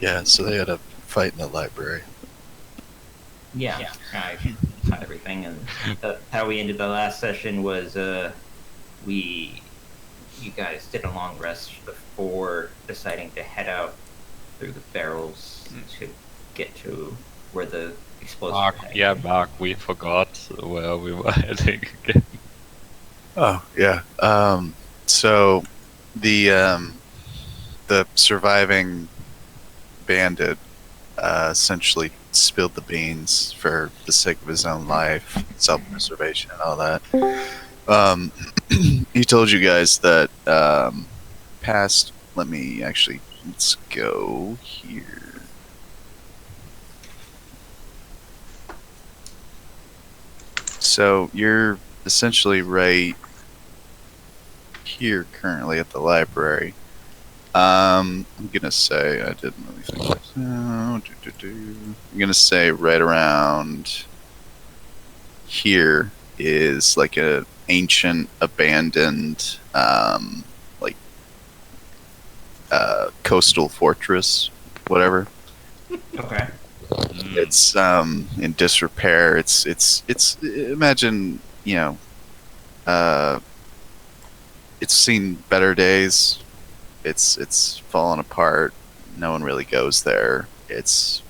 Yeah, so they had a fight in the library. Yeah, I got everything, and how we ended the last session was we you guys did a long rest before deciding to head out through the barrels to get to where the explosives were heading to. Mark, we forgot where we were heading again. Oh yeah. So the surviving bandit essentially spilled the beans for the sake of his own life, self-preservation, and all that. Um, he told you guys that past. Let's go here. So you're essentially right here currently at the library. I'm gonna say I didn't really think this out. I'm gonna say right around here is like a ancient abandoned like coastal fortress, whatever. Okay. It's in disrepair. It's imagine, uh it's seen better days. It's fallen apart. No one really goes there. It's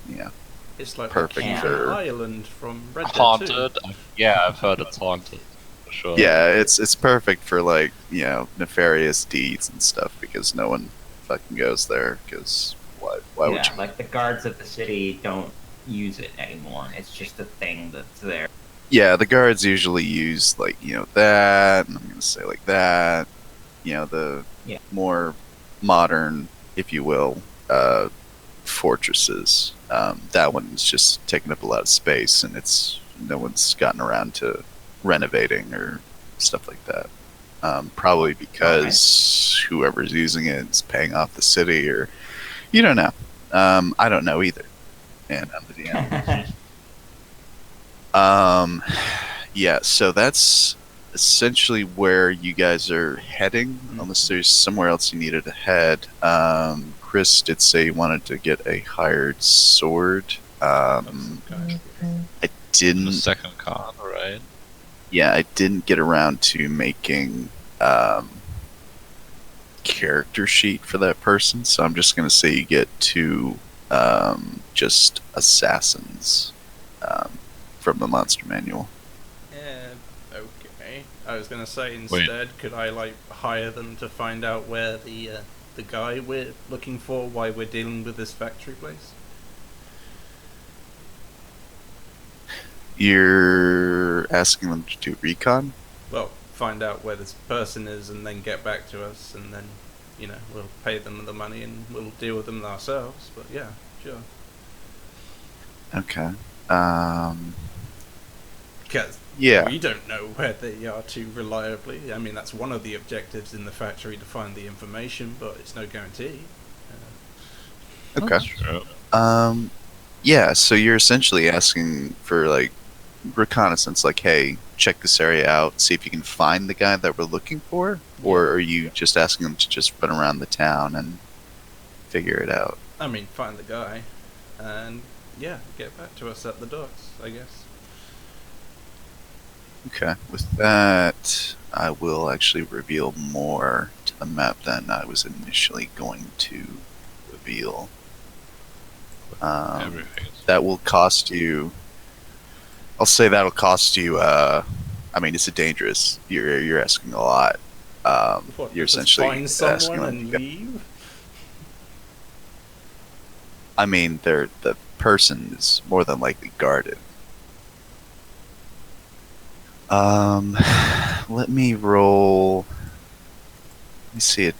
It's like perfect the for island from Red Dead 2. Haunted? Yeah, I've heard it's haunted. For sure. yeah, it's perfect for like nefarious deeds and stuff because no one fucking goes there. Because why would Yeah, you? like the guards of the city don't use it anymore. It's just a thing that's there. Yeah, the guards usually use like that, and I'm gonna say like that. The Yeah. more modern, if you will, fortresses. That one's just taking up a lot of space, and no one's gotten around to renovating or stuff like that. Probably because whoever's using it is paying off the city, or you don't know. I don't know either, and I'm the DM. Yeah, so that's essentially where you guys are heading, unless there's somewhere else you needed to head. Chris did say he wanted to get a hired sword. I The didn't. second card, right? Yeah, I didn't get around to making character sheet for that person, so I'm just gonna say you get two just assassins from the monster manual. Yeah, okay. I was gonna say instead, could I like hire them to find out where the guy we're looking for, why we're dealing with this factory place? You're asking them to do recon? Well, find out where this person is and then get back to us, and then we'll pay them the money and we'll deal with them ourselves. But yeah, sure. Okay. Because Yeah. we don't know where they are too reliably. I mean, that's one of the objectives in the factory, to find the information, but it's no guarantee. Okay. That's true. Yeah, so you're essentially asking for like reconnaissance, like, hey, check this area out, see if you can find the guy that we're looking for, or are you just asking them to just run around the town and figure it out? I mean, find the guy, and yeah, get back to us at the docks, I guess. Okay. With that, I will actually reveal more to the map than I was initially going to reveal. Everything. That will cost you. I'll say that'll cost you. I mean, it's a dangerous. You're asking a lot. What, You're just essentially find asking someone them and to go- leave? I mean, the person is more than likely guarded. Let me roll. Let me see it.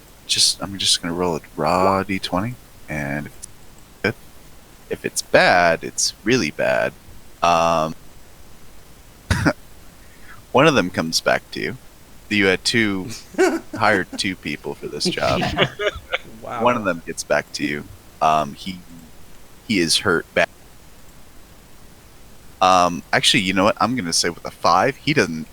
I'm just gonna roll a raw d20, and if it's bad, it's really bad. One of them comes back to you. You had hired two people for this job. Wow. One of them gets back to you. He is hurt bad. Actually, you know what? I'm gonna say with a 5, he doesn't.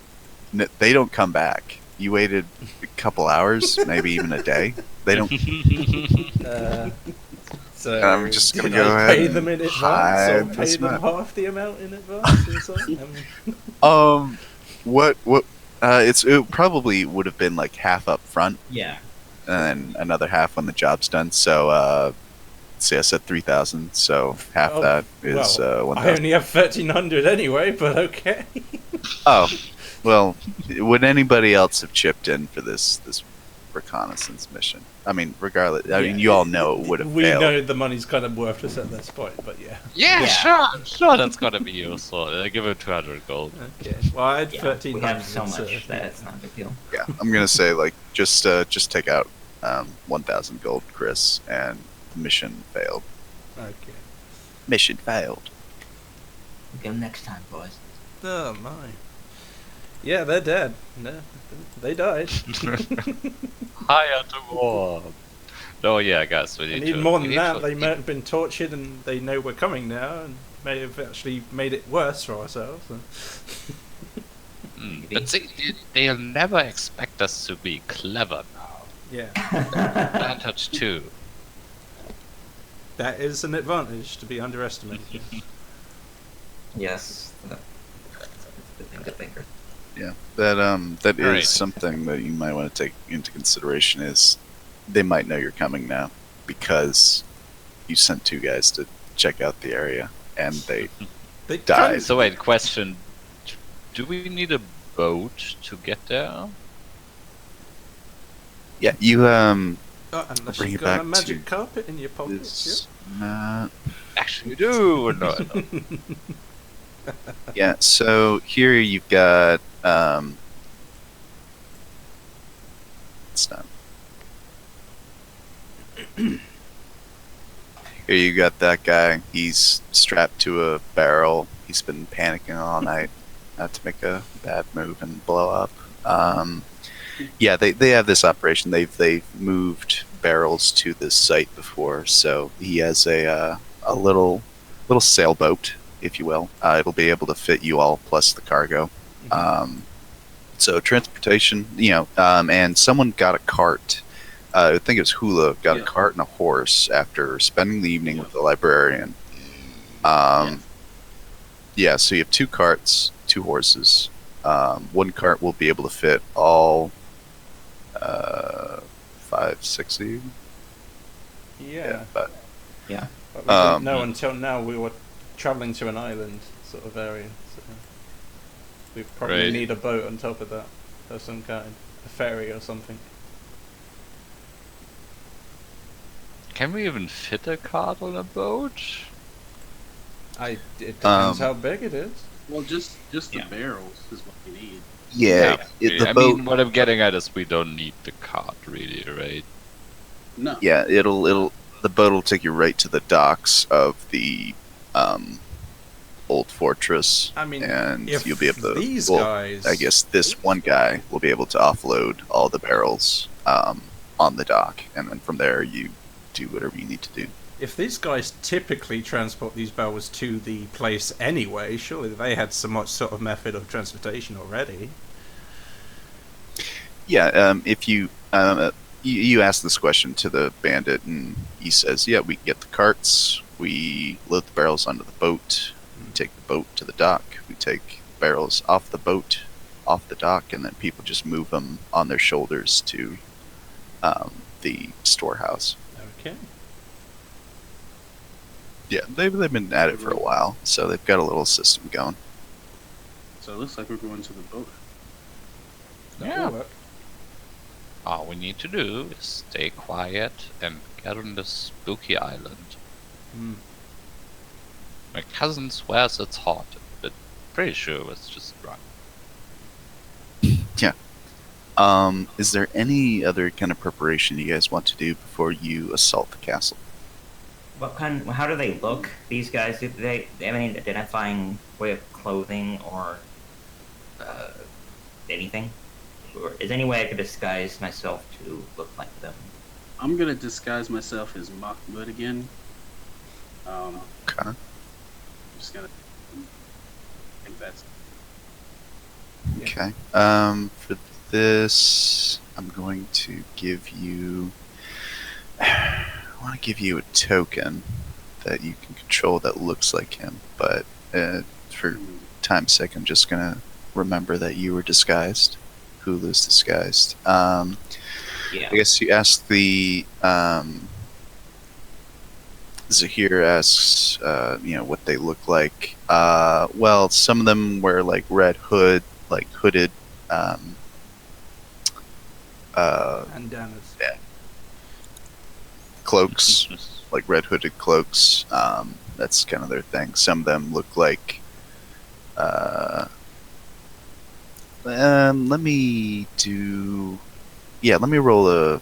They don't come back. You waited a couple hours, maybe even a day. They don't. So I'm just gonna did go I ahead pay and them in advance hide or pay this them map. half the amount in advance or something? What it probably would have been like half up front Yeah. and another half when the job's done. So see, I said 3,000, so half Oh, that is well, 1,000. I only have 1,300 anyway, but okay. Oh, well, would anybody else have chipped in for this reconnaissance mission? I mean, regardless, I mean, you all know it would have We failed. know the money's kind of worthless at this point, but yeah. Yeah, Yeah. sure, that's gonna be useful. I give him 200 gold. Okay. Well, I had Yeah. 1,300. We have so so, much that it's not a big deal. Yeah, I'm gonna say like just take out 1,000 gold, Chris, and mission failed. Okay. Mission failed. Go next time, boys. Oh my. Yeah, they're dead. No, they died. Higher to war. No, yeah, guys, we I need need to. more we than need that. to- They might have been tortured and they know we're coming now and may have actually made it worse for ourselves. But they'll never expect us to be clever now. Yeah, Advantage 2. that is an advantage to be underestimated. Yes. That's a good thing to think of. Yeah, that is Alright. something that you might want to take into consideration. Is they might know you're coming now because you sent 2 guys to check out the area and they They Died. kind So wait, question. Do we need a boat to get there? yeah you unless bring you've it got a back magic to carpet in your pocket. this map. Actually, we do. No, no. Yeah, so here you've got it's not. Here you got that guy. He's strapped to a barrel. He's been panicking all night not to make a bad move and blow up. Yeah, they have this operation. They've moved barrels to this site before, so he has a little sailboat, if you will. It'll be able to fit you all plus the cargo. So transportation, and someone got a cart. I think it was Hula got a cart and a horse after spending the evening with the librarian. Yeah, so you have 2 carts, 2 horses. One cart will be able to fit all 5, 6 of you. Yeah. But Yeah. But we didn't know until now we were travelling to an island sort of area. So we probably Right. need a boat on top of that of some kind, a ferry or something. Can we even fit a cart on a boat? It depends Um, how big it is. Well, just the Yeah. barrels is what you need. the I boat. mean, what I'm getting at is we don't need the cart, really, right? No. Yeah, the boat will take you right to the docks of the old fortress. I mean, and if you'll be able to. these well, guys, I guess this one guy will be able to offload all the barrels on the dock, and then from there you do whatever you need to do. if these guys typically transport these barrels to the place anyway, surely they had some sort of method of transportation already. Yeah, if you ask this question to the bandit, and he says, "Yeah, we get the carts, we load the barrels onto the boat, we take the boat to the dock, we take barrels off the boat, off the dock, and then people just move them on their shoulders to the storehouse." Okay. Yeah, they've been at it for a while, so they've got a little system going. So it looks like we're going to the boat. That'll work. All we need to do is stay quiet and get on this spooky island. Hmm. My cousin swears it's hot, but pretty sure it's just dry. Is there any other kind of preparation you guys want to do before you assault the castle? How do they look? These guys, do they have any identifying way of clothing or anything? Or is there any way I could disguise myself to look like them? I'm gonna disguise myself as Mahmoud again. Okay. I'm just gonna. I think that's. Okay. For this, I'm going to give you. want to give you a token that you can control that looks like him, but for time's sake, I'm just gonna remember that you were disguised. Hulu's disguised. Yeah. I guess you asked the Zahir asks, what they look like. Well, some of them wear like red hood, like hooded. Bandanas. Yeah. Cloaks, like red hooded cloaks. That's kind of their thing. Some of them look like. Let me do. Yeah, let me roll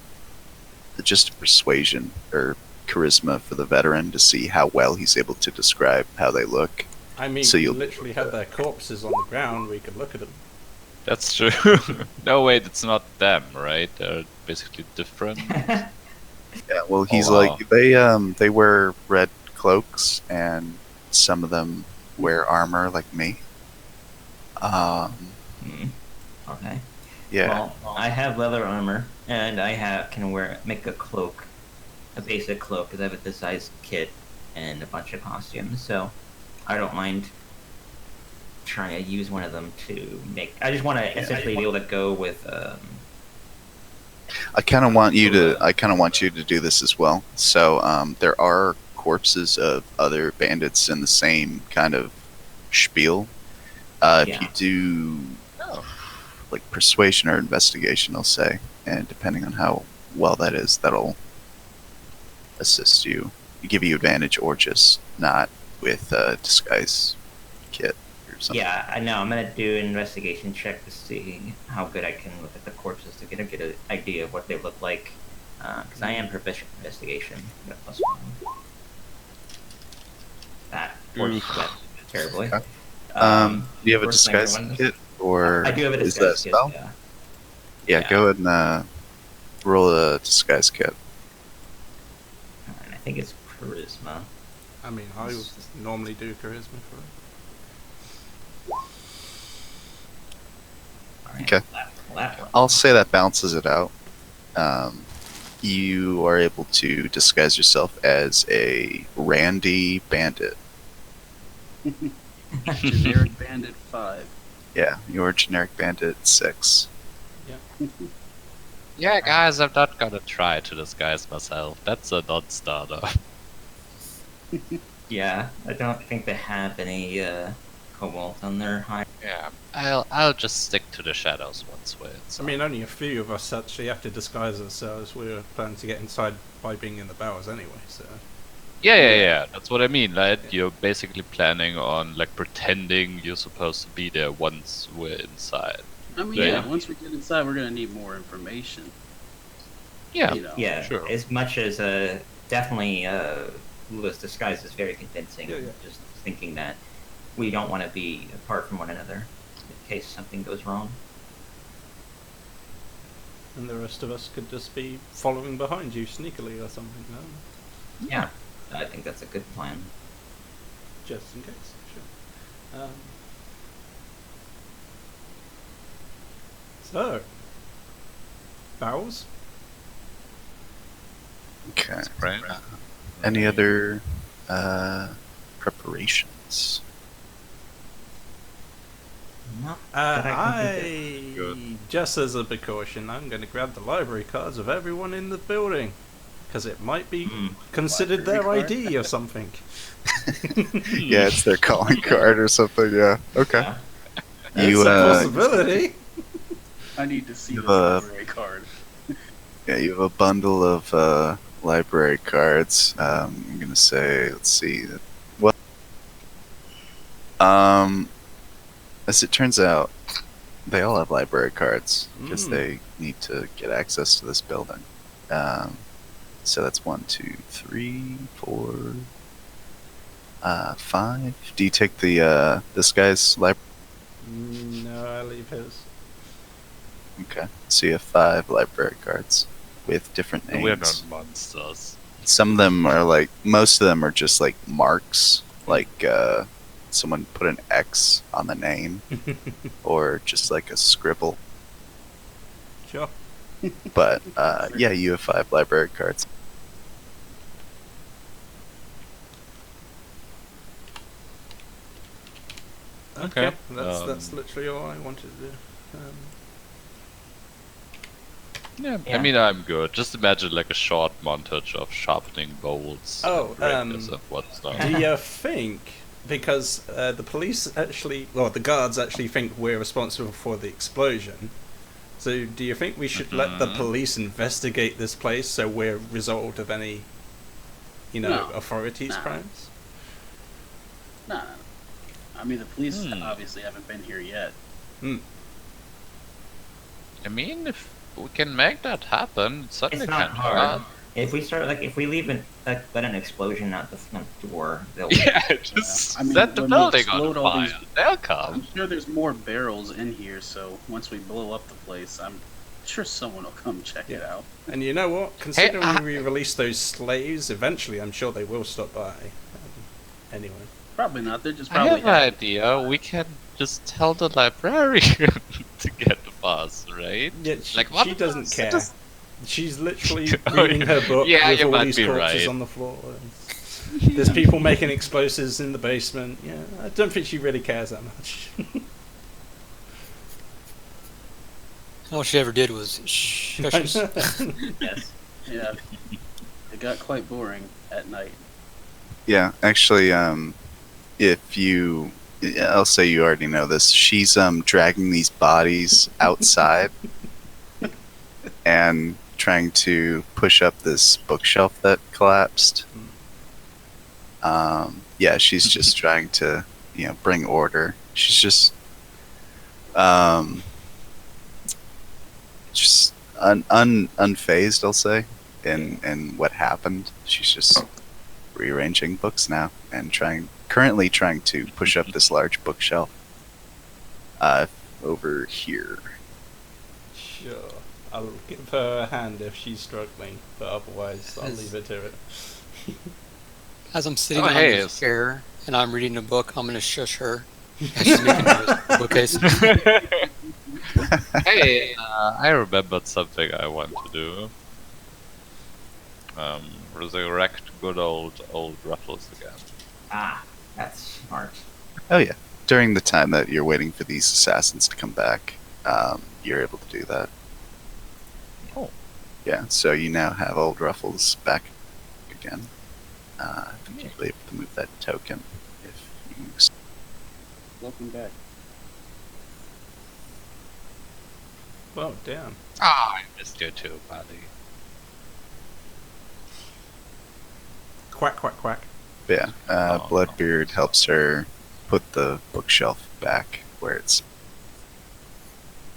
just a persuasion or charisma for the veteran to see how well he's able to describe how they look. I mean, So we you'll- literally have their corpses on the ground. We could look at them. That's true. No, wait, it's not them, right? They're basically different. Yeah, well, he's wow. like they wear red cloaks, and some of them wear armor like me. Okay. Yeah, Well, I have leather armor, and I can make a cloak, a basic cloak, because I have a disguise kit and a bunch of costumes. So I don't mind trying to use one of them to make. I just want to essentially be able to go with. I kind of want you to do this as well. So there are corpses of other bandits in the same kind of spiel. If Yeah. you do like persuasion or investigation, I'll say, and depending on how well that is, that'll assist you, give you advantage, or just not with disguise kit or something. Yeah, I know. I'm gonna do an investigation check to see how good I can look at the corpses to get an idea of what they look like. Because I am proficient in investigation. I got +1. That works terribly. Okay. Do you have a first thing disguise everyone- kit, or I do have a is that a disguise kit. spell? Yeah. Yeah, go ahead and roll a disguise kit. And I think it's charisma. I mean, I would normally do charisma for it. All right, Okay. that one. I'll say that balances it out. You are able to disguise yourself as a Randy bandit. Generic Bandit 5. Yeah, you're generic bandit 6. Yeah, guys, I'm not gonna try to disguise myself. That's a non-starter. Yeah, I don't think they have any cobalt on their high. Yeah, I'll just stick to the shadows once way. I mean, only a few of us actually have to disguise ourselves. We were planning to get inside by being in the bowers anyway, so. Yeah. That's what I mean. Like, you're basically planning on like pretending you're supposed to be there once we're inside. I mean, Yeah. yeah, once we get inside, we're gonna need more information. Yeah. You know. Yeah, Sure. as much as definitely Lula's disguise is very convincing. Yeah, yeah. Just thinking that we don't want to be apart from one another in case something goes wrong. And the rest of us could just be following behind you sneakily or something, no? Yeah, I think that's a good plan. Just in case, sure. So, bowels? Okay. Right. Any other preparations? Not that I can think I, Good. just as a precaution, I'm going to grab the library cards of everyone in the building. Because it might be of. considered their Library ID or something. Yeah, it's their calling card or something. Yeah. Okay. Yeah. That's You a possibility. I need to see the The- library card. Yeah, you have a bundle of library cards. I'm gonna say, let's see. Well, as it turns out, they all have library cards because Mm. they need to get access to this building. So that's 1, 2, 3, 4, 5. Do you take the this guy's library? No, I leave his. Okay, so you have 5 library cards with different names. We're not monsters. Some of them are like, most of them are just like marks, like someone put an X on the name, or just like a scribble. Sure. But yeah, you have 5 library cards. Okay, Okay. that's literally all I wanted to do. Yeah, Yeah. I mean, I'm good. Just imagine like a short montage of sharpening bolts Oh, and radius and whatnot. Do you think, because the police actually, well, the guards actually think we're responsible for the explosion, so do you think we should let the police investigate this place so we're result of any, No. authorities' Nah. crimes? Nah. I mean, the police obviously haven't been here yet. I mean, if we can make that happen, it's certainly It's not kind of hard. If we start, if we leave let an explosion out the front door, they'll. Yeah, just I mean, set the when we building on explode all fire. these- They'll I'm come. sure there's more barrels in here, so once we blow up the place, I'm sure someone will come check it out. And you know what? Considering I- we release those slaves, eventually I'm sure they will stop by. Anyway. Probably not. They're just I probably have an idea. We can just tell the librarian to get the bus, right? Yeah, Like, what she doesn't else? care. Just- She's literally Oh, reading her book yeah, with you all might these be corpses right. on the floor. There's people making explosives in the basement. Yeah, I don't think she really cares that much. All she ever did was shh. Yes. Yeah. It got quite boring at night. Yeah, actually, if you, I'll say you already know this. She's dragging these bodies outside and trying to push up this bookshelf that collapsed. Yeah, she's just trying to, bring order. She's just unfazed, I'll say, in what happened. She's just rearranging books now and currently trying to push up this large bookshelf over here. Sure. I'll give her a hand if she's struggling, but otherwise I'll leave it to it. As I'm sitting Oh, on hey, this chair and I'm reading a book, I'm gonna shush her. As she's making her bookcase. Hey, I remembered something I want to do. Resurrect good old Ruffles again. Ah, that's smart. Oh yeah. During the time that you're waiting for these assassins to come back, you're able to do that. Oh. Yeah, so you now have old Ruffles back again. I think you'll be able to move that token if you Welcome back. Well, damn. Ah, I missed you too, buddy. Quack, quack, quack. Yeah, Bloodbeard helps her put the bookshelf back where it's.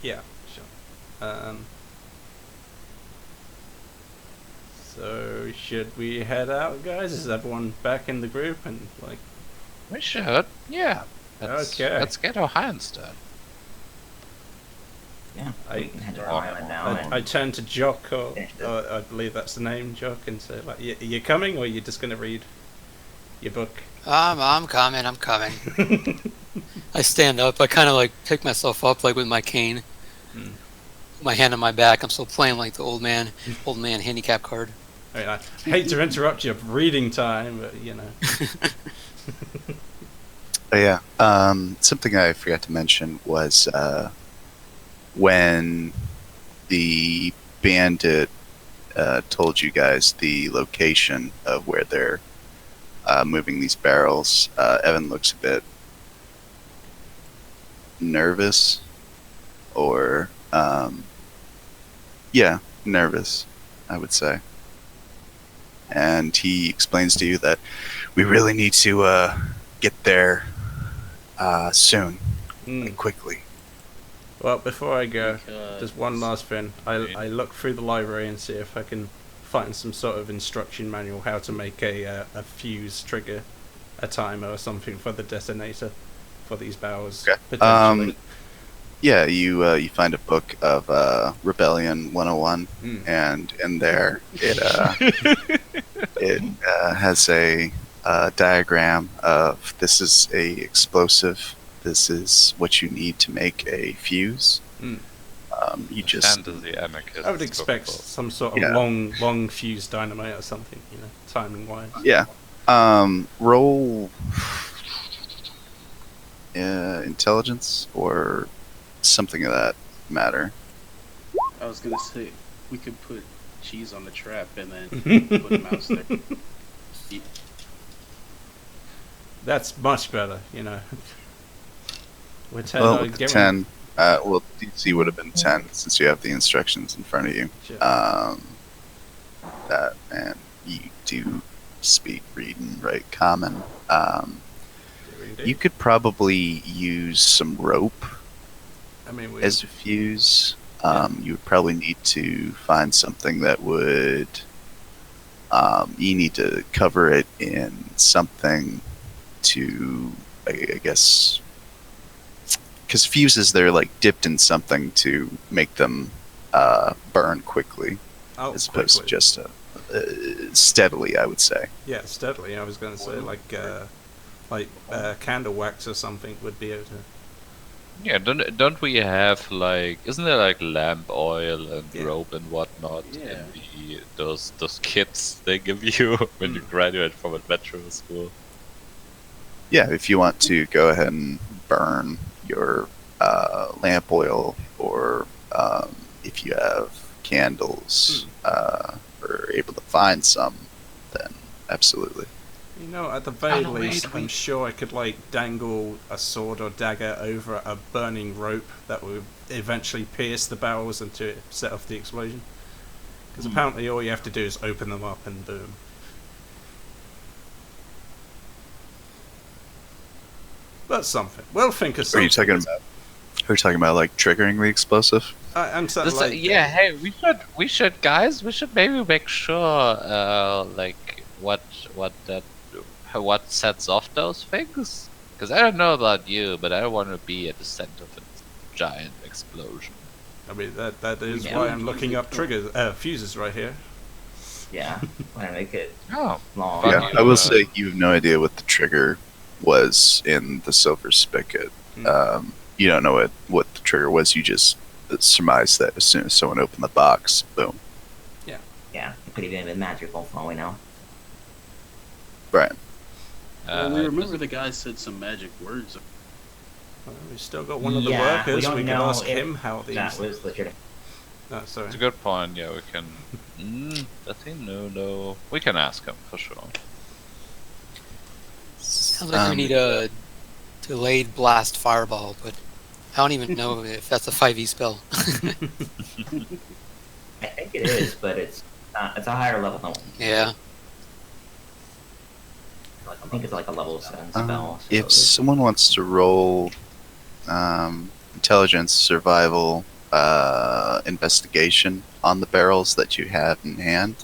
Yeah, sure. So, should we head out, guys? Is everyone back in the group? And, We should, yeah. Okay. Let's get Ohio instead. Yeah, I- we can head to the Oh, island now. I turn to Jock, or Finish it. I believe that's the name, Jock, and say, you coming, or are you just going to read your book? I'm coming. I stand up. I kind of pick myself up with my cane, my hand on my back. I'm still playing like the old man handicap card. I mean, I hate to interrupt your reading time, but, Oh yeah. Something I forgot to mention was when the bandit told you guys the location of where they're moving these barrels. Evan looks a bit nervous, or nervous, I would say. And he explains to you that we really need to get there soon, and quickly. Well, before I go, Because- just one last thing. I look through the library and see if I can find some sort of instruction manual how to make a fuse trigger a timer or something for the detonator for these barrels. Okay. Potentially. Yeah, you find a book of Rebellion 101, and in there it has a diagram of this is a explosive. This is what you need to make a fuse. You just Fantasy anarchist. I would expect bookable. some sort of Yeah. long fuse dynamite or something, timing wise. yeah. Roll. intelligence or something of that matter. I was gonna say we could put cheese on the trap and then put a mouse there. That's much better, you know. With 10, Well, I'd with the give 10, well, DC would have been 10 since you have the instructions in front of you. Sure. That, and you do speak, read, and write common. You could probably use some rope I mean, we, as a fuse. You would probably need to find something that would. You need to cover it in something to, I guess, because fuses, they're like dipped in something to make them burn quickly, oh, as opposed to quickly. just steadily, I would say. Yeah, steadily. I was going to say like candle wax or something would be able to. Yeah, don't we have like, isn't there like lamp oil and Yeah. rope and whatnot Yeah. in those kits they give you when you graduate from adventure school? Yeah, if you want to go ahead and burn your lamp oil, or if you have candles, or able to find some, then absolutely. You know, at the very Oh, least, wait, I'm sure I could like dangle a sword or dagger over a burning rope that would eventually pierce the barrels and to set off the explosion. Because apparently, all you have to do is open them up and boom. That's something. We'll think of Are something. you talking about? Are you talking about like triggering the explosive? I'm saying This, like yeah, hey, we should, guys, we should maybe make sure, like, what sets off those things. Because I don't know about you, but I don't want to be at the center of a giant explosion. I mean, that is Yeah. why I'm looking up triggers, fuses right here. Yeah, want to make it Oh, long. Fuck Yeah, you, I will uh, say you have no idea what the trigger was in the silver spigot. You don't know what the trigger was. You just surmised that as soon as someone opened the box, boom. Yeah, it could even have been magical for all we know. Right. Well, we remember the guy said some magic words. Well, we've still got one of the Yeah, workers. we don't We can know ask if him how these. That was legit. Oh, sorry. It's a good point. Yeah, we can. Does he know though? We can ask him for sure. Sounds like we need a delayed blast fireball, but I don't even know if that's a 5e spell. I think it is, but it's a higher level than Yeah. I think it's like a level 7 spell. so If it's- someone wants to roll intelligence, survival, investigation on the barrels that you have in hand,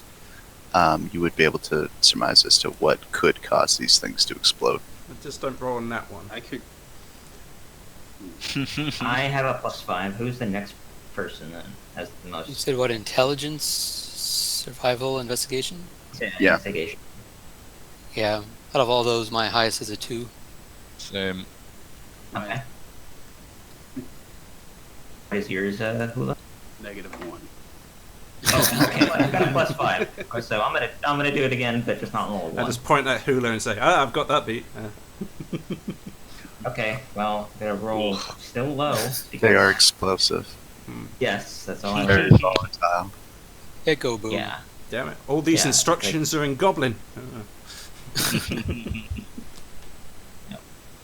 you would be able to surmise as to what could cause these things to explode. But just don't roll on that one. I could. I have a +5. Who's the next person then? Has the You most said what? Intelligence, survival, investigation? Yeah. investigation? Yeah. Out of all those, my highest is a 2. Same. Okay. What is yours, Hula? -1. Oh, okay. I've got a +5. So I'm gonna do it again, but just not roll I one. just point at Hula and say, "Ah, I've got that beat." Okay. Well, I'm gonna roll still low. They because- are explosive, Yes, that's all I very know. volatile. Echo boom. Yeah. Damn it! All these Yeah, instructions are in Goblin.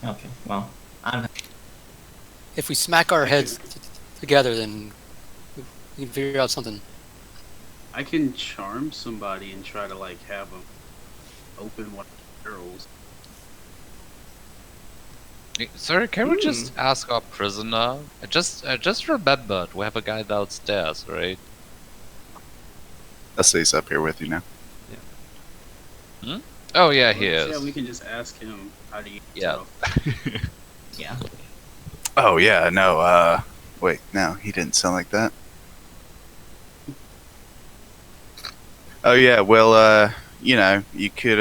Okay. Well, I'm If we smack our heads together, then we can figure out something. I can charm somebody and try to like have them open one of the barrels. Sorry, can we just ask our prisoner? I just remembered we have a guy downstairs, right? Leslie's up here with you now. Oh yeah, he Yeah, is. we can just ask him how do you. Yeah. yeah. Oh yeah, no. Wait, no, he didn't sound like that. Oh yeah, well, you could,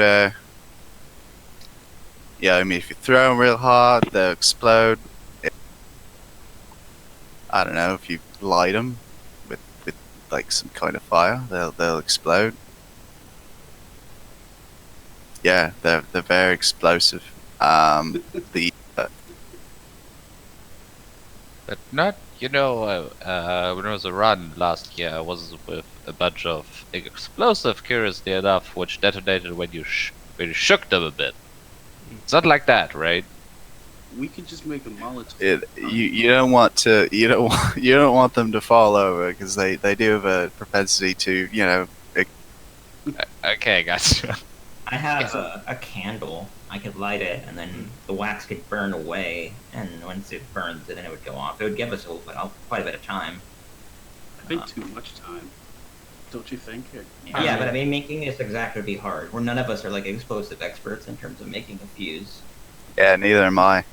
yeah, I mean, if you throw them real hard, they'll explode. I don't know, if you light them with like some kind of fire, they'll explode. Yeah, they're very explosive. The But not, when I was a run last year, I was with a bunch of explosive, curiously enough, which detonated when when you shook them a bit. It's not like that, right? We could just make a Molotov. You don't want to you don't want them to fall over because they do have a propensity to Okay, gotcha. I have a candle. I could light it, and then the wax could burn away. And once it burns, then it would go off. It would give us quite a bit of time. I think too much time. Don't you think? Yeah, but I mean, making this exact would be hard. Where none of us are like explosive experts in terms of making a fuse. Yeah, neither am I.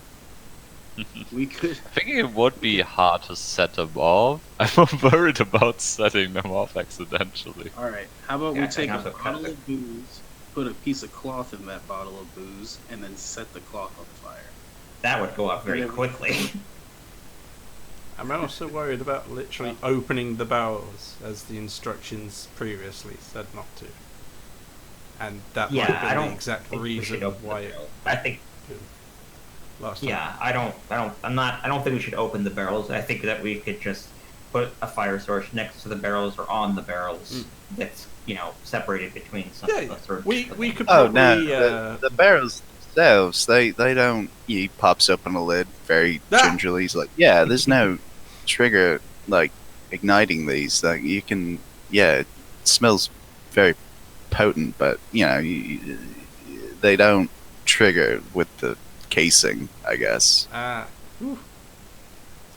We could. I think it would be hard to set them off. I'm more worried about setting them off accidentally. All right. How about Yeah, we I take a also cut bottle it. of booze, put a piece of cloth in that bottle of booze, and then set the cloth on fire. That would go off very Yeah. quickly. I'm also worried about literally opening the barrels as the instructions previously said not to. And that might Yeah, have I been don't the exact think we reason should open why the it barrels. I think. last time. Yeah, I don't think we should open the barrels. I think that we could just put a fire source next to the barrels or on the barrels that's, separated between some Yeah, sort of we could Oh probably no, the barrels themselves, they don't. He pops open a lid very Ah! gingerly. He's like, yeah, there's no trigger like igniting these. Like you can, yeah, it smells very potent, but they don't trigger with the casing, I guess. whew.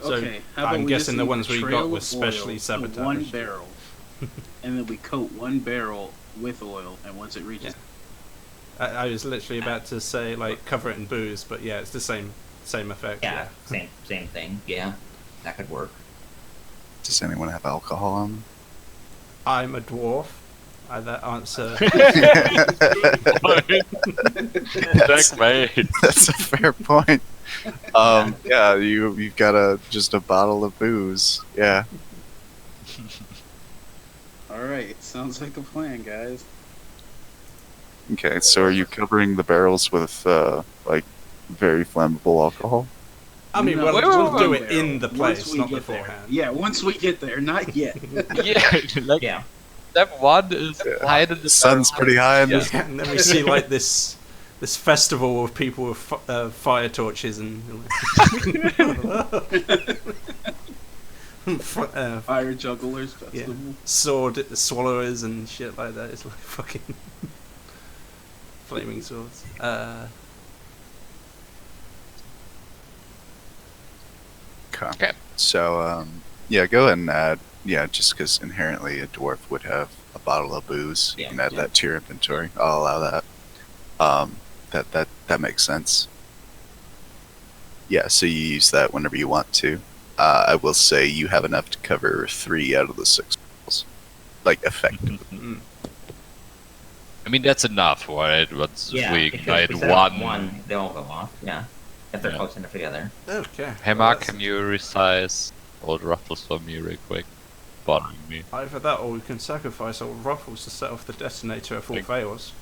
So, Okay. How about I'm we just guessing the leave ones a we got trail were of specially oil in sabotaged. one barrel, and then we coat one barrel with oil, and once it reaches, I was literally about to say like cover it in booze, but yeah, it's the same effect. Yeah, same thing. Yeah, that could work. Does anyone have alcohol on them? I'm a dwarf. That answer. Checkmate. That's a fair point. Yeah, you've got just a bottle of booze. Yeah. all right. Sounds like a plan, guys. Okay, so are you covering the barrels with like very flammable alcohol? I mean, No, we'll just do one it in the barrel, place, once we not get there. beforehand. Yeah, once we get there, not yet. Yeah, like Yeah. step one is Yeah. hide in The the sun's barrel. pretty high in Yeah. this. Yeah, and then we see like this festival of people with fire torches and Fire jugglers festival. sword swallowers and shit like that. It's like fucking flaming swords. Okay. So, yeah, go ahead and add. Yeah, just because inherently a dwarf would have a bottle of booze, you Yeah. can add Yeah. that to your inventory. I'll allow that. That makes sense. Yeah, so you use that whenever you want to. I will say you have enough to cover 3 out of the 6 rolls, like effectively. I mean, that's enough, right? Once Yeah, we because ignite if we set off one. they all go off. Yeah, if they're Yeah. close enough together. Okay. Hey, well, Mark, that's can you resize old ruffles for me real quick? Bothering me. either that, or we can sacrifice old ruffles to set off the detonator if all Like- fails.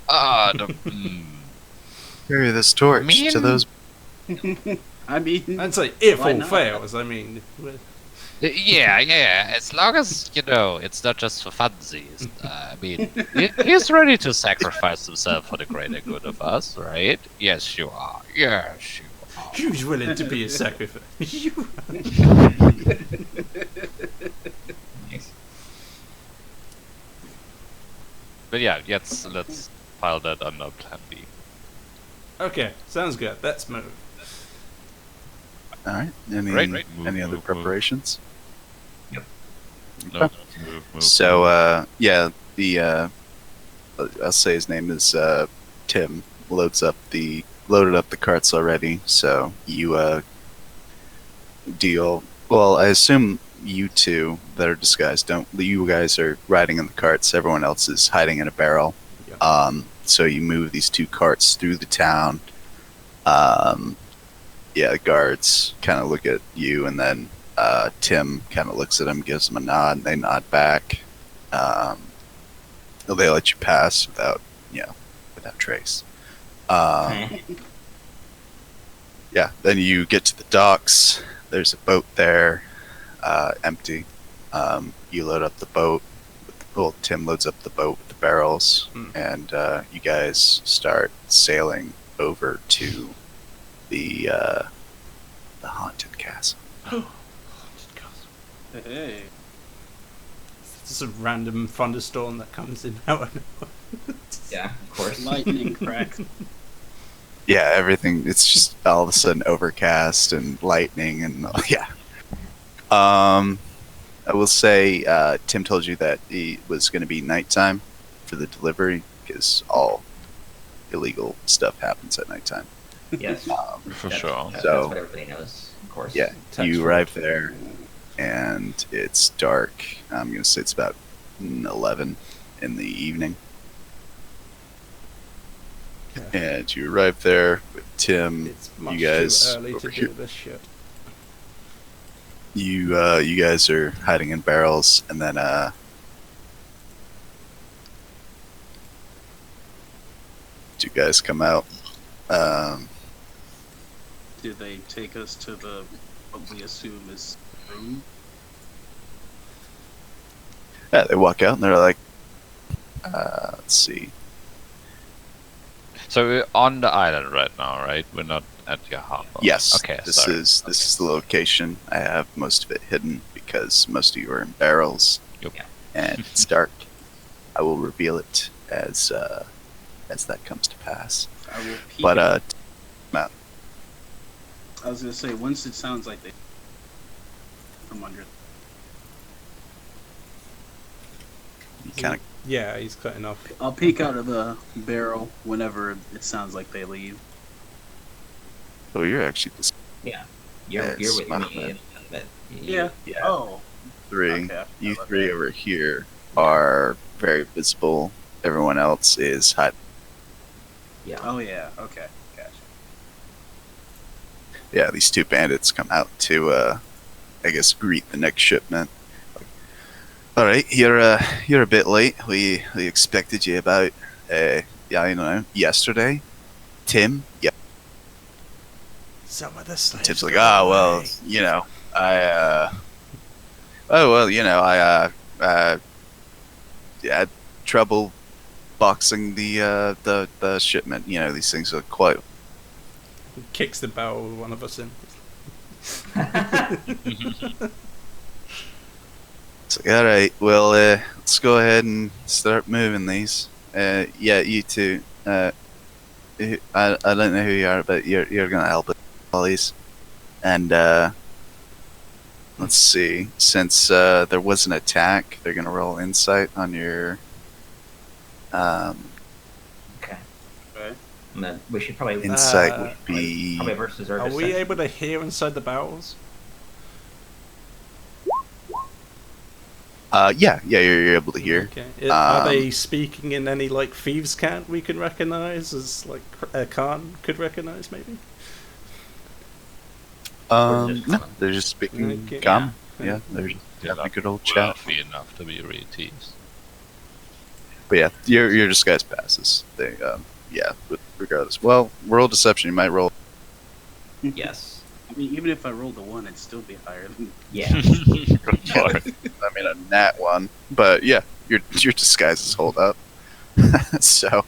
Ah, the. Carry this torch mean- to those. I mean, I'd say if Why all not? fails. I mean, Yeah. As long as, it's not just for funsies. I mean, he's ready to sacrifice himself for the greater good of us, right? Yes, you are. Yes, you are. who's willing to be a sacrifice? You. Nice. But yeah, let's file that under Plan B. Okay, sounds good. Let's move. All right. Any Right. any other Move. preparations? No, move. So, yeah, the I'll say his name is Tim. Loaded up the carts already. So you deal. Well, I assume you two that are disguised don't. You guys are riding in the carts. Everyone else is hiding in a barrel. Yeah. So you move these 2 carts through the town. Yeah, the guards kind of look at you, and then Tim kind of looks at him, gives him a nod, and they nod back. They let you pass without trace. Okay. yeah, then you get to the docks. There's a boat there, empty. You load up the boat. Well, Tim loads up the boat with the barrels, and you guys start sailing over to the haunted castle. Hey, It's a random thunderstorm that comes in out of nowhere. Yeah, of course. lightning cracks. Yeah, everything. It's just all of a sudden overcast and lightning and yeah. I will say Tim told you that it was going to be nighttime for the delivery because all illegal stuff happens at nighttime. Yes. For sure. That's So- what everybody knows, of course. Yeah, you arrive there and it's dark. I'm going to say it's about 11 in the evening. And you arrive there with Tim. It's much You guys too early over to here. do this shit. You guys are hiding in barrels, and then two guys come out. Did they take us to the what we assume is room? Yeah, they walk out and they're like, let's see. So we're on the island right now, right? We're not at your harbor. Yes, Okay. this sorry. is the location. I have most of it hidden because most of you are in barrels, Yep. Yeah. and it's dark. I will reveal it as that comes to pass. I will peek But out. I was gonna say once it sounds like they from under. you kind of Yeah, he's cutting off. I'll peek out of the barrel whenever it sounds like they leave. oh, you're actually the You're Yes, with my me. bad. But Yeah. yeah. Oh. three. Okay. You three over here are very visible. Everyone else is hiding. Yeah. Oh yeah. Okay. Gotcha. Yeah, these two bandits come out to, I guess, greet the next shipment. All right, you're a bit late. We expected you about, yeah, I don't know, yesterday. Tim, yeah. Some of the slaves. Tim's like, got oh well, away." you know, I had trouble boxing the shipment. You know, these things are quite. Kicks the barrel with one of us in. It's like, all right, well, let's go ahead and start moving these. Yeah, you two. I don't know who you are, but you're gonna help us, all these. And let's see. Since there was an attack, they're gonna roll insight on your. Okay. Okay. And then we should probably Insight would be. probably versus our Are we deception. able to hear inside the barrels? Yeah, you're able to hear. Okay. Are Um, they speaking in any like thieves' cant we can recognize as like Khan could recognize maybe? Or just No, common? they're just speaking Okay. common. Yeah. Yeah, they're just having a good old We're chat. wealthy enough to be really teased. But yeah, your disguise passes. They, yeah, but regardless. Well, roll deception. You might roll. Yes. I mean, even if I rolled a 1, it'd still be higher than. Yeah. Good lord. I mean, a nat one, but yeah, your disguises hold up. So,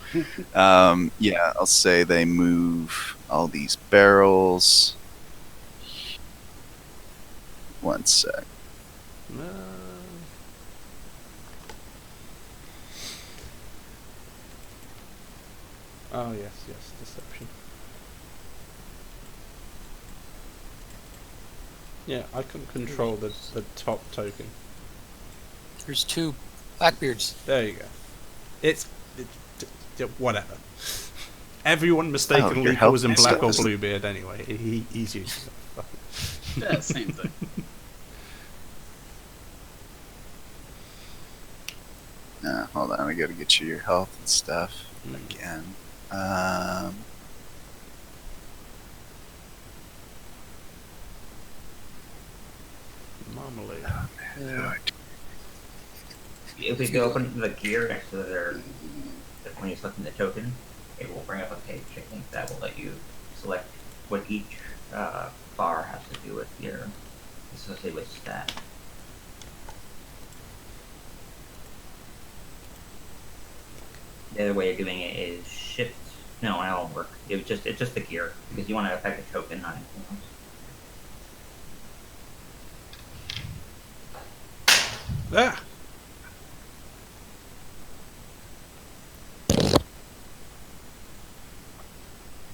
yeah, I'll say they move all these barrels. One sec. Oh yes, deception. Yeah, I can control the top token. There's two Blackbeards. There you go. It's whatever. Everyone mistakenly your calls him help Black or stuff. Bluebeard anyway. He's used to it. Yeah, same thing. Hold on, I gotta get you your health and stuff again. Marmalade. If we go open the gear next to when you're selecting the token, it will bring up a page. I think that will let you select what each bar has to do with your associated with stat. The other way of doing it is shift. No, that won't work. It's just the gear because you want to affect a token, not anything else. Ah!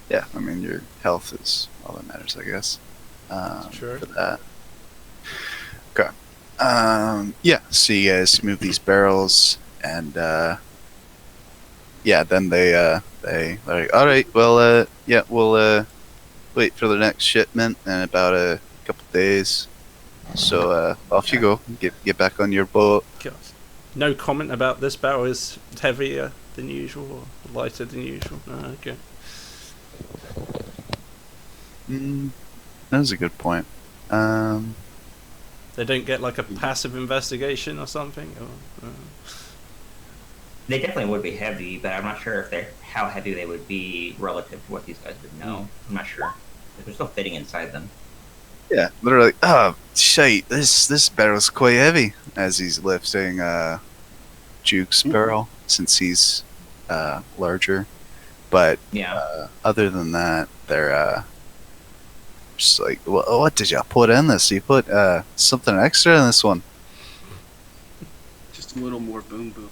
Yeah, I mean, your health is all that matters, I guess. Sure. For that. Okay. Yeah, so you guys move these barrels, and, yeah, then they're like, alright, well, yeah, we'll, wait for the next shipment in about a couple days. So, off you go. Get back on your boat. God. No comment about this barrel is heavier than usual or lighter than usual. No, okay. That was a good point. They don't get like a passive investigation or something. Or, They definitely would be heavy, but I'm not sure if they're how heavy they would be relative to what these guys would know. I'm not sure. They're still fitting inside them. Yeah, they're like, oh, shite, this barrel's quite heavy. As he's lifting Juke's barrel, since he's larger. But Yeah. other than that, they're just like, what did you put in this? You put something extra in this one? Just a little more boom boom.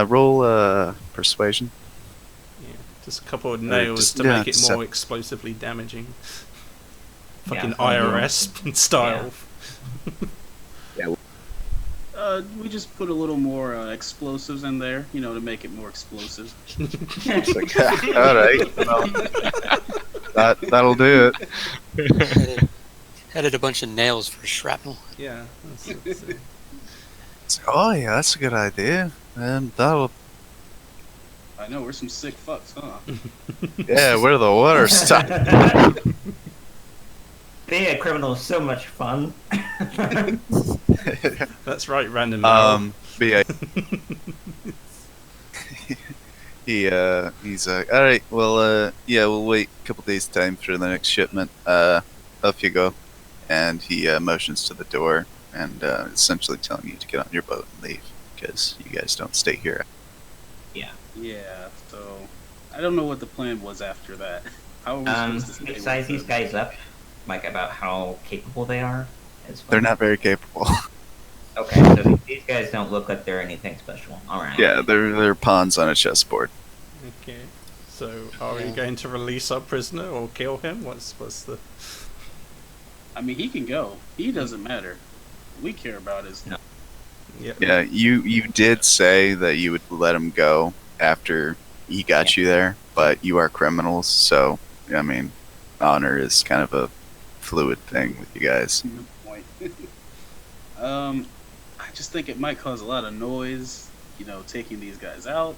Roll persuasion. yeah, just a couple of nails just- to yeah, make it just more explosively damaging. Fucking Yeah, IRS style. We just put a little more explosives in there, you know, to make it more explosive. It's like, all right, well, that'll do it. Added a bunch of nails for shrapnel. Yeah. It's like, oh yeah, that's a good idea. And that'll, I know, we're some sick fucks, huh? yeah, where the water stop. Being a criminal is so much fun. That's right, random. But yeah, he's like, all right, well, yeah, we'll wait a couple days time for the next shipment. Off you go, and he motions to the door and essentially telling you to get on your boat and leave because you guys don't stay here. Yeah, so I don't know what the plan was after that. How are we supposed to stay Size with these them? guys up, like about how capable they are. Is They're fun. not very capable. Okay, so these guys don't look like they're anything special. All right. Yeah, they're pawns on a chessboard. Okay. So, are we Yeah. going to release our prisoner or kill him? What's the? I mean, he can go. He doesn't matter. What we care about is Yeah. Yeah, you did say that you would let him go after he got you there, but you are criminals, so I mean, honor is kind of a fluid thing with you guys. Good point. I just think it might cause a lot of noise, you know, taking these guys out.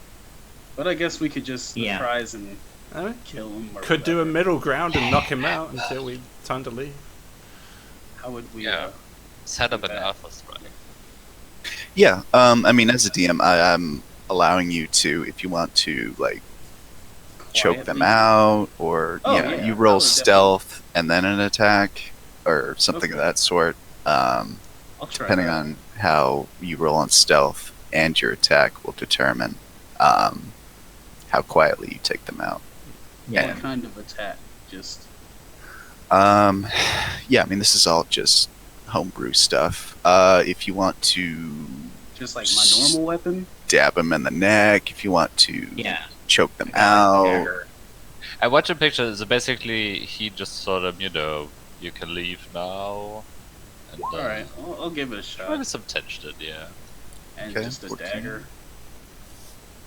But I guess we could just Yeah. surprise and I mean, kill him. Or could do a whatever. middle ground and knock him out until we time to leave. How would we? Yeah. Set up an Yeah. alpha strike. Yeah, I mean, as a DM, I'm allowing you to, if you want to, like, choke them quietly- out, or Oh, you know, yeah, you I roll would definitely- stealth and then an attack, or something of Okay. that sort. I'll try Depending that. on how you roll on stealth and your attack will determine how quietly you take them out. Yeah. What kind of attack? Just Yeah, I mean, this is all just homebrew stuff. If you want to like my normal weapon? stab them in the neck, if you want to Yeah. choke them Like a out, dagger. I watch a picture, so basically he just sort of, you know, you can leave now. And, Alright, I'll give it a shot. Maybe some tension, yeah. And Okay, just a 14. dagger.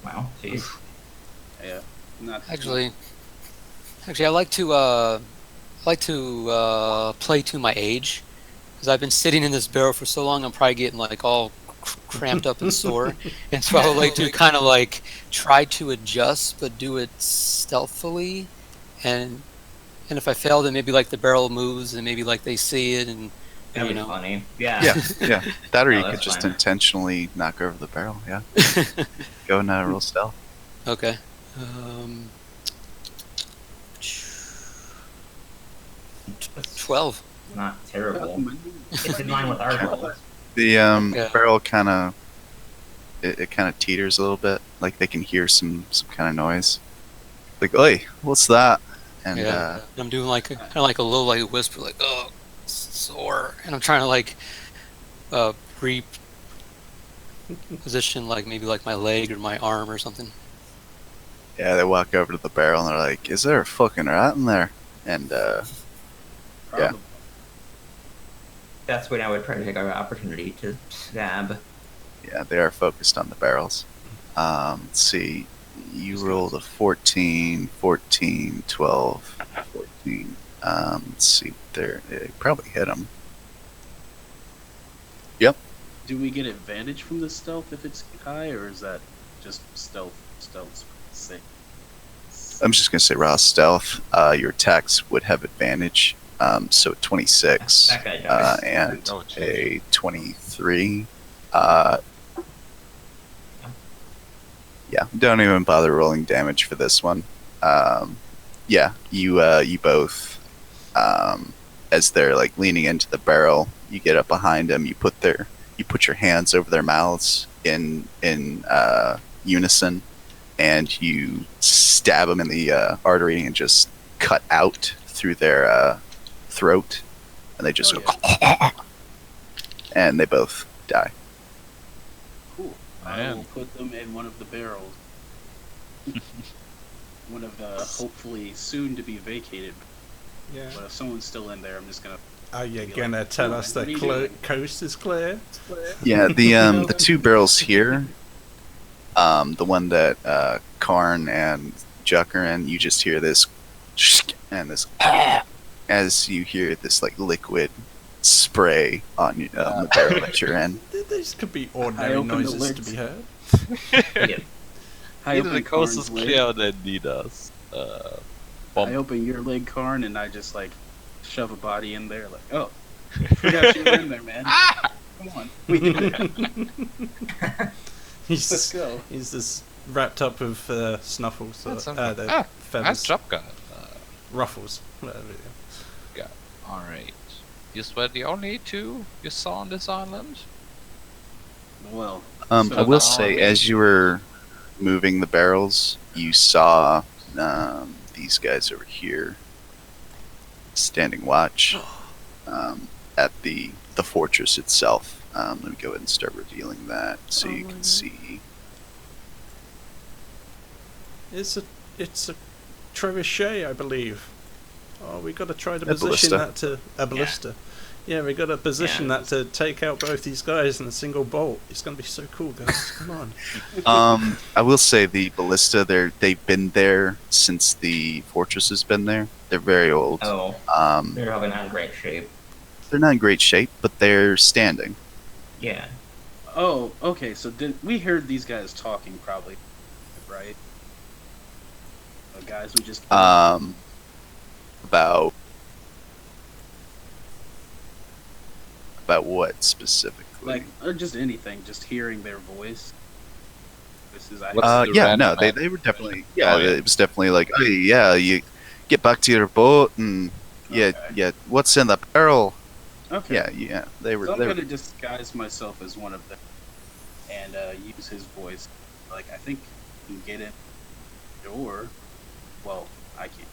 Wow. Jeez. Yeah. Not Actually, I like to play to my age, because I've been sitting in this barrel for so long. I'm probably getting like all cramped up and sore, and so I would like to kind of like try to adjust, but do it stealthily, and if I fail, then maybe like the barrel moves, and maybe like they see it, and That'd you be know. funny. Yeah. yeah, that, or Oh, you could that's just fine. intentionally knock over the barrel. Yeah, go and roll stealth. Okay. 12. Not terrible. It's in line with our goals. The Yeah. barrel kind of it kind of teeters a little bit, like they can hear some kind of noise. Like, oi, what's that? And Yeah. And I'm doing like kind of like a low like whisper, like oh, sore, and I'm trying to like reposition like maybe like my leg or my arm or something. yeah, they walk over to the barrel and they're like, "Is there a fucking rat in there?" And Probably. That's when I would try to take our opportunity to stab. yeah, they are focused on the barrels. Let's see. You rolled a 14, 14, 12, 14. Let's see. They probably hit them. Yep. Do we get advantage from the stealth if it's high, or is that just stealth? Stealth's sick. I'm just going to say raw stealth. Your attacks would have advantage. So 26 That guy dies. and Oh, geez. a 23. Yeah, don't even bother rolling damage for this one. Yeah, you both, as they're like leaning into the barrel, you get up behind them. You put your hands over their mouths in unison, and you stab them in the artery and just cut out through their throat, and they just Oh, go, and they both die. Cool. I Man. will put them in one of the barrels. One of the hopefully soon to be vacated. Yeah. But if someone's still in there, I'm just gonna. Are you Be gonna like, tell "Come us on, the what are you doing?" coast is clear? Yeah, the two barrels here, the one that Karn and Juck are in, you just hear this, and this, as you hear this like liquid spray on the barrel that you're in. These could be I ordinary open the noises to lids. be heard. Yeah. I Either the open coast Karn's is leg. clear or they need us. I Bomb. open your leg, Karn, and I just like shove a body in there. Like, oh, forgot you were in there, man. Come on, we did it. He's Let's go. he's just wrapped up with snuffles, That's the nice feathers, Nice job, guy. ruffles. Whatever. Alright. These were the only two you saw on this island? Well, I will now- say, as you were moving the barrels, you saw these guys over here standing watch at the fortress itself. Let me go ahead and start revealing that so you can see. It's a trebuchet, I believe. Oh, we got to try to A position ballista. that to a ballista. Yeah, we got to position Yeah. that to take out both these guys in a single bolt. It's gonna be so cool, guys. Come on. I will say the ballista. They've been there since the fortress has been there. They're very old. Oh, Um, they're probably not in great shape. they're not in great shape, but they're standing. Yeah. oh, okay. So we heard these guys talking, probably, right? The guys we just. About what specifically? like, or just anything, just hearing their voice. This is What's the Yeah, no, random they were definitely, Oh, yeah. it was definitely like, oh yeah, you get back to your boat and yeah, Okay. yeah, what's in the barrel? Okay. Yeah, they were, So I'm they were gonna disguise myself as one of them and use his voice. Like, I think you can get in the door. Well, I can't.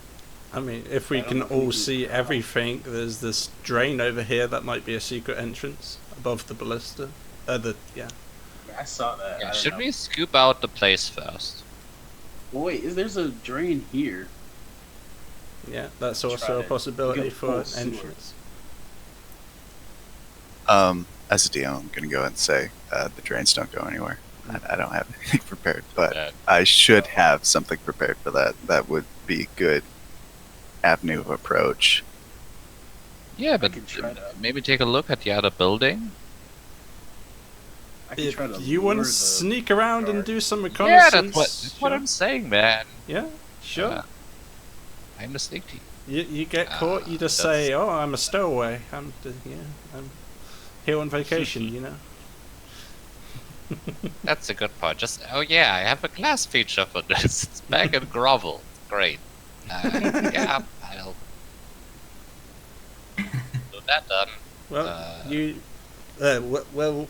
I mean, if we I don't can know if all we see can- everything, there's this drain over here that might be a secret entrance above the ballista. I saw that. I Yeah, don't should know. we scoop out the place first? Well, wait, there's a drain here. Yeah, that's also Try a to possibility go for full an sewer. entrance. as a DM, I'm gonna go ahead and say the drains don't go anywhere. I don't have anything prepared, but Yeah. I should have something prepared for that. That would be a good avenue of approach. Yeah, but could try to- maybe take a look at the other building. I can If try to you want lure to the sneak around and guard. do some Yeah, reconnaissance, that's what sure. I'm saying, man. Yeah, sure. I'm the snake team. You get caught, you just that's- say, "Oh, I'm a stowaway. I'm here on vacation," you know. That's a good part. Just oh yeah, I have a class feature for this. It's bag and grovel. Great. Yeah, with that done, Well, we'll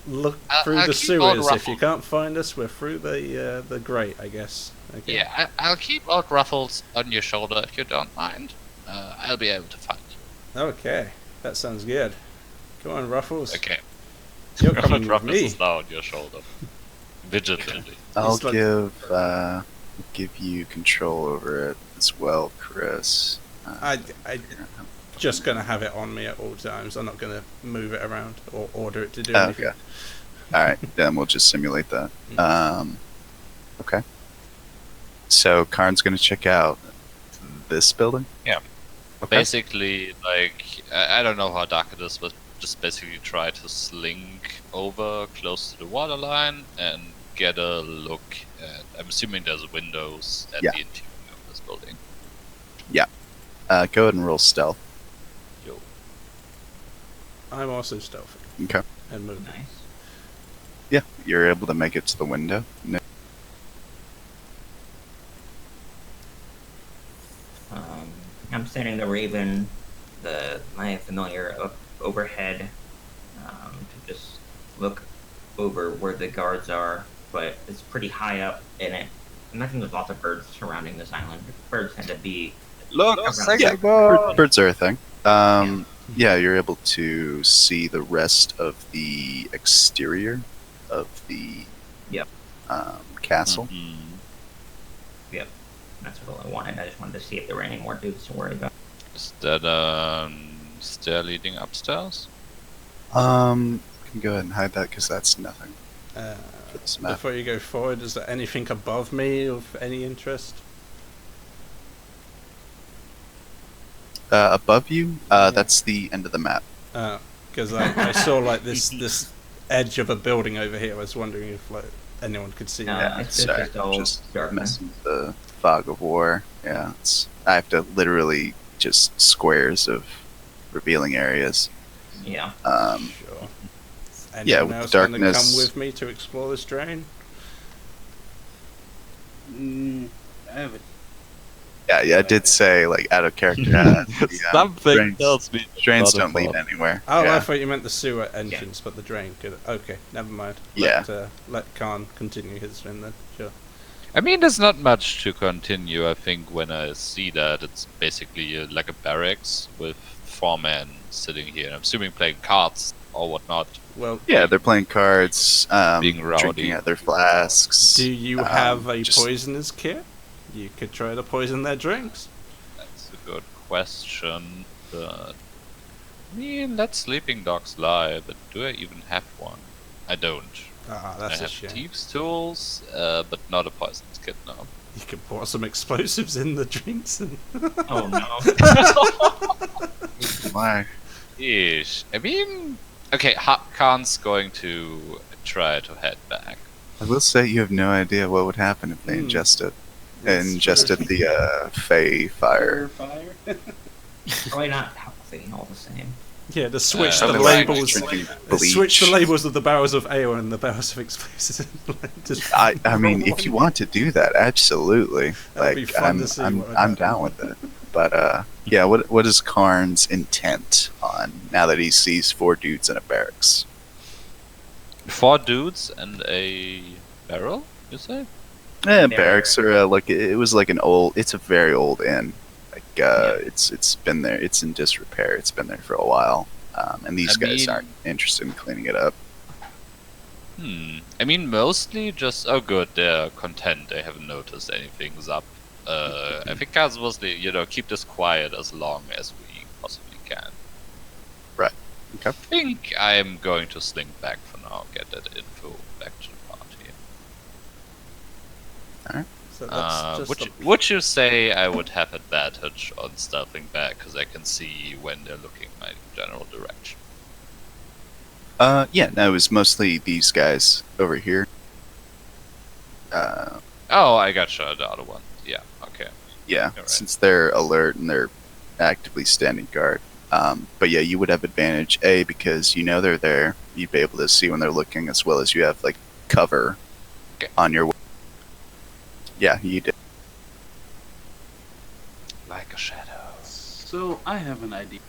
look I'll through the keep Old sewers. If you Ruffles. can't find us, we're through the grate, I guess. Okay. yeah, I'll keep Old Ruffles on your shoulder if you don't mind. I'll be able to find you. Okay, that sounds good. Come on, Ruffles. Okay. You're coming with Ruffles me. is now on your shoulder. Vigilantly. I'll He's like- give you control over it as well, Chris. I just gonna have it on me at all times. I'm not gonna move it around or order it to do anything. Okay. All right, then we'll just simulate that. Okay. So Karn's gonna check out this building. Yeah. Okay. Basically, like, I don't know how dark it is, but just basically try to slink over close to the waterline and get a look at. I'm assuming there's windows at Yeah. the interior of this building. Go ahead and roll stealth. Yo. I'm also stealthy Okay. and moving. Nice. Yeah, you're able to make it to the window. No. I'm standing the Raven, my familiar overhead, to just look over where the guards are, but it's pretty high up in it. I imagine there's lots of birds surrounding this island. Birds tend to be Look, around Yeah, birds are a thing. Yeah, you're able to see the rest of the exterior of the Yep. Castle. Mhm. That's what I wanted. I just wanted to see if there were any more dudes to worry about. Is that stair leading upstairs? Can go ahead and hide that because that's nothing Uh, for this map. before you go forward, is there anything above me of any interest? Above you, that's the end of the map. Because I saw like this edge of a building over here. I was wondering if like anyone could see No. me. Yeah, it's sorry, just all just darkness. messing with the fog of war. Yeah, I have to literally just squares of revealing areas. Yeah. Sure. Yeah, Anyone with else the gonna darkness- come with me to explore this drain? I have a Yeah, I did say like out of character. Yeah, Something drains- tells me. Drains not a don't lead fault. anywhere. Oh, I yeah. thought you meant the sewer entrance, but the drain could. Okay, never mind. Yeah. Let Khan continue his thing then. Sure. I mean, there's not much to continue. I think when I see that, it's basically like a barracks with 4 men sitting here. I'm assuming playing cards or whatnot. Well, Yeah, they're playing cards, Being rowdy. drinking at their flasks. do you have a just- poisonous kit? You could try to poison their drinks. That's a good question. But I mean, let sleeping dogs lie. But do I even have one? I don't. Ah, I that's a have shame. thieves' tools, but not a poisonous kit now. You could pour some explosives in the drinks and. Oh no. Why? Ish. I mean, okay, Khan's going to try to head back. I will say you have no idea what would happen if they Hmm. ingested That's ingested true. the Fey fire. fire. Probably not healthy all the same. Yeah, to switch Uh, the Something like labels. drinking Switch the bleach. labels of the barrels of ale and the barrels of explosives. Just I mean, if you want to do that, absolutely. That'd be Like, fun I'm to see I'm what would I'm happen. down with it. But yeah, what is Karn's intent on now that he sees 4 dudes in a barracks? 4 dudes and a barrel, you say? Yeah, They're- barracks are like it was like an old. It's a very old inn. Like it's been there. It's in disrepair. It's been there for a while. And these I guys mean- aren't interested in cleaning it up. I mean, mostly just, oh good, they're content, they haven't noticed anything's up. I think Kaz mostly, keep this quiet as long as we possibly can. Right. Okay. I think I'm going to slink back for now, get that info back to the party. So that's just Would you say I would have advantage on stealthing back, because I can see when they're looking my general direction? Yeah, no, it was mostly these guys over here. Oh, I gotcha, the other one. Yeah, okay. Yeah, Alright. since they're alert and they're actively standing guard. But yeah, you would have advantage, A, because you know they're there. You'd be able to see when they're looking, as well as you have, like, cover Okay. on your way. Yeah, you did. Like a shadow. So I have an idea.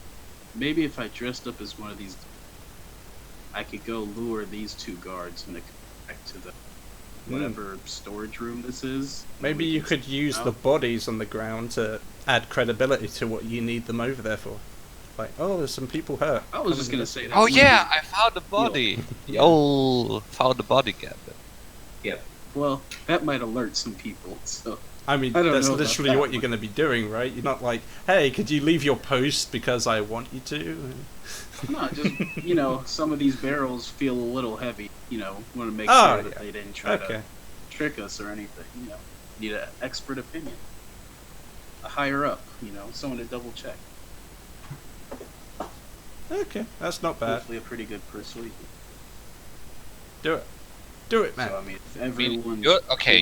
maybe if I dressed up as one of these, I could go lure these two guards and back to the whatever storage room this is. Maybe We you can could sneak use out. the bodies on the ground to add credibility to what you need them over there for. Like, oh, there's some people hurt. I was Come just and gonna get say that. Oh wouldn't yeah, be- I found a body. The old found a body gambit. Well, that might alert some people. So I mean, I don't that's know about literally that what you're one. going to be doing, right? You're not like, hey, could you leave your post because I want you to? no, just some of these barrels feel a little heavy. Want to make Oh, sure that yeah. they didn't try Okay. to trick us or anything. Need an expert opinion, a higher up. Someone to double check. Okay, that's not bad. Hopefully, a pretty good persuasion. Do it. Do it, man. So I mean, if I mean, everyone's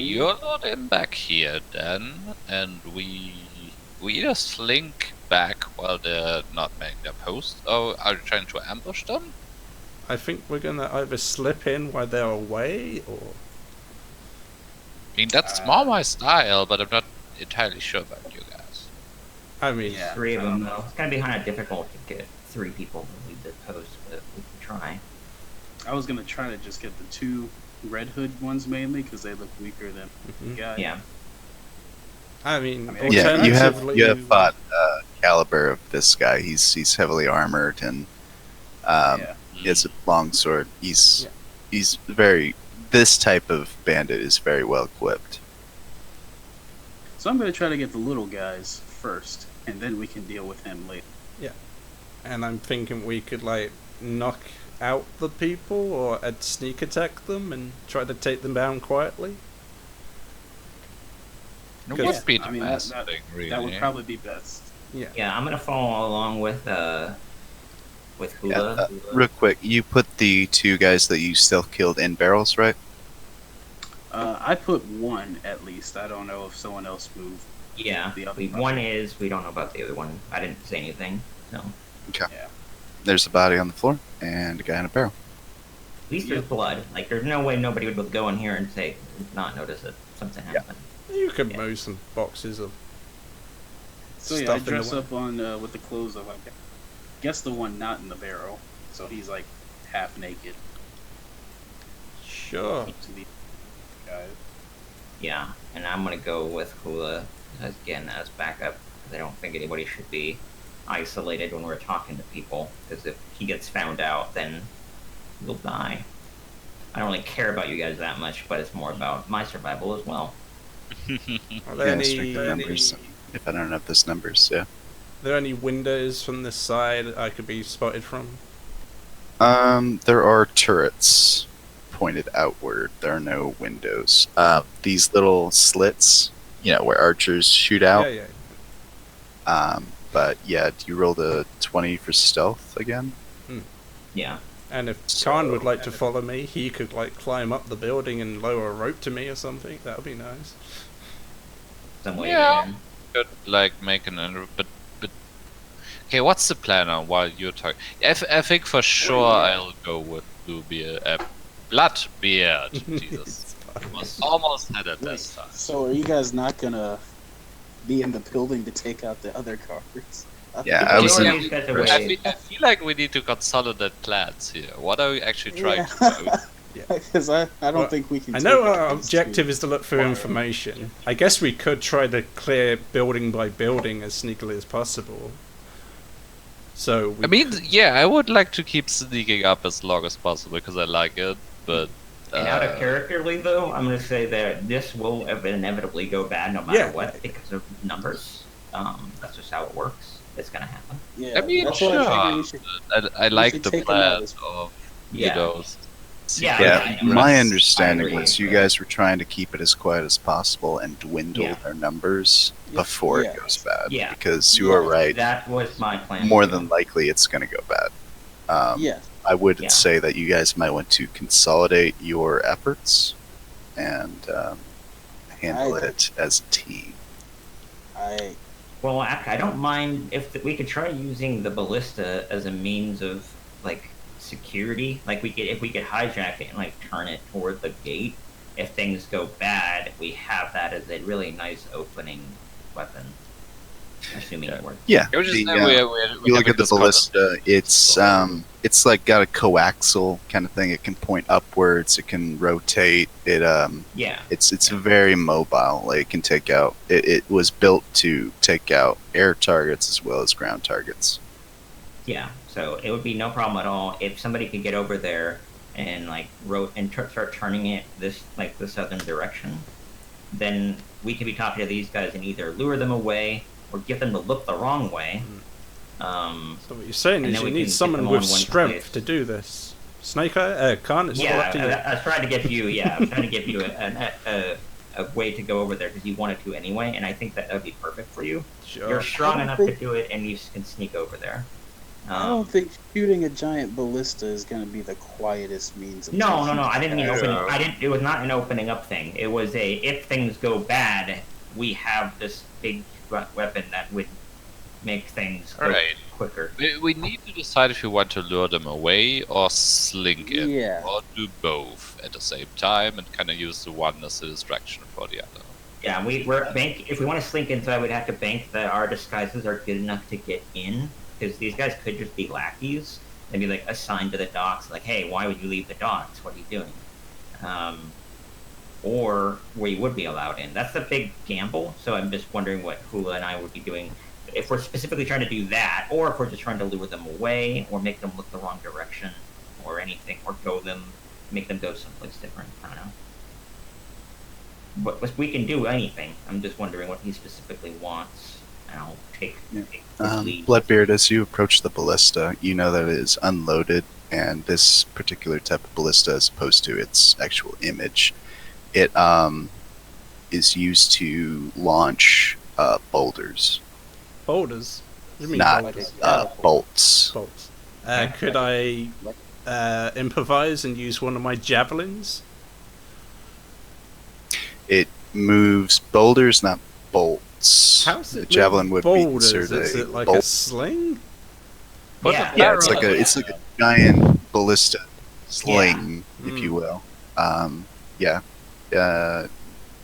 you're not in back here then, and we either slink back while they're not making their post, or are you trying to ambush them? I think we're going to either slip in while they're away, or... I mean, that's more my style, but I'm not entirely sure about you guys. I mean, Yeah. 3 of them, though. It's gonna be kind of difficult to get 3 people to leave the post, but we can try. I was gonna try to just get the 2 Red Hood ones mainly because they look weaker than the mhm. guy. Yeah. I mean, I mean, Yeah, you have alternatively- fought caliber of this guy. He's heavily armored and Yeah. he has a long sword. Yeah. He's very. This type of bandit is very well equipped. So I'm gonna try to get the little guys first, and then we can deal with him later. And I'm thinking we could, like, knock out the people or sneak attack them and try to take them down quietly. It Good. would be the I mean, best that thing, really. would probably be best. Yeah, I'm gonna follow along with Hula. Yeah, real quick, you put the 2 guys that you still killed in barrels, right? I put 1 at least. I don't know if someone else moved. Yeah, The other one is, we don't know about the other one. I didn't say anything, so. At Yeah. There's a body on the floor and a guy in a barrel. least there's blood. Like, there's no way nobody would go in here and say, not notice that something happened. You could Yeah. move some boxes of So yeah, I stuff in the dress way. up on with the clothes of, I guess, the one not in the barrel. So he's like half naked Sure. to the guys. Yeah, and I'm gonna go with Hula, again, as backup. 'Cause I don't think anybody should be isolated when we're talking to people, because if he gets found out, then we'll die. I don't really care about you guys that much, but it's more about my survival as well. Are there Yeah, strength of any numbers. If I don't have those numbers, yeah. there any windows from this side I could be spotted from? There are turrets pointed outward. There are no windows. These little slits, where archers shoot out. Yeah, yeah. But yeah, you rolled a 20 for stealth again. Yeah. And if So- Khan would like to follow me, he could like climb up the building and lower a rope to me or something. That would be nice. Some way Yeah. in. Could like make but okay, what's the plan on while you're talking? I think for sure I'll go with Bluebeard, Bloodbeard. Jesus, almost had it this time. So are you guys not gonna be in the building to take out the other guards? Yeah, I was Lure in- these guys I away. I feel like we need to consolidate plans here. What are we actually trying to do? Because I don't Well, think we can. I know take out our these objective two. is to look for information. I guess we could try to clear building by building as sneakily as possible. So we I mean, yeah, I would like to keep sneaking up as long as possible because I like it, but And out of characterly, though, I'm going to say that this will inevitably go bad no matter Yeah. what because of numbers. That's just how it works. It's going to happen. Yeah, I mean, that's what I figured we sure. should. I like should the take 'em out plan as- of Yeah. those. Yeah, Yeah, I know. my I understanding agree. was you guys were trying to keep it as quiet as possible and dwindle Yeah. their numbers Yeah. before Yeah. it goes bad. Yeah. Because you are Yeah. right. That was my plan. More too. than likely, it's going to go bad. Yeah, I would Yeah. say that you guys might want to consolidate your efforts and handle I- it as a team. I Well, I don't mind if we could try using the ballista as a means of like security. Like if we could hijack it and like turn it toward the gate. If things go bad, we have that as a really nice opening weapon. assuming it works. Yeah. Can we just the, say you look at the ballista, it's like got a coaxial kind of thing. It can point upwards, it can rotate, Yeah. it's very mobile. Like it can take out it was built to take out air targets as well as ground targets. Yeah, so it would be no problem at all if somebody could get over there and like start turning it the southern direction. Then we could be talking to these guys and either lure them away or get them to look the wrong way. So what you're saying And is then you we need can someone get them with on one strength place. to do this. Snake Eye, Khan, it's all Yeah, up to you. I was trying to give you. Yeah, I was trying to give you a way to go over there because you wanted to anyway, and I think that would be perfect for you. Sure. You're strong I don't enough think- to do it, and you can sneak over there. I don't think shooting a giant ballista is going to be the quietest means of No. taking I didn't mean guys opening. out. It was not an opening up thing. It was a if things go bad, we have this big weapon that would make things go Alright. quicker. We need to decide if we want to lure them away or slink in, Yeah. or do both at the same time and kind of use the one as a distraction for the other. Yeah, we're bank. If we want to slink inside, we'd have to bank that our disguises are good enough to get in, because these guys could just be lackeys and be like assigned to the docks. Like, hey, why would you leave the docks? What are you doing? Or we would be allowed in. That's the big gamble. So I'm just wondering what Hula and I would be doing if we're specifically trying to do that, or if we're just trying to lure them away, or make them look the wrong direction, or anything, or make them go someplace different. I don't know. But we can do anything. I'm just wondering what he specifically wants, and I'll take his lead. Bloodbeard, as you approach the ballista, you know that it is unloaded, and this particular type of ballista, as opposed to its actual image, it is used to launch boulders, Boulders? What do you mean not boulders? bolts. Bolts. Could I improvise and use one of my javelins? It moves boulders, not bolts. How's The it javelin move would be boulders? considered Is a it like bolt. a sling? Yeah, Yeah, it's like a giant ballista sling, if you will. Yeah.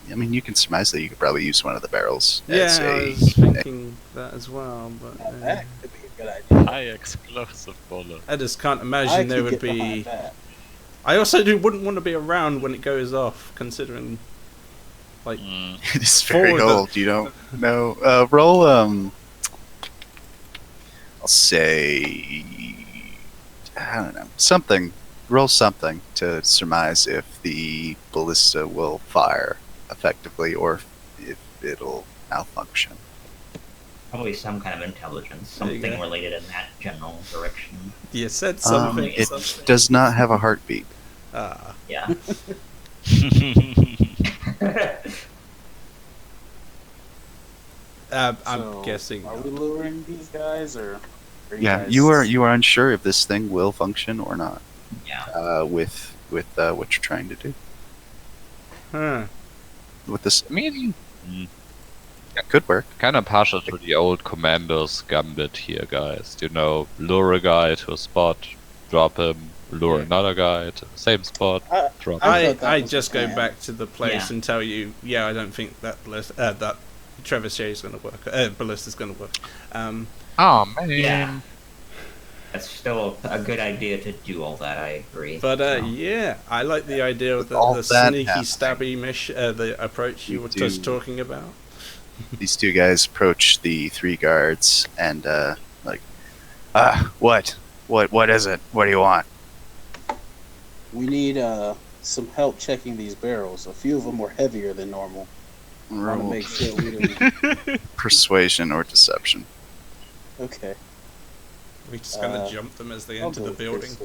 I mean, you can surmise that you could probably use one of the barrels as Yeah, I a. was thinking that as well, but Now that could be a good idea. High explosive bullet. I just can't I imagine there could would get behind be. that. I also wouldn't want to be around when it goes off, considering. Like, It is very For the- old. You don't know. Roll. I'll say. I don't know. Something. Roll something to surmise if the ballista will fire effectively or if it'll malfunction. Probably some kind of intelligence, There you something go. related in that general direction. you said something. It does not have a heartbeat. Ah. Yeah. I'm So, guessing. Are we luring these guys, or? Are Yeah, guys- you are unsure if this thing will function or not. Yeah. With what you're trying to do Huh. with this. I mean, It could work. kind of partial to the old commander's gambit here, guys. You know, lure a guy to a spot, drop him, lure Yeah. another guy to the same spot, I- drop I him. thought that I was just the go plan. back to the place Yeah. and tell you, I don't think that that Trebuchet is going to work. Ballista's going to work. Oh man. Yeah. That's still a good idea to do all that. I agree. But So, yeah, I like the idea of With all the that sneaky, happening, stabby the approach you you were just do- talking about. These two guys approach the three guards and what is it? What do you want? We need some help checking these barrels. A few of them were heavier than normal. I want to Roll make sure we don't. persuasion or deception. Okay. We just kind of Uh, jump them as they I'll enter go the with building.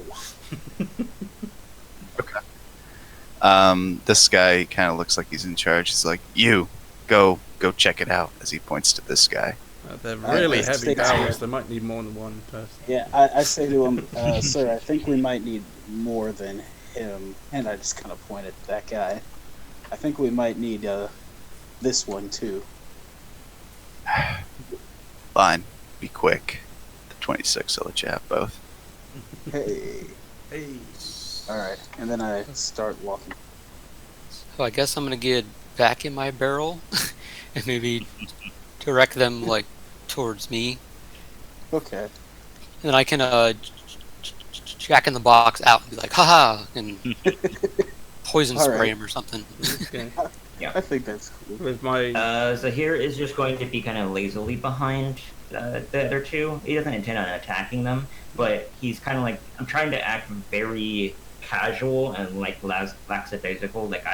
this. This guy kind of looks like he's in charge. He's like, "You go check it out," as he points to this guy. They're really let's heavy stick to barrels. it. They might need more than one person. Yeah, I say to him, sir, I think we might need more than him. And I just kind of point at that guy. I think we might need this one too. Fine, be quick. The 26, I'll let you have both. Hey. Hey. All right. And then I start walking. So I guess I'm gonna get back in my barrel and maybe direct them like towards me, Okay. and then I can Jack in the Box out and be like, haha, and poison All spray right. him or something. Okay. I think that's cool. With my Zahir is just going to be kind of lazily behind the other two. He doesn't intend on attacking them, but he's kind of like, I'm trying to act very casual and like lackadaisical. Like,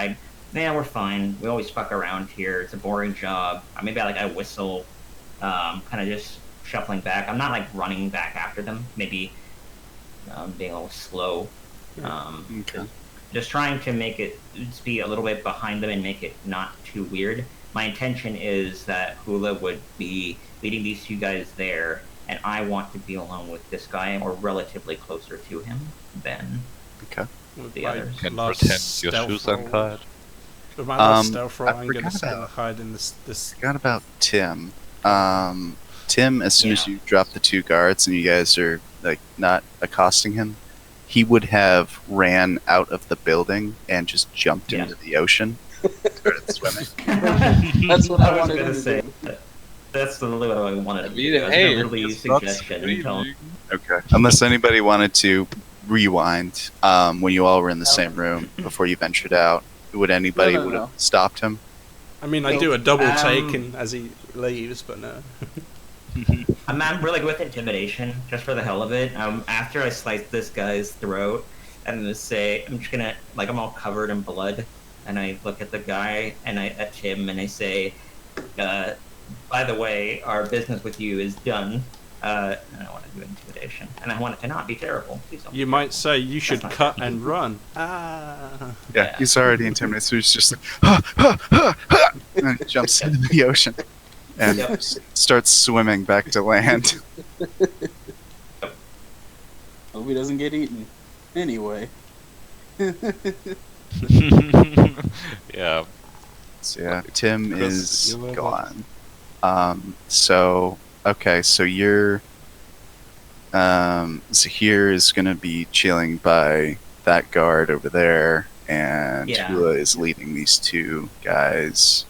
we're fine. We always fuck around here. It's a boring job. Maybe I whistle, kind of just shuffling back. I'm not like running back after them. Maybe being a little slow. Okay. Just trying to make it just be a little bit behind them and make it not too weird. My intention is that Hula would be leading these two guys there, and I want to be alone with this guy or relatively closer to him than Okay. with the my others. Can last pretend your stealth shoes roll- untied. With my last Um, stealth roll, I I'm going to forgot hide in this. Forgot about Tim. Tim, as soon as Yeah. you drop the two guards and you guys are like not accosting him, he would have ran out of the building and just jumped Yeah. into the ocean, started swimming. That's what I was wanted gonna him to say. do. That's literally what I wanted to do. mean, That was hey, an early it's not suggestion. screaming. Okay. Unless anybody wanted to rewind when you all were in the same room before you ventured out, would anybody No, no, would have no. stopped him? I mean, I do a double Um, take and as he leaves, but no. I'm really good with intimidation, just for the hell of it. After I slice this guy's throat, I'm just gonna, like, I'm all covered in blood, and I look at the guy, and at Tim, and I say, by the way, our business with you is done. And I want to do intimidation, and I want it to not be terrible. Please don't. You might say you should not cut good. and run. Ah. Yeah, Yeah. he's already intimidated, so he's just like, ha, ha, ha, ha, and he jumps into the ocean and Yep. starts swimming back to land. Hope he doesn't get eaten. Anyway. Yeah. So yeah, Tim Chris, is you were gone. Okay, so you're Zahir is gonna be chilling by that guard over there, and Yeah. Hula is leading these two guys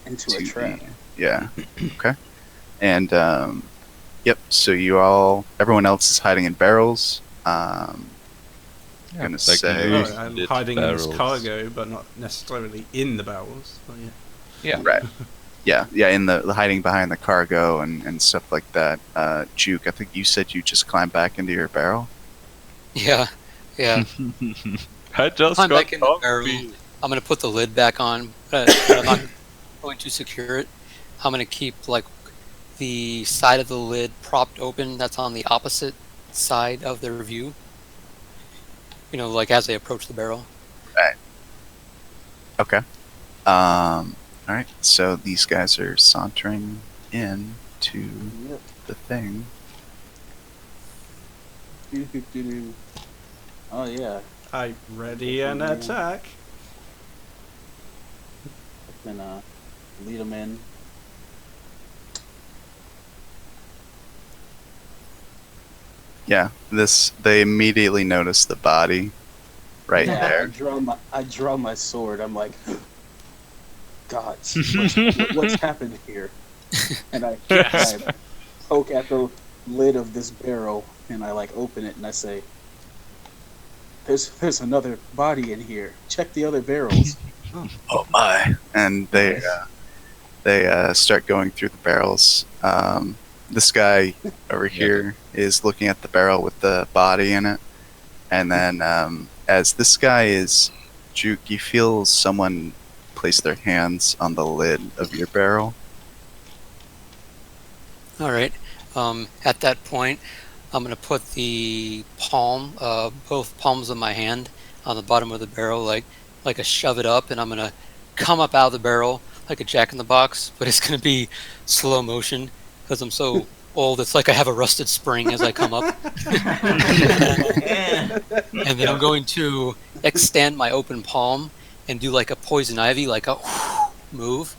Into to a trap. yeah. Okay. And yep, so everyone else is hiding in barrels. Gonna say- Oh, use I'm lit hiding in this barrels. cargo, but not necessarily in the barrels. But yeah. Yeah. Right. Yeah, in the hiding behind the cargo and stuff like that. Juke, I think you said you just climbed back into your barrel. Yeah, yeah. I just I'm got back in the barrel. coffee. I'm gonna put the lid back on, but I'm not going to secure it. I'm gonna keep like the side of the lid propped open. That's on the opposite side of their view. You know, like as they approach the barrel. Okay. All right. So these guys are sauntering in to Yep. the thing. Doo-doo-doo-doo. Oh yeah. I ready an attack. I can lead him in. Yeah. They immediately notice the body right Yeah, there. I draw my sword. I'm like, God, what's happened here? And I poke at the lid of this barrel, and I like open it, and I say, "There's another body in here. Check the other barrels." Oh my! And they start going through the barrels. This guy over here is looking at the barrel with the body in it, and then as this guy is Juke, you feel someone place their hands on the lid of your barrel. All right. At that point, I'm gonna put the palm, both palms of my hand, on the bottom of the barrel, like a shove it up, and I'm gonna come up out of the barrel like a Jack in the Box, but it's gonna be slow motion because I'm so old. It's like I have a rusted spring as I come up, Yeah. and then I'm going to extend my open palm and do like a poison ivy, like a move,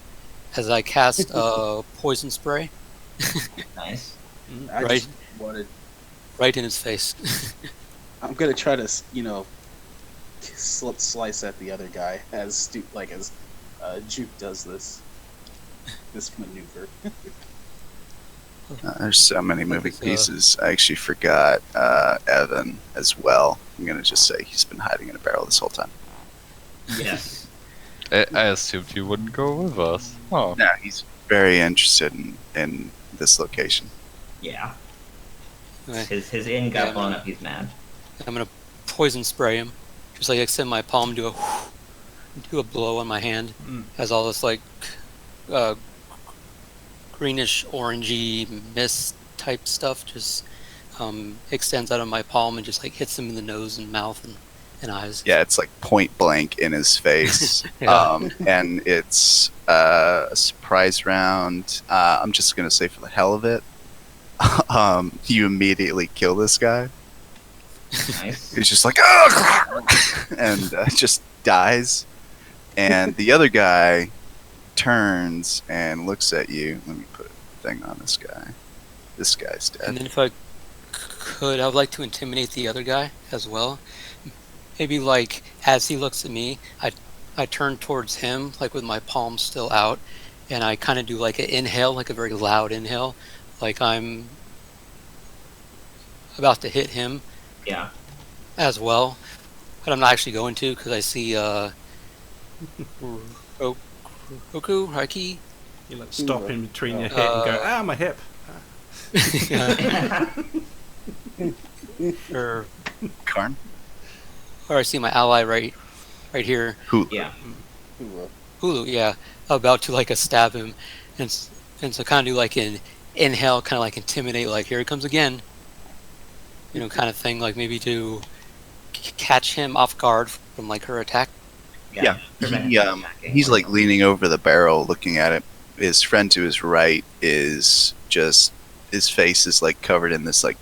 as I cast poison spray Nice. I Right. just wanted. right in his face. I'm gonna try to, slice at the other guy as Juke does this maneuver. There's so many moving Like, pieces. I actually forgot Evan as well. I'm gonna just say he's been hiding in a barrel this whole time. Yes. I assumed you wouldn't go with us. Oh. No, he's very interested in this location. Yeah. Okay. His inn got Yeah, blown no. up. He's mad. I'm gonna poison spray him. Just like extend my palm, do a blow on my hand. Mm. Has all this like greenish orangey mist type stuff. Just extends out of my palm and just like hits him in the nose and mouth and eyes. Yeah, it's like point blank in his face. Yeah. And it's a surprise round. I'm just gonna say for the hell of it, you immediately kill this guy. Nice. He's just like, "Ugh!" and just dies. And the other guy turns and looks at you. Let me put a thing on this guy. This guy's And dead. then if I could, I would like to intimidate the other guy as well. Maybe like as he looks at me, I turn towards him like with my palm still out, and I kind of do like an inhale, like a very loud inhale, like I'm about to hit him Yeah. as well, but I'm not actually going to because I see Roku Haki. You like stop in between your hit and go, my hip. or Karn? I see my ally right here. Who? Yeah. Hulu, yeah, about to like a stab him, and so kind of do like an inhale, kind of like intimidate, like here he comes again, kind of thing, like maybe to catch him off guard from like her attack. Yeah. Prevent He, him from attacking. he's like leaning over the barrel looking at it. His friend to his right is just, his face is like covered in this like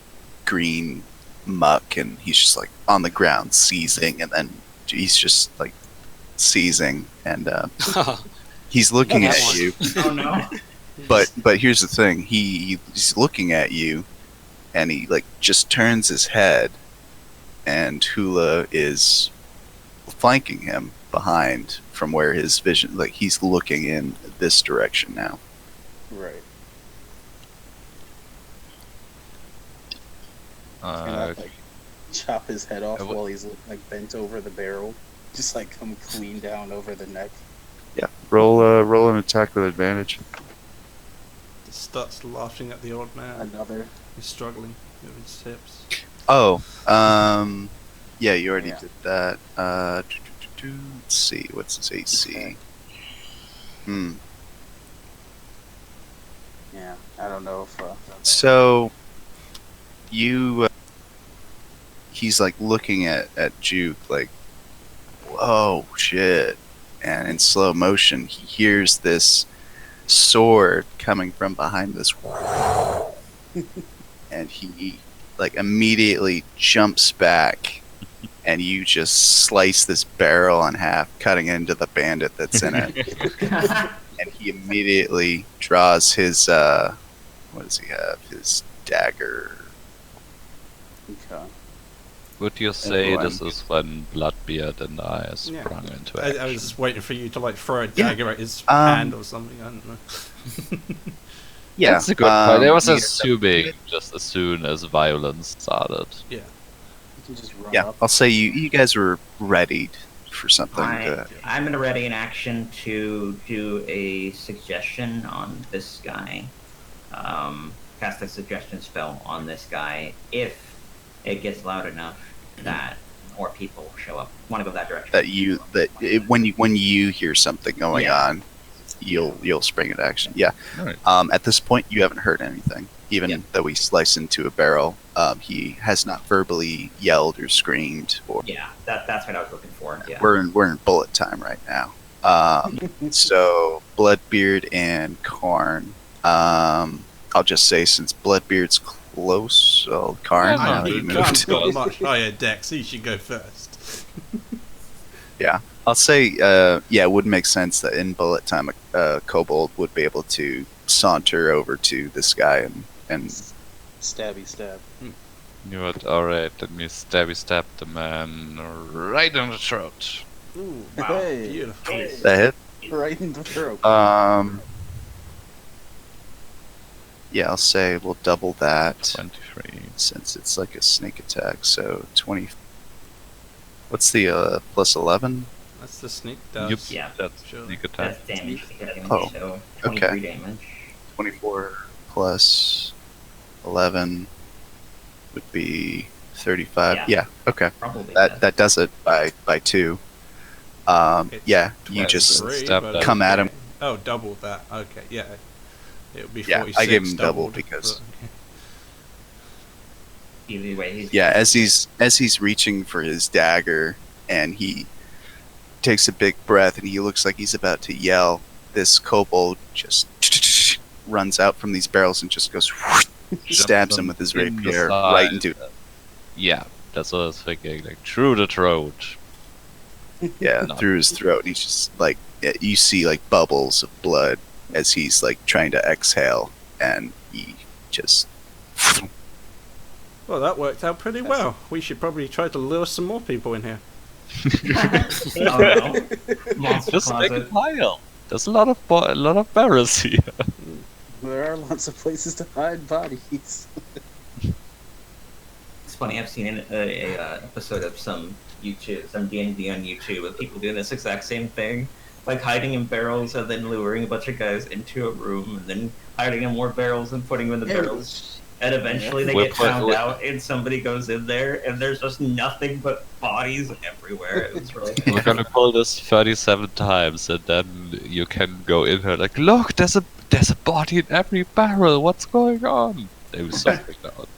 green muck, and he's just like on the ground seizing, and then he's just like seizing, and he's looking That at one. you. Oh no. But here's the thing: he's looking at you, and he like just turns his head, and Hula is flanking him behind from where his vision, like he's looking in this direction now. Right. And I like chop his head off while he's like bent over the barrel. Just like come clean down over the neck. Yeah, roll an attack with advantage. Just starts laughing at the old man. Another. He's struggling with his hips. Oh, yeah, you already Yeah. did that. Let's see, what's his AC? Yeah, I don't know if. So, you, he's like looking at Juke like, whoa, shit. And in slow motion, he hears this sword coming from behind this. And he like immediately jumps back, and you just slice this barrel in half, cutting into the bandit that's in it. And he immediately draws his, what does he have? His dagger. Okay. Would you say Everyone. this is when Bloodbeard and I sprung into action? I was just waiting for you to like throw a Yeah. dagger at his hand or something. I don't know. Yeah, That's a good point. I was yeah. assuming just as soon as violence started. You can just run Yeah, up. I'll say you guys were ready for something. I'm gonna ready an action to do a suggestion on this guy. Cast a suggestion spell on this guy if it gets loud enough that more people show up. Want to go that direction? When you hear something going Yeah. on, you'll spring into action. Yeah. Alright. At this point, you haven't heard anything. Even though we slice into a barrel, he has not verbally yelled or screamed. Or Yeah, that's what I was looking for. Yeah. we're in bullet time right now. So Bloodbeard and Karn. I'll just say since Bloodbeard's close, Karn. Yeah, you You can't moved. got a much higher dex. He should go first. I'll say, it would make sense that in bullet time, a kobold would be able to saunter over to this guy and Stabby stab. You know what? Alright, let me stab the man right in the throat. Ooh, Wow. Hey, beautiful. that hit. right in the throat. Yeah, I'll say we'll double that 23. since it's like a sneak attack. So 20. What's the plus 11? That's the sneak Yep, does. Yeah. that's Sure. sneak attack. That's damage. Hit damage, Oh, so okay. 23 damage. 24 plus 11 would be 35. Yeah. Yeah. Okay. Probably. That does it by 2. It's Yeah. You twice just the Step but that. come at him. Oh, double that. Okay, yeah. It would be Yeah, 46 I gave him double doubled, because- but- Either way, he's Yeah, as he's reaching for his dagger and he takes a big breath and he looks like he's about to yell, this kobold just runs out from these barrels and just goes stabs him with his in the rapier right side. into Yeah, that's what I was thinking. Like through the throat. Not- through his throat. And he's just like you see like bubbles of blood as he's like trying to exhale and he just Well, that worked out pretty well. We should probably try to lure some more people in here. oh no. Monster Just make a closet. pile. There's a lot of barrels here. There are lots of places to hide bodies. It's funny. I've seen a episode of some D&D on YouTube of people doing this exact same thing, like hiding in barrels and then luring a bunch of guys into a room and then hiding in more barrels and putting them in the barrels. And eventually they We'll get put- found we'll- out, and somebody goes in there, and there's just nothing but bodies everywhere. It was really We're gonna pull this 37 times, and then you can go in here like, look, there's a body in every barrel. What's going on? Maybe something out.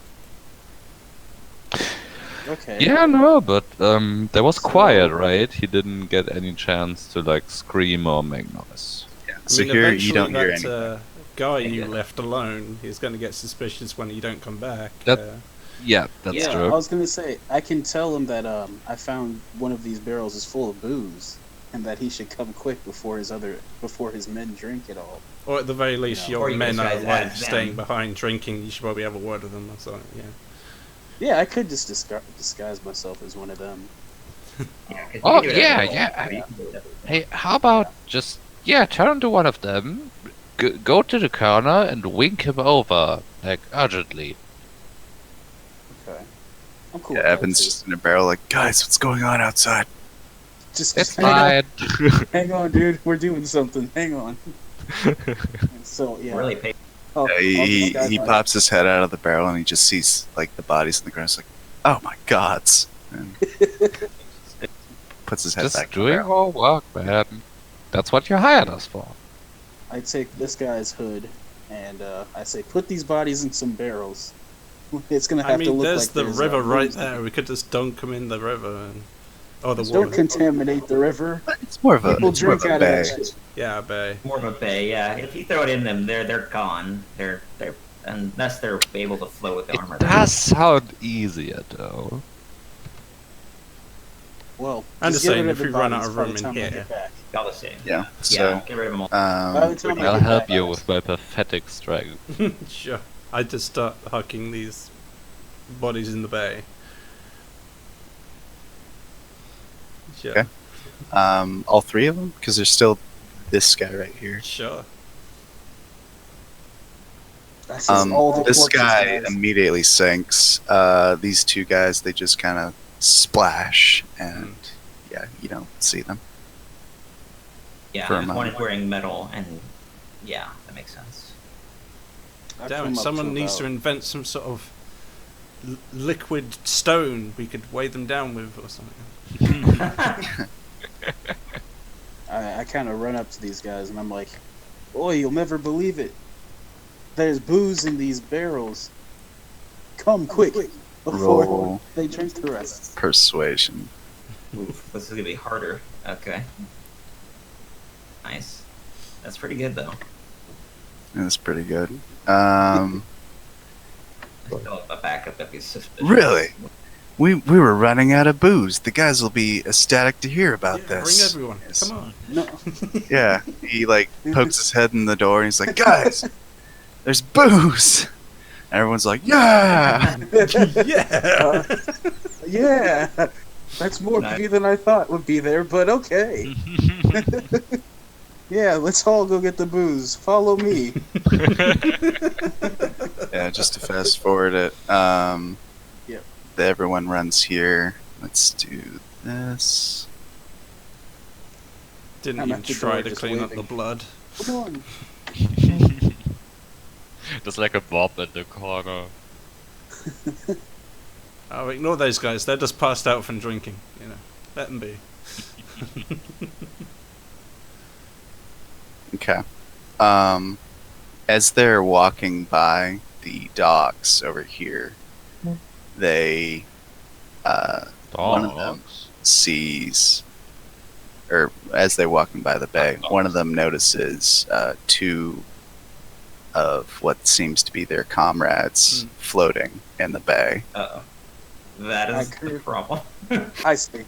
Okay. Yeah, no, but there was quiet, right? He didn't get any chance to like scream or make noise. so I mean, here you eventually don't hear that, anything. Guy you Yeah. left alone, he's going to get suspicious when you don't come back. That- Yeah, that's Yeah, I true. was gonna say I can tell him that I found one of these barrels is full of booze, and that he should come quick before his men drink it all. Or at the very least, Yeah. Or your you men are disguise like as them. staying behind drinking. You should probably have a word with them or something. Yeah. Yeah, I could just disguise myself as one of them. Yeah, 'cause Oh, you do yeah, everything. yeah, You can do everything. Hey, how about just turn to one of them, go to the corner and wink him over like urgently. Okay. I'm cool. Yeah, with that, Evan's too. just in a barrel like, guys, what's going on outside? Just It's hang on, fine. hang on, dude. We're doing something. Hang on. And so yeah. Really pay. Oh, He I'll disguise pops his head out of the barrel and he just sees like the bodies on the ground. He's like, oh my gods. And puts his head Just back in the doing barrel. our work, man. That's what you hired us for. I take this guy's hood and I say, put these bodies in some barrels. It's gonna have I to mean, look there's like the there's, river right rooms in there. it. We could just dunk them in the river and or the Just don't water. contaminate the river. It's more of a, People it's more of drink a out of that bay. shit. Yeah, bay. More of a bay, yeah. If you throw it in them, they're gone. They're unless they're able to flow with the It armor. does sound easier, though. Well, I'm just just get saying, rid if the we run bodies out of by room the in time I here. get back. All the same. Yeah. Yeah, So get rid of them all. By the time I I'll get help back, you with my pathetic strength. Sure. I just start hucking these bodies in the bay. Sure. Okay. All three of them? Because there's still this guy right here. Sure. That's just all the This corpses, guy guys. immediately sinks. These two guys, they just kind of splash, and yeah, you don't see them. for a Yeah, one moment. is wearing metal, and yeah, that makes sense. I Damn come it! up Someone needs to about- invent some sort of liquid stone we could weigh them down with or something. I kind of run up to these guys and I'm like, "Boy, you'll never believe it. There's booze in these barrels. Come quick before Roll they drink the rest." persuasion. Oof, this is gonna be harder. Okay. Nice. That's pretty good though. That's pretty good. I still have a backup if he's suspicious. Really? We were running out of booze. The guys will be ecstatic to hear about Yeah, this. bring everyone. Yes. Come on. No, Yeah, he like pokes his head in the door and he's like, "Guys, there's booze." And everyone's like, "Yeah." Yeah. yeah, that's more Nice. pee than I thought would be there, but okay. Yeah, let's all go get the booze. Follow me. Yeah, just to fast forward it. Yep. Everyone runs here. Let's do this. Didn't I'm even at the try door to just clean up the waving. blood. Come on. There's like a mob in the corner. Oh, ignore those guys. They're just passed out from drinking. You know, let them be. Okay. As they're walking by the docks over here, they one of them Dogs. sees, or as they're walking by the bay, one of them notices two of what seems to be their comrades floating in the bay. Uh-oh. That is I the could- problem. I say,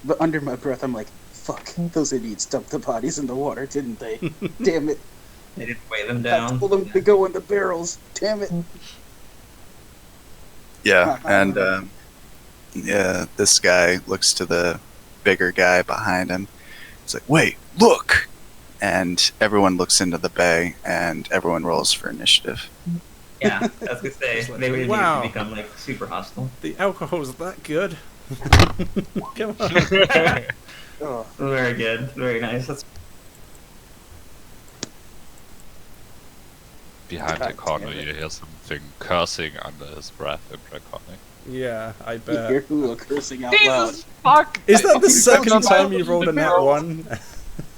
but under my breath, I'm like, "Fuck! Those idiots dumped the bodies in the water, didn't they? Damn it! They didn't weigh them I down. told them to go in the barrels. Damn it!" Yeah, and yeah, this guy looks to the bigger guy behind him. He's like, "Wait, look!" And everyone looks into the bay, and everyone rolls for initiative. Yeah, I was gonna say, It's like, maybe they wow. become like super hostile. The alcohol's that good. Come on. Oh, Very good, very nice. That's Behind the God corner, damn it. you hear something cursing under his breath in Draconic. Yeah, I you bet. hear Hula cursing out loud. fuck! Is that the You second don't time know you've rolled a the nat girl. one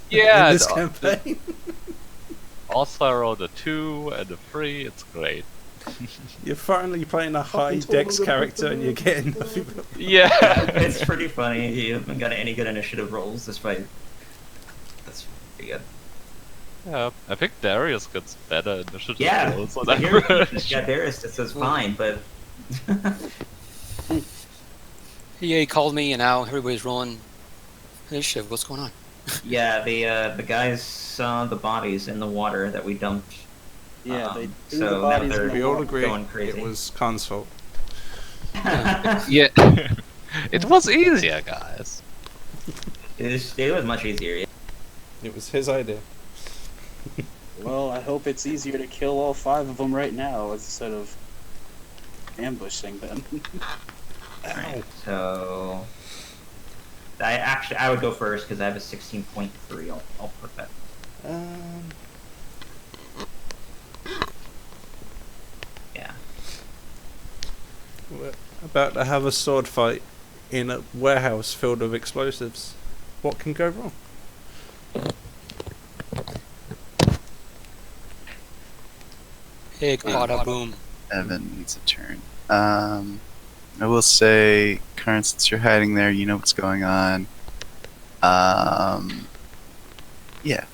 Yeah, in this the- campaign? Also, I rolled a 2 and a 3. It's great. You're finally playing a high told dex them to character put and the you're getting nothing but... Yeah. it's pretty funny. You haven't got any good initiative rolls despite. That's pretty good. Yeah, I think Darius gets better initiative Yeah, rolls on but here- average. yeah, Darius just says fine, but EA called me, and now everybody's rolling initiative. What's going on? yeah, the guys saw the bodies in the water that we dumped. Yeah, they threw so the bodies now in they're- We the all water. agree Going crazy. it was Khan's fault. Yeah. It was easier, guys. it was much easier. It was his idea. Well, I hope it's easier to kill all 5 of them right now instead of ambushing them. Alright, so I would go first because I have a 16.3. I'll put that. Yeah. We're about to have a sword fight in a warehouse filled with explosives. What can go wrong? Hey, bada boom. Evan needs a turn. I will say, Karn, since you're hiding there, you know what's going on. Yeah, for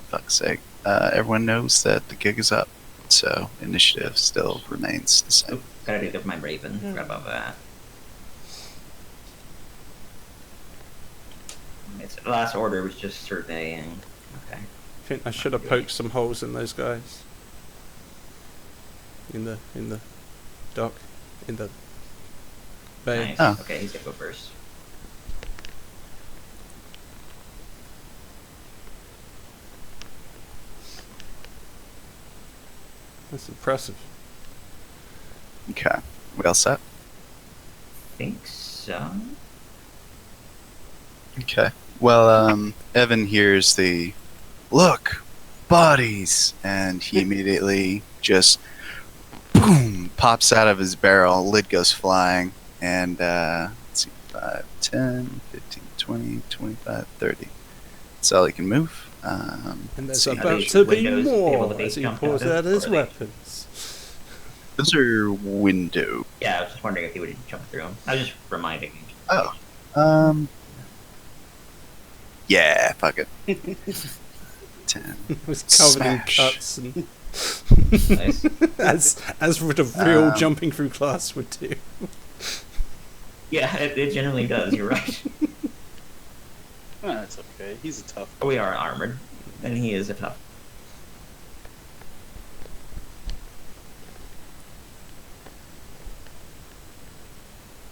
fuck's sake. Everyone knows that the gig is up, so initiative still remains the same. Oop, gotta do my Raven. Forgot about that. Its last order was just surveying. Okay. I think I should have poked some holes in those guys. In the dock, in the bay. Nice. Oh. Okay, he's gonna go first. That's impressive. Okay, we all set? Think so. Okay. Well, Evan hears the look, bodies, and he immediately just boom pops out of his barrel. Lid goes flying, and let's see, 5, 10, 15, 20, 25, 30. That's all he can move. And there's see. about these to be windows able more to be as he jumped pulls out of, out his or are they- weapons. Those are window. Yeah, I was just wondering if he would jump through him. I was just reminding you. Oh. Yeah, fuck it. 10. It was covered in Smash. cuts and Nice. as would a real Um, jumping through glass would do. Yeah, it generally does. You're right. Ah, that's okay. He's a tough. We are armored, and he is a tough.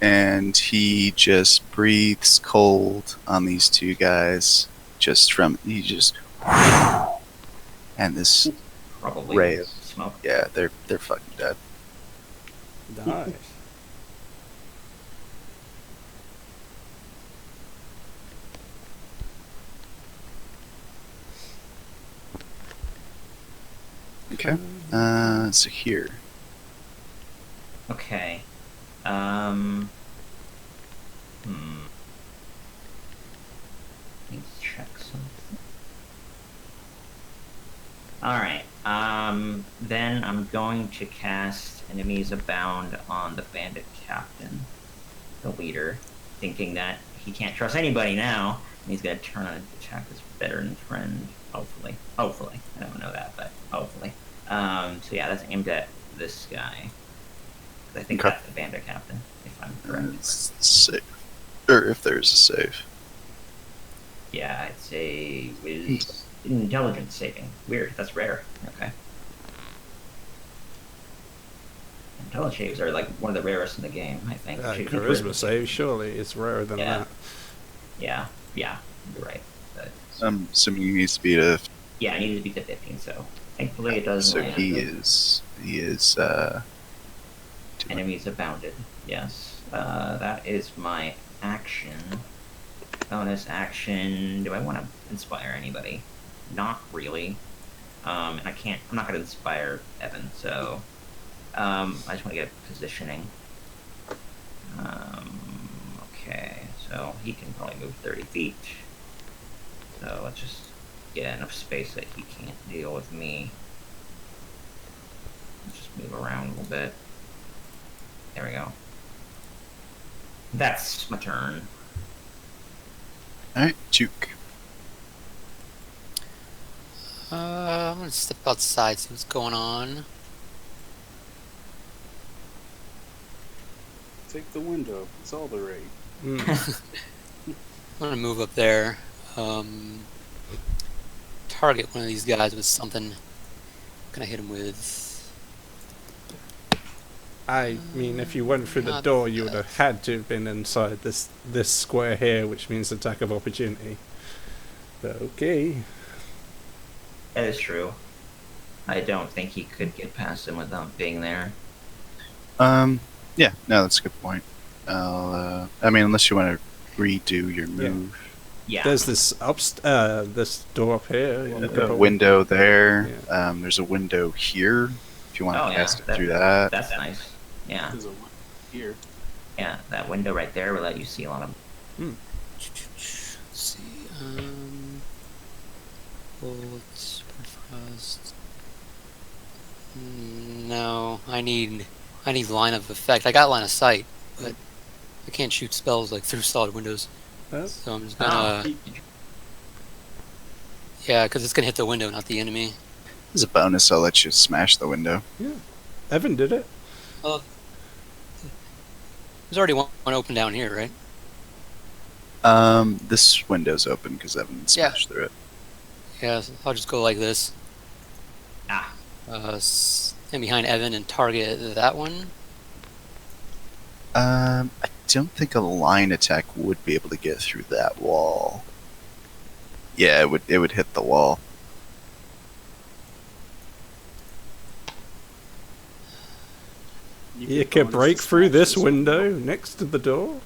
And he just breathes cold on these two guys. He just and this Probably Ray of- smoke. yeah, they're fucking dead. Nice. Okay. So here. Okay. Let's check something. Alright. Then I'm going to cast Enemies Abound on the bandit captain, the leader, thinking that he can't trust anybody now, and he's gonna turn on and attack his veteran friend. Hopefully. Hopefully. I don't know that, but hopefully. So yeah, that's aimed at this guy. I think Okay. that's the bandit captain, if I'm correct. It's safe. Or if there's a save. Yeah, it's a intelligence saving. Weird, that's rare. Okay. Intelligence saves are like one of the rarest in the game, I think. Charisma save, surely it's rarer than Yeah. that. Yeah, you're right. But, I'm assuming he needs to be to. yeah, I needed to beat the 15, so thankfully it does So land. he is. Enemies abounded. Yes. That is my action. Bonus action. Do I want to inspire anybody? Not really. And I'm not going to inspire Evan, so. I just want to get positioning. Okay, so he can probably move 30 feet. So let's just get enough space that he can't deal with me. Let's just move around a little bit. There we go. That's my turn. Alright, Juke. I'm gonna step outside, see what's going on. Take the window. It's all the rage. Mm. I'm gonna move up there. Target one of these guys with something. Can I hit him with? I mean, if you went through the Not door, you would that. have had to have been inside this square here, which means attack of opportunity. But okay. That is true. I don't think he could get past him without being there. Yeah, no, that's a good point. I mean, unless you want to redo your move. Yeah. There's this this door up here. You could A probably- window there. There's a window here. If you want to Oh, yeah, cast it that- through that. That's nice. Yeah. There's a one here. Yeah, that window right there will let you see a lot of. Let's see. Bullets, frost. No, I need line of effect. I got line of sight, but I can't shoot spells like through solid windows. Oh. So I'm just gonna. Yeah, because it's gonna hit the window, not the enemy. As a bonus, I'll let you smash the window. Evan did it. There's already one open down here, right? This window's open because Evan Yeah. smashed through it. Yeah, so I'll just go like this. Ah. Stand behind Evan and target that one. I don't think a line attack would be able to get through that wall. Yeah, it would hit the wall. You could break through this window next to the door.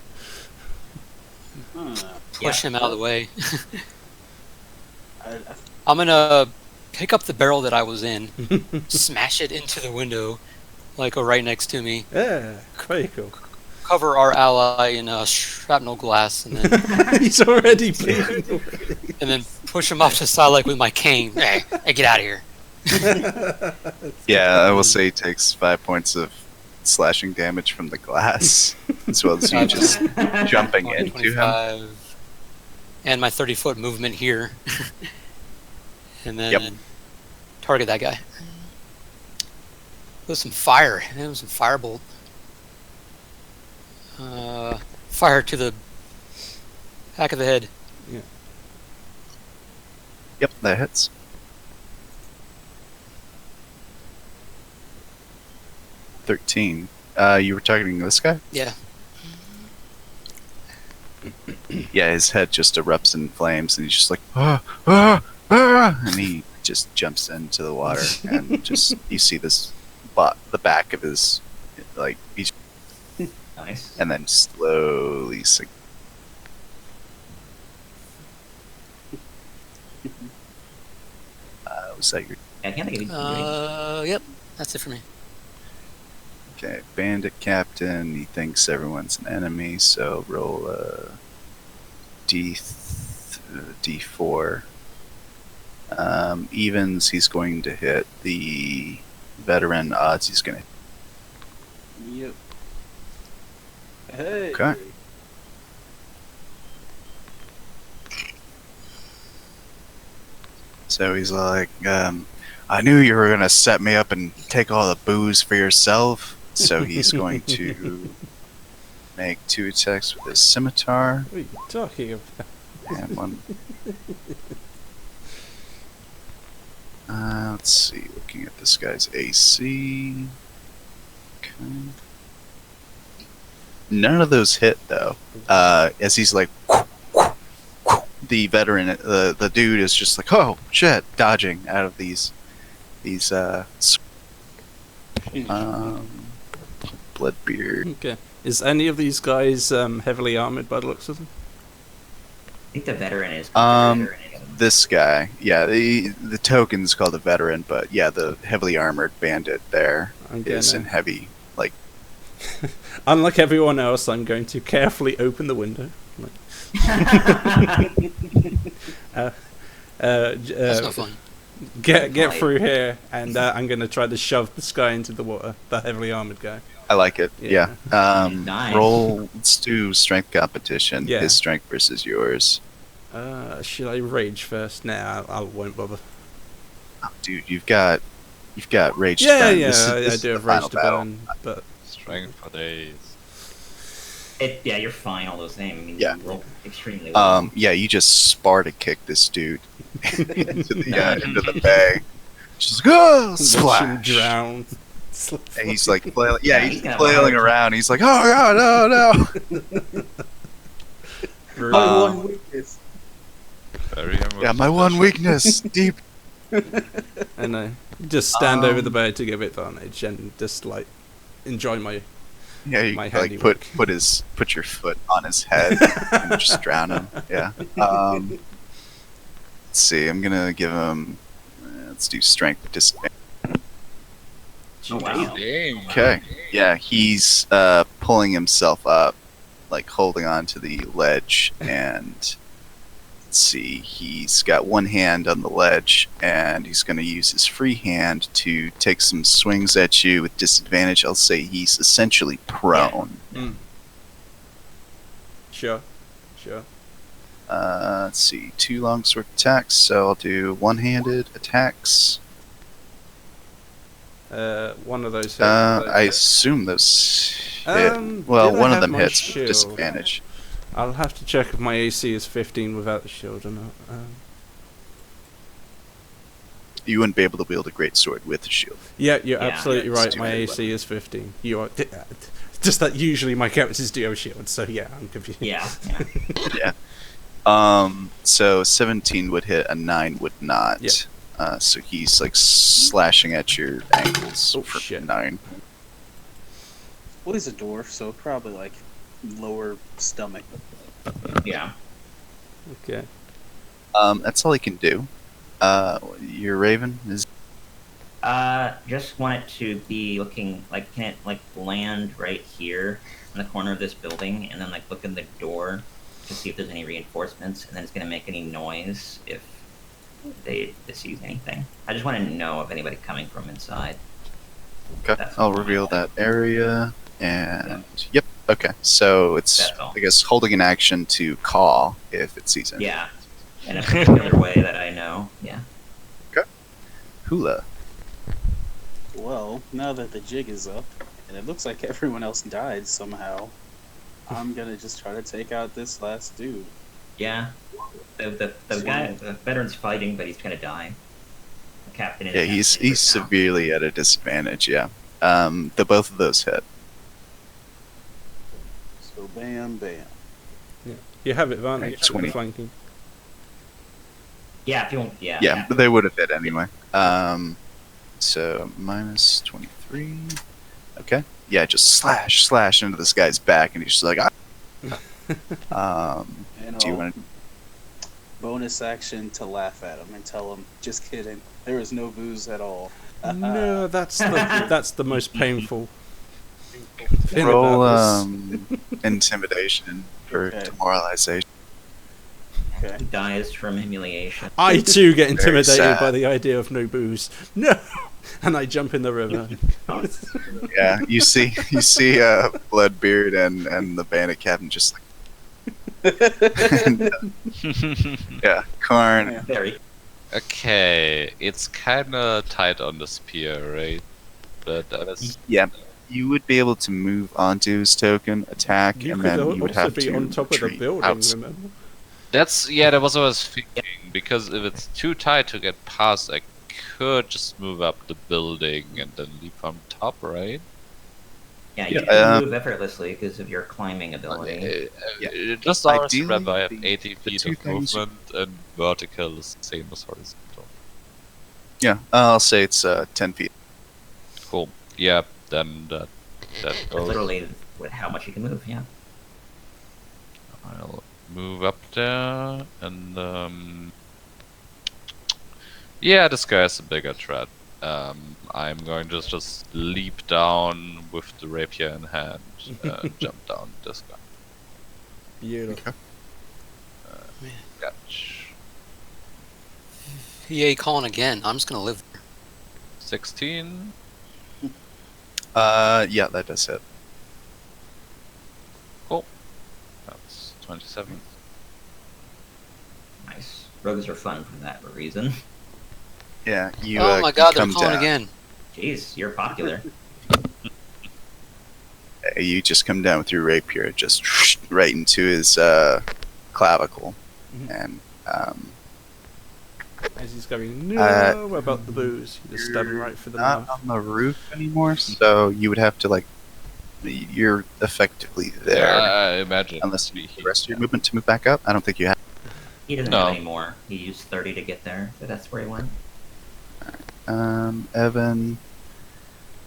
Huh. Push him out of the way. I I'm gonna pick up the barrel that I was in, smash it into the window, like right next to me, Yeah, very cool. cover our ally in shrapnel glass, and then He's already bleeding. push him off to the side like with my cane. Hey, get out of here! Yeah, I will say he takes 5 points of slashing damage from the glass, as well as you just jumping into him. 25, and my 30-foot movement here, and then Yep. target that guy with some fire. It was some firebolt. Fire to the back of the head. Yep, that hits. $13. You were targeting this guy? Yeah. Yeah, his head just erupts in flames, and he's just like, and he just jumps into the water, and just you see this the back of his like beach, Nice. and then slowly sink. Was that your I can't think of Yep, that's it for me. okay? Bandit captain. He thinks everyone's an enemy, so roll a d4. Evens, he's going to hit the veteran. Odds, he's going to. Yep. Hey. Okay. So he's like, I knew you were going to set me up and take all the booze for yourself. So he's going to make 2 attacks with his scimitar. What are you talking about? And one. Let's see, looking at this guy's AC. Okay. None of those hit, though. As he's like, the veteran, the dude is just like, oh shit, dodging out of these Bloodbeard. Okay. Is any of these guys heavily armored by the looks of them? I think the veteran is. This guy, yeah, the token's called a veteran, but yeah, the heavily armored bandit there is in heavy, like. Unlike everyone else, I'm going to carefully open the window. That's no fun. Get through here, and I'm going to try to shove this guy into the water. The heavily armored guy. I like it. Yeah. Nice. Roll. Let's do strength competition. Yeah. His strength versus yours. Should I rage first? Nah, I won't bother. Oh, dude, you've got rage. Yeah, to burn. yeah, This I is do the have rage final to battle. burn, but Strength for days. Yeah, you're fine. All those things. I mean, Yeah. you rolled extremely well. Yeah, you just Sparta kick this dude into the bay. Just go watch him splash. drown. And he's like flailing. Yeah, Yeah, he's he's gonna flailing have a around. He's like, oh god, no. My Um, one weakness. Very Yeah, my one weakness, deep. And I just stand over the bay to give it advantage and just like enjoy my. Yeah, you My like handiwork. put your foot on his head and just drown him. Yeah. Let's see. I'm gonna give him. Let's do strength disadvantage. Oh, wow. Dang. Okay. Yeah, he's pulling himself up, like holding on to the ledge, and let's see. He's got one hand on the ledge, and he's going to use his free hand to take some swings at you with disadvantage. I'll say he's essentially prone. Sure. Let's see. 2 longsword attacks, so I'll do one-handed attacks. One of those. I assume those hit. Well, did I one of have them my hits shield? with disadvantage. I'll have to check if my AC is 15 without the shield or not. You wouldn't be able to wield a great sword with a shield. Yeah, you're Yeah, absolutely it's right. too My heavy AC is 15. You are. Just that usually my characters do have shields, so yeah, I'm confused. Yeah. So 17 would hit, a 9 would not. Yeah. So he's like slashing at your ankles Oh, for shit. 9. Well, he's a dwarf, so probably like lower stomach. Yeah. Okay. That's all he can do. Your Raven is. Just want it to be looking like, can it like land right here in the corner of this building, and then like look in the door to see if there's any reinforcements, and then it's gonna make any noise if they sees anything. I just want to know if anybody coming from inside. Okay. That's I'll all. reveal that area, and yep. Okay. So it's That's all. I guess holding an action to call if it sees it. Yeah. And if there's another way that I know, yeah. Hula. Well, now that the jig is up, and it looks like everyone else died somehow, I'm gonna just try to take out this last dude. Yeah. The guy, the veteran's fighting, but he's gonna die. The captain is. Yeah, he's severely at a disadvantage. Yeah. The both of those hit. So bam, bam. You have advantage. Right, 20. for flanking. Yeah, if you want. Yeah. Yeah, but they would have hit anyway. So minus 23. Okay. Yeah, just slash into this guy's back, and he's just like, And do you want to? bonus action to laugh at him and tell him, just kidding. There is no booze at all. No, that's the most painful thing Roll about this. intimidation for Okay. demoralization. Okay. He dies from humiliation. I too get intimidated sad. by the idea of no booze. No, and I jump in the river. Yeah, you see Bloodbeard and the bandit captain just like. Yeah, Karn. Yeah. Very. Okay, it's kind of tight on the spear, right? But I was Yeah, you would be able to move onto his token, attack, You and could then you would also have be to on top of the retreat building. out. Remember? That was what I was thinking. Because if it's too tight to get past, I could just move up the building and then leap from top, right? Yeah, you Yeah, can move effortlessly because of your climbing ability. Just always Ideally, remember I have the- 80 the feet two of things- movement, and vertical is the same as horizontal. Yeah, I'll say it's 10 feet. Cool. Yeah, then that goes. Literally, with how much you can move. Yeah. I'll move up there, and yeah, this guy is a bigger threat. I'm going to just leap down with the rapier in hand, jump down this guy. Beautiful. Gotch. EA calling again. I'm just gonna live there. 16. Yeah, that does hit. That's 27. Nice. Rogues are fun for that reason. Yeah, you. Oh my god, they're come calling down. again. Jeez, you're popular. You just come down with your rapier, just right into his clavicle, Mhm. and As he's going, no, about the booze. You just stab him right for the not mouth. on the roof anymore. So you would have to like, you're effectively there, I imagine. unless you use the rest of your movement to move back up. I don't think you have. He doesn't No. have any more. He used 30 to get there, so that's where he went. Evan,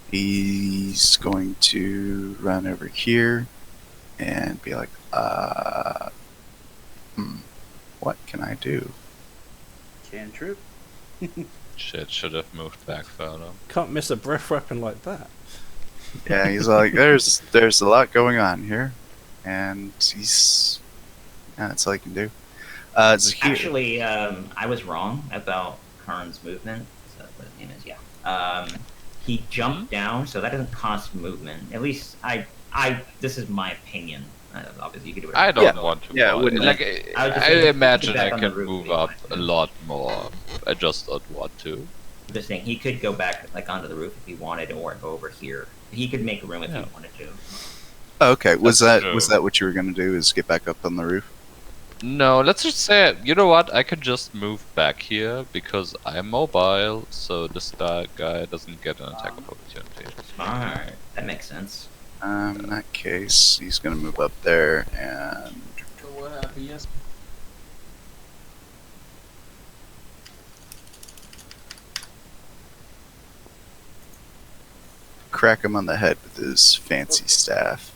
he's going to run over here and be like, what can I do? Cantrip. Shit, should have moved back further. Can't miss a breath weapon like that. Yeah, he's like, there's a lot going on here, and that's all he can do. Zahir, Actually, I was wrong about Karn's movement. Is that what his name is? Yeah. He jumped down, so that doesn't cost movement. At least this is my opinion. Obviously, you could do it. I don't Yeah. want to. Yeah, mod- wouldn't like I was just I saying, imagine get I back on the can roof move if you up want a to. lot more. I just don't want to. Just saying, he could go back like onto the roof if he wanted, or go over here. He could make room if Yeah. he wanted to. okay, was That's that true. what you were gonna do? Is get back up on the roof? No, let's just say, you know what? I could just move back here because I'm mobile, so this guy doesn't get an attack of opportunity. Smart. That makes sense. In that case, he's gonna move up there and So what happened? Yes. crack him on the head with his fancy staff.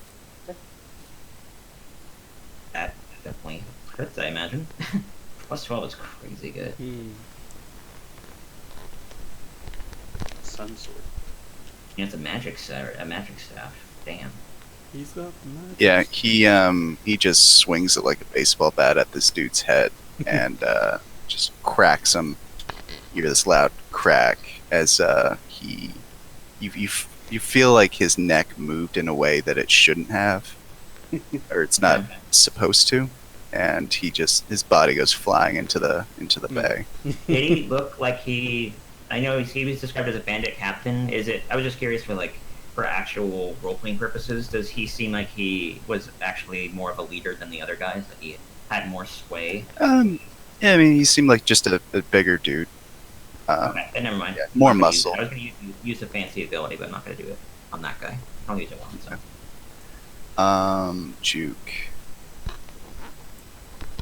That definitely hurts, I imagine. Plus 12 is crazy good. Sun sword. Yeah, it's a magic staff. Damn. He's got magic. Yeah, he just swings it like a baseball bat at this dude's head and just cracks him. You hear this loud crack as you feel like his neck moved in a way that it shouldn't have, or it's not supposed to, and his body goes flying into the bay. Did he look like he? I know he was described as a bandit captain. Is it? I was just curious for actual role playing purposes. Does he seem like he was actually more of a leader than the other guys? Like he had more sway? Yeah, I mean, he seemed like just a bigger dude. Okay, then never mind. yeah, more I'm not gonna use muscle. it. I was going to use a fancy ability, but I'm not going to do it on that guy. I'll use it once. So. Juke.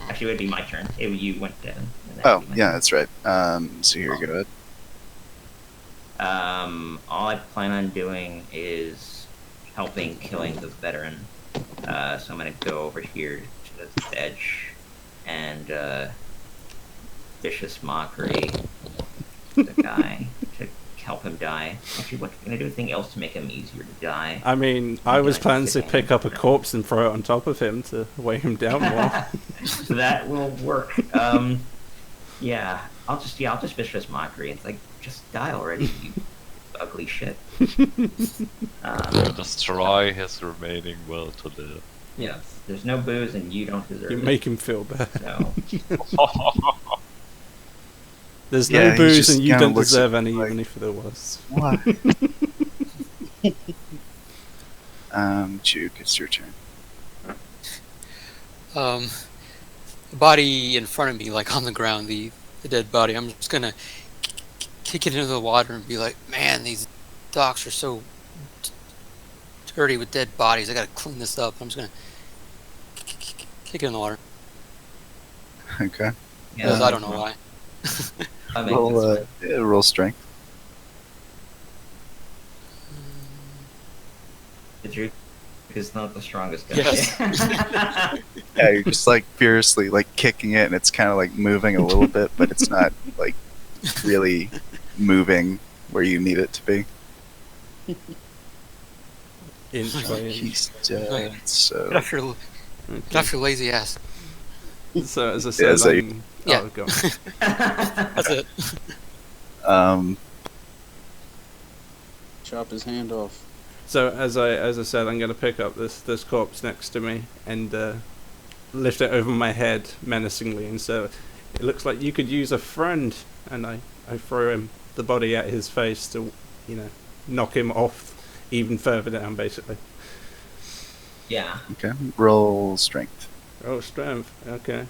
Actually, it would be my turn. You went dead. and then Oh, it'd be my yeah, turn. that's right. So here, go ahead. All I plan on doing is helping killing the veteran. So I'm gonna go over here to the edge and vicious mockery the guy to help him die. Actually, what can I do anything else to make him easier to die? I mean, I was Yeah, planning to yeah. pick up a corpse and throw it on top of him to weigh him down more. That will work. Yeah, I'll just vicious mockery. It's like, just die already, you ugly shit. Destroy his remaining will to live. Yeah, there's no booze and you don't deserve You it. make him feel bad. So, There's Yeah, no he booze just and you kinda don't looks deserve at any, me like- even if there was. What? Juke, it's your turn. The body in front of me, like on the ground, the dead body. I'm just gonna kick it into the water and be like, man, these docks are so dirty with dead bodies. I gotta clean this up. I'm just gonna kick it in the water. Okay. yeah, Because I don't know why. I make Roll, this yeah, roll strength. the Juke is not the strongest guy. Yes. Yeah, you're just like furiously like kicking it, and it's kind of like moving a little bit, but it's not like really moving where you need it to be. Inch by inch. He's dead. So Get off your lazy ass. So as I Yeah, said, so Yeah. oh, go on. That's it. um, Chop his hand off. So as I said, I'm gonna pick up this corpse next to me and lift it over my head menacingly, and so it looks like you could use a friend, and I throw him the body at his face to, knock him off even further down, basically. Yeah. okay. Roll strength. Oh, strength. Okay.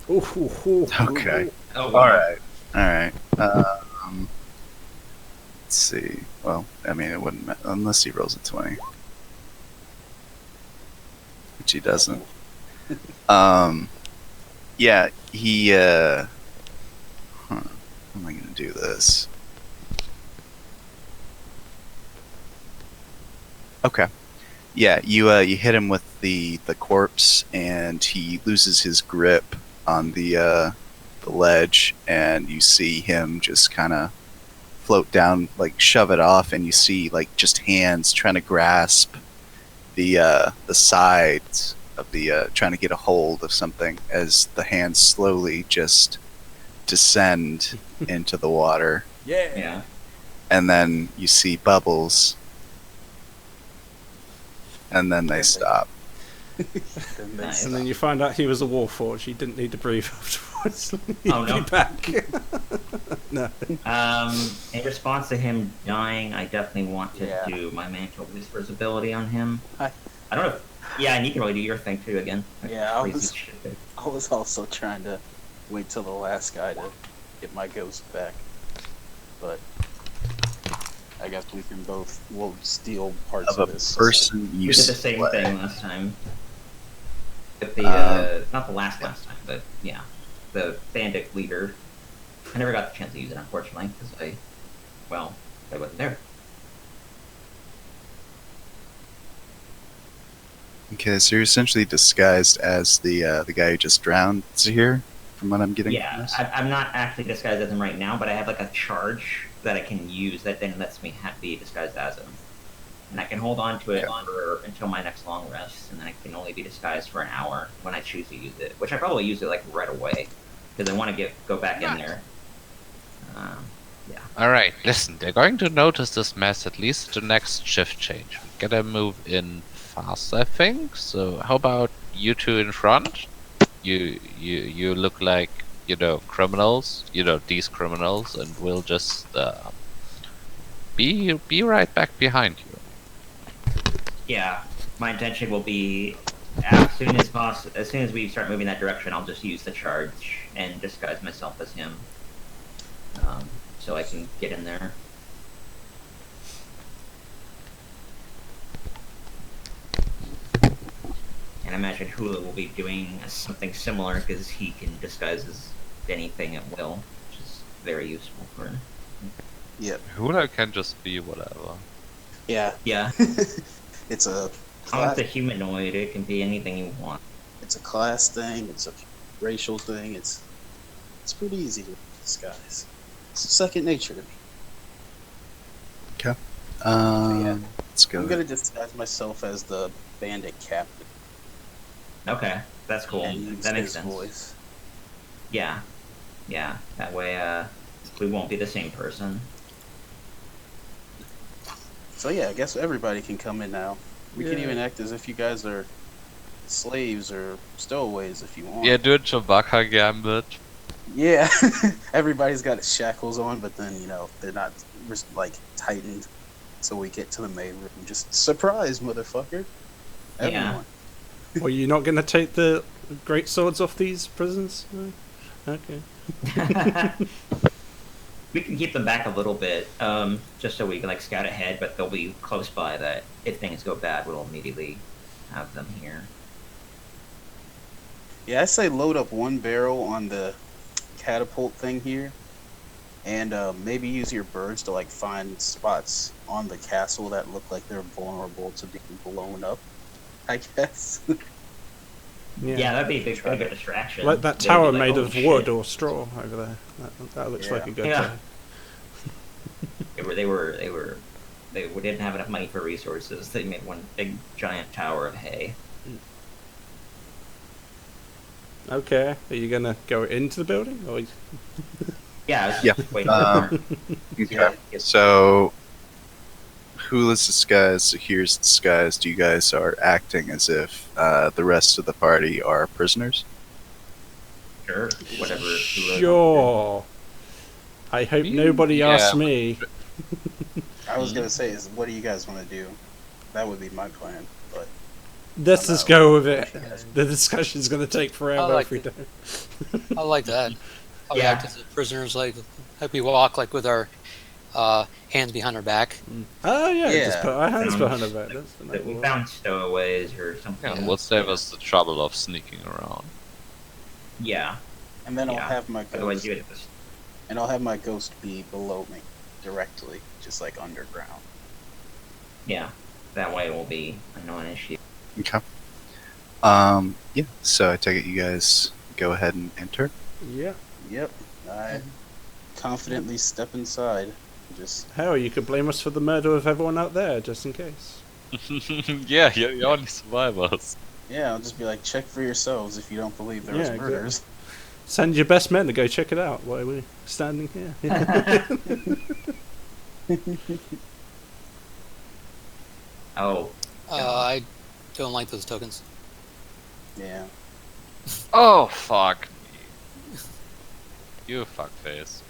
Ooh. Okay. Oh, All right. All right. Let's see. Well, I mean, it wouldn't matter unless he rolls a 20, which he doesn't. Yeah, he. How am I gonna do this? Okay. Yeah, you hit him with the corpse, and he loses his grip on the ledge, and you see him just kind of float down, like shove it off, and you see like just hands trying to grasp the sides of the trying to get a hold of something as the hands slowly just descend into the water, Yeah. and then you see bubbles, and then they stop. Then they Nice. And then you find out he was a warforged. He didn't need to breathe afterwards. Oh, no. Be back. No. In response to him dying, I definitely want to Yeah. do my Mantle Whispers ability on him. Hi. I don't know. Yeah, and you can really do your thing too again. Yeah, I Crazy was- shit. I was also trying to wait till the last guy to get my ghost back, but I guess we'll steal parts Of of a this. person you We did the same slay. thing last time. With the not the last time, but yeah, the bandit leader. I never got the chance to use it, unfortunately, because I wasn't there. Okay, so you're essentially disguised as the guy who just drowned here, from what I'm getting. from Yeah, this? I'm not actually disguised as him right now, but I have like a charge that I can use that then lets me be disguised as him, and I can hold on to it until my next long rest, and then I can only be disguised for an hour when I choose to use it, which I probably use it like right away because I want to go back in there. Yeah. Alright, listen, they're going to notice this mess at least the next shift change. We gotta move in fast, I think. So how about you two in front? You look like, criminals, these criminals, and we'll just be right back behind you. Yeah, my intention will be as soon as we start moving that direction, I'll just use the charge and disguise myself as him, so I can get in there. And I'm imagine Hula will be doing something similar because he can disguise as anything at will, which is very useful for him. Yep. Hula can just be whatever. Yeah. Yeah, It's a as long as class, it's a humanoid, it can be anything you want. it's a class thing. It's a racial thing. It's pretty easy to disguise. It's second nature to me. Yeah. Let's go. I'm gonna disguise myself as the bandit captain. Okay, that's cool. And use That makes his sense. voice. Yeah, yeah. That way, we won't be the same person. So yeah, I guess everybody can come in now. We can Yeah. even act as if you guys are slaves or stowaways if you want. Yeah, do a Chewbacca gambit. Yeah. Everybody's got shackles on, but then they're not like tightened. So we get to the main room, just surprise, motherfucker. Yeah. Everyone. Well, you're not going to take the great swords off these prisoners? No? Okay. We can keep them back a little bit, just so we can scout ahead. But they'll be close by. That if things go bad, we'll immediately have them here. Yeah, I say load up one barrel on the catapult thing here, and maybe use your birds to find spots on the castle that look like they're vulnerable to being blown up, I guess. Yeah, that'd be a big distraction. Like that They'd tower be made "Oh, of wood shit." or straw over there. That looks like a good Yeah. tower. They didn't have enough money for resources. They made one big giant tower of hay. Okay, are you going to go into the building? Or Yeah, I was Yeah, just waiting um, for Okay. So, Hula's disguised, Zahir's disguised. You guys are acting as if the rest of the party are prisoners. sure whatever. Sure. I hope nobody Yeah. asks me. I was gonna say, is what do you guys want to do? That would be my plan, but Let's I just know. go with it. What you guys- The discussion's going to take forever like if we it. don't. I like that. I'll Yeah. act as the prisoners, like we walk with our hands behind our back. Oh, yeah, just Yeah. put our hands Sounds- behind our back. That's the That we next found stowaways or something. Yeah, we'll save us the trouble of sneaking around. Yeah. and then I'll Yeah. have my Otherwise, ghost, you would have to. and I'll have my ghost be below me, directly, just underground. Yeah. That way, it will be a non-issue. Okay. Yeah. So I take it you guys go ahead and enter. Yeah. Yep, I confidently step inside. Just Hell, you could blame us for the murder of everyone out there, just in case. Yeah, you're the only survivors. yeah, I'll just be like, check for yourselves if you don't believe there was Yeah, exactly. murders. Send your best men to go check it out while we're standing here. Oh, I don't like those tokens. Yeah. Oh, fuck me. You fuckface.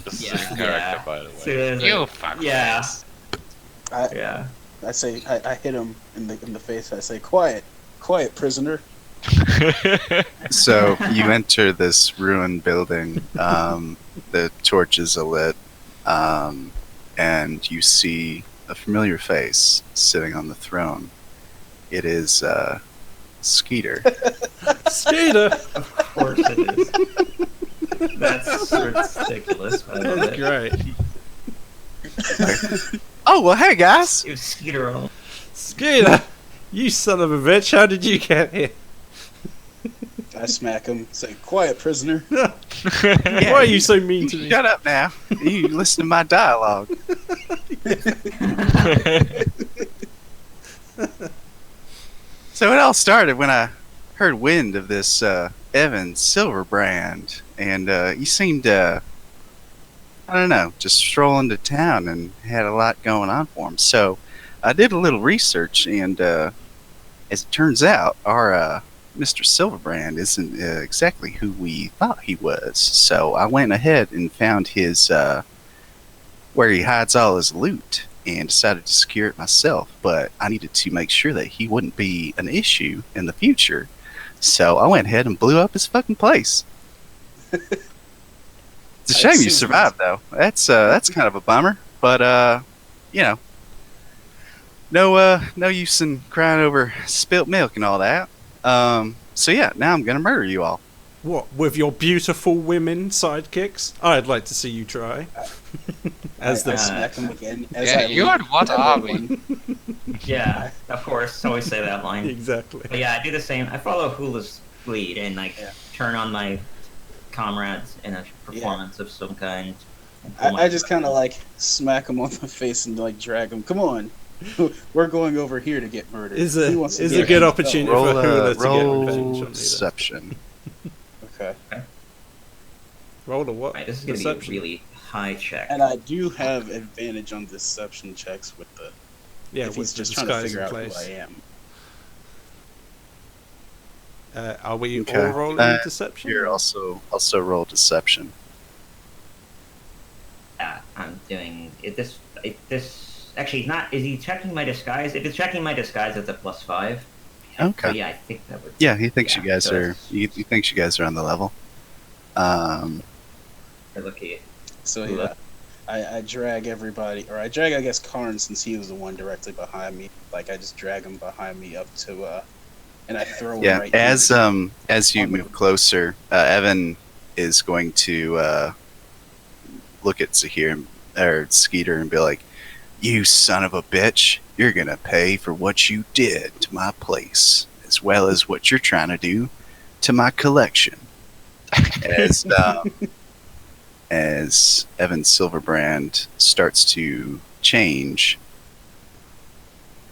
This is Yeah, a character, yeah. by the way. Seriously. You fuckface. Yeah. I yeah. I say I hit him in the face. I say, quiet, prisoner. So you enter this ruined building. The torches are lit, and you see a familiar face sitting on the throne. It is Skeeter. Skeeter! Of course it is. That's ridiculous. I love That's it. great. Oh well, hey guys. It was Skeeter on. Skeeter! You son of a bitch, how did you get here? I smack him. Say, quiet, prisoner. Why are you so mean to me? Shut up now. You listen to my dialogue. So it all started when I heard wind of this Evan Silverbrand, and he seemed, I don't know, just strolling to town and had a lot going on for him. So I did a little research, and as it turns out, our Mr. Silverbrand isn't exactly who we thought he was. So I went ahead and found his where he hides all his loot and decided to secure it myself. But I needed to make sure that he wouldn't be an issue in the future. So I went ahead and blew up his fucking place. It's a That shame you seems survived, though. That's kind of a bummer. But you know, no use in crying over spilt milk and all that. So yeah, now I'm gonna murder you all. What, with your beautiful women sidekicks? I'd like to see you try. As I the smack him again. As Yeah, I you leap and what everyone. army? Yeah, of course. Always say that line. exactly. But yeah, I do the same. I follow Hula's lead and like Yeah. turn on my comrades in a performance of some kind. and pull my I just kind of weapon. like smack him on the face and like drag him. Come on, we're going over here to get murdered. Is Who a wants to is get a good him? opportunity Roll for Hula to get roll revenge on me. then. deception. Okay, Roll a what? Right, this is gonna Deception. be a really high check. and I do have advantage on deception checks with the Yeah, if with he's the just trying to disguise figure in out place. who I am. Are we Okay. all rolling deception? Here, also roll deception. Yeah, I'm doing it. This actually he's not. Is he checking my disguise? If it's checking my disguise, it's a +5. Okay. So yeah, I think that would. Yeah, he thinks Yeah, you guys so are. it's- He thinks you guys are on the level. You're lucky. So Who yeah, I drag everybody, or I drag I guess Karn since he was the one directly behind me. Like I just drag him behind me up to, and I throw him Yeah. right. As here. you on the- move closer, Evan is going to look at Zahir or Skeeter and be like, "You son of a bitch! You're gonna pay for what you did to my place, as well as what you're trying to do to my collection." As Evan Silverbrand starts to change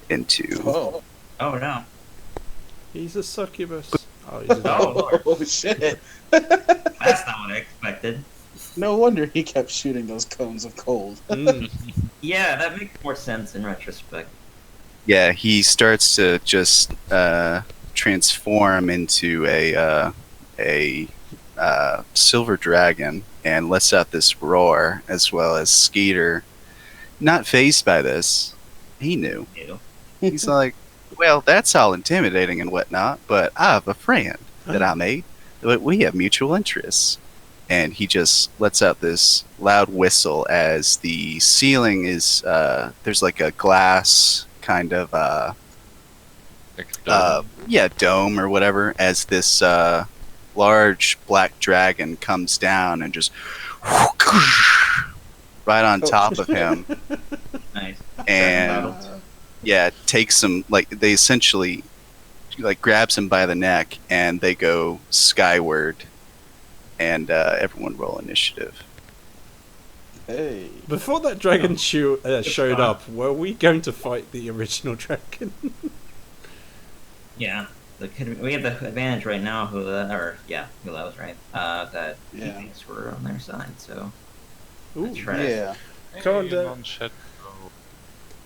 into Oh, Oh no! He's a succubus. Oh, he's a Oh lord, oh shit! that's not what I expected. No wonder he kept shooting those cones of cold. Mm. Yeah, that makes more sense in retrospect. yeah, he starts to just transform into a silver dragon and lets out this roar, as well as Skeeter, not phased by this. He knew. Ew. He's like, well, that's all intimidating and whatnot, but I have a friend that I made. We have mutual interests. And he just lets out this loud whistle as the ceiling is, there's like a glass kind of, dome or whatever, as this large black dragon comes down and just right on top of him. Nice. And yeah, takes him, like, they essentially like grabs him by the neck and they go skyward, and everyone roll initiative. Hey, Before that dragon showed up, were we going to fight the original dragon? Yeah, we have the advantage right now. Hula was right. That he Yeah. thinks we're on their side. So Ooh. let's try to- yeah. Come on, Dave.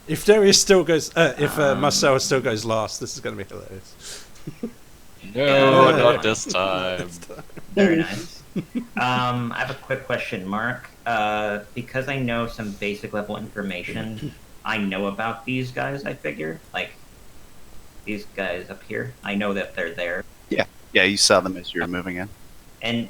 If Darius still goes, if Marcel still goes last, this is going to be hilarious. No, Yeah. not this time. Very nice. I have a quick question, Mark. Because I know some basic level information, I know about these guys. I figure, like these guys up here. I know that they're there, Yeah, you saw them as you were moving in. and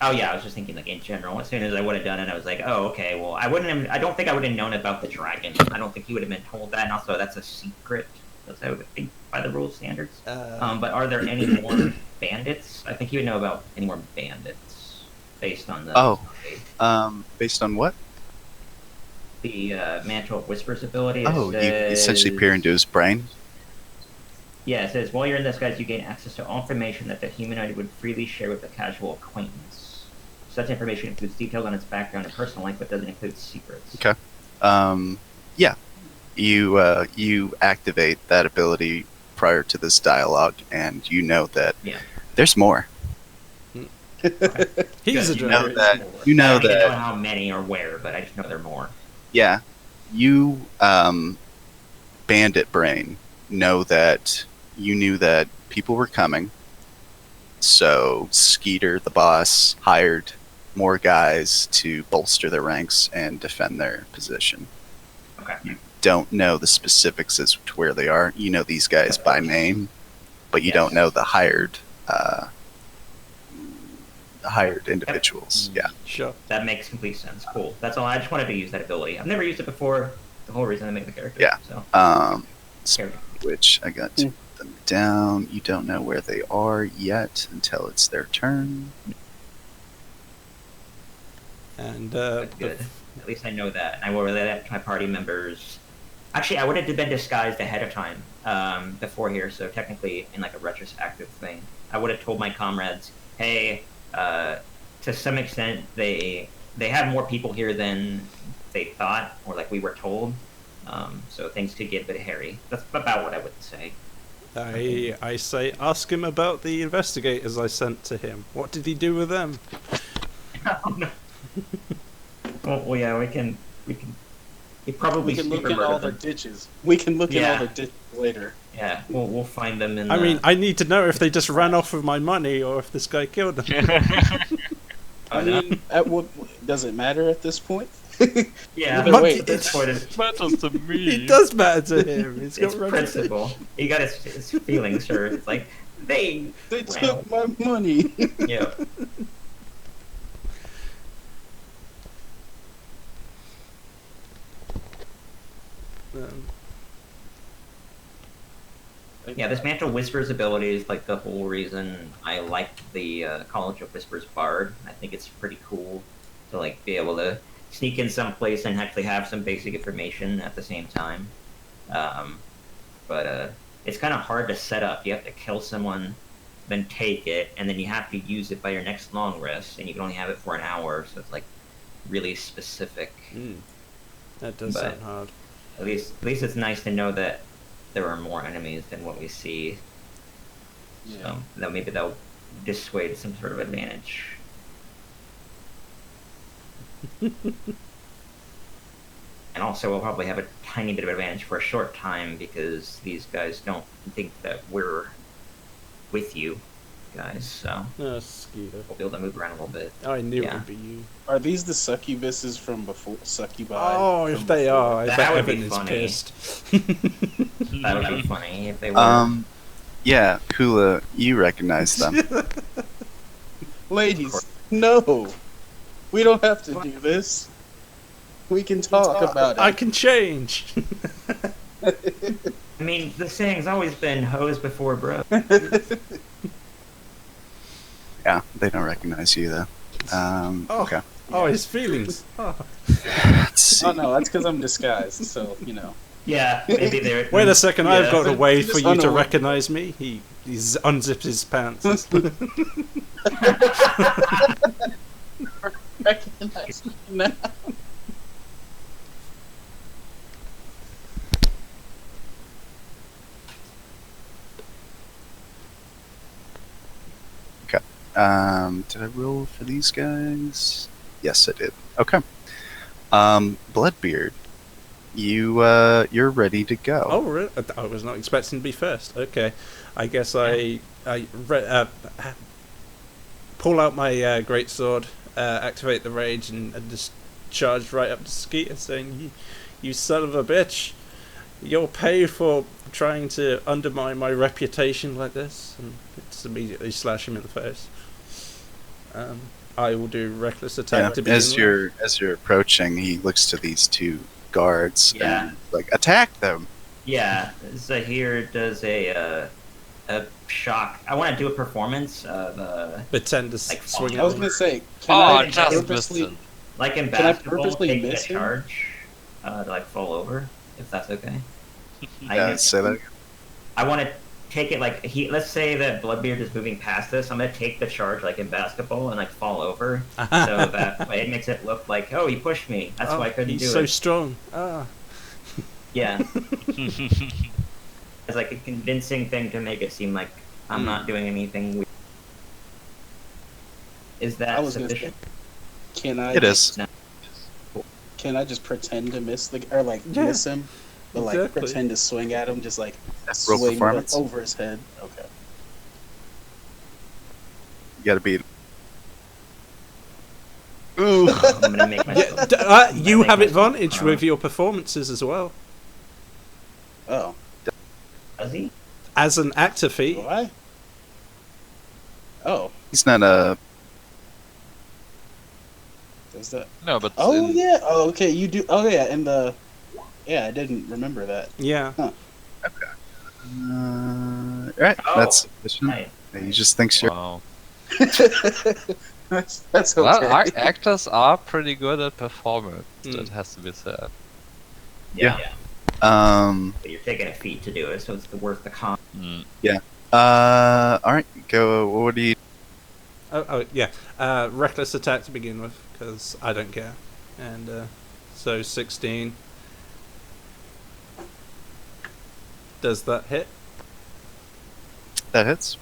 oh yeah, I was just thinking like in general. As soon as I would have done it, I was like, oh okay. Well, I don't think I would have known about the dragon. I don't think he would have been told that. And also, that's a secret. That's I would think by the rule standards. But are there any more bandits? I think you would know about any more bandits based on the Based on what? the Mantle of Whispers ability. It Oh, you essentially peer into his brain. Yeah, it says while you're in this, guys, you gain access to all information that the humanoid would freely share with a casual acquaintance. Such information includes details on its background and personal life, but doesn't include secrets. Okay. Yeah, you activate that ability prior to this dialogue, and you know that Yeah. there's more. He's a Good. You know dragon. that. You know I don't even know that. how many or where, but I just know there are more. Yeah, you bandit brain know that you knew that people were coming. So Skeeter, the boss, hired more guys to bolster their ranks and defend their position. Okay. You don't know the specifics as to where they are. You know these guys by name, but you Yes. don't know the hired individuals. Yeah. Sure. That makes complete sense. Cool. That's all. I just wanted to use that ability. I've never used it before, the whole reason I made the character. Yeah. So, Speed Witch, I got to put them down. You don't know where they are yet until it's their turn. And that's good. At least I know that. And I will relay that to my party members. Actually, I would have been disguised ahead of time before here, so technically in like a retrospective thing. I would have told my comrades, hey, to some extent, they have more people here than they thought, or like we were told. So things could get a bit hairy. That's about what I would say. I say, ask him about the investigators I sent to him. What did he do with them? Oh, no. Well, yeah, we can. He probably We can look in super all murdered the them. ditches. We can look in Yeah. all the ditches later. Yeah, we'll find them in. I mean, I need to know if they just ran off with my money or if this guy killed them. I mean, does it matter at this point? yeah, Either but way, at this point, it's matters to me. It does matter to him. He's got it's reputation. principle. He got his feelings hurt. It's like they. They Well. took my money. Yeah. Um, Yeah, this Mantle Whispers ability is like the whole reason I like the College of Whispers Bard. I think it's pretty cool to like be able to sneak in someplace and actually have some basic information at the same time. But it's kind of hard to set up. You have to kill someone, then take it, and then you have to use it by your next long rest, and you can only have it for an hour, so it's like really specific. that does But- sound hard. At least it's nice to know that there are more enemies than what we see. Yeah. That maybe they'll dissuade some sort of advantage. And also, we'll probably have a tiny bit of advantage for a short time because these guys don't think that we're with you guys, so Oh, Skeeter. we'll be able to move around a little bit. I knew it Yeah. would be you. Are these the succubuses from before? Succubi? Oh, if from they before? are, I That bet would be Evan is funny. pissed. That would be funny if they were. Yeah, Hula, you recognize them. Ladies, no. We don't have to do this. We can talk about I it. can change. I mean, the saying's always been "hoes before bro." Yeah, they don't recognize you though. Oh. Okay. Oh, his feelings. Oh. Let's see. Oh no, that's because I'm disguised. So Yeah, maybe they're. Wait a second, I've Yeah. got a way for Just you to unaware. recognize me. He unzips his pants. recognize me now. Did I roll for these guys? Yes, I did. Okay. Bloodbeard, you're ready to go. Oh, really? I was not expecting to be first. Okay, I guess I pull out my greatsword, activate the rage, and just charge right up to Skeeter, saying, "You son of a bitch! You'll pay for trying to undermine my reputation like this." And just immediately slash him in the face. I will do reckless attack Yeah, to begin as with. you're approaching, he looks to these two guards Yeah. and like attack them. Yeah, Zahir does a shock. I want to do a performance of Pretend to like swing I was at gonna him. say, can Oh, I just purposely? listen. like in Can I basketball, purposely take miss a him? charge to like fall over, if that's okay. Yeah, say that. I want to take it like let's say that Bloodbeard is moving past us. I'm gonna take the charge like in basketball and like fall over, so that way it makes it look like, oh, he pushed me. That's why I couldn't he's do so it. strong. Ah. Yeah, it's like a convincing thing to make it seem like I'm not doing anything. Is I that was gonna sufficient? Can I? It is. No. Can I just pretend to miss Yeah, miss him, but like exactly. pretend to swing at him, just like Roll swing performance. over his head? Okay. You gotta beat. I'm gonna make myself. Yeah, you make have myself advantage proud. with your performances as well. Oh, Does he? As an actor feat, do I? Oh, He's not a. there's that. No, but Oh in- yeah. Oh, okay. You do. Oh yeah. And the Yeah, I didn't remember that. Yeah. Right, Oh, that's sufficient. Right. He just thinks you're. Wow. That's okay. Well, actors are pretty good at performance. Mm. That has to be said. Yeah. But you're taking a feat to do it, so it's worth the con. Mm. All right, go. What do you? Oh yeah. Reckless attack to begin with, because I don't care. And so 16. Does that hit? That hits.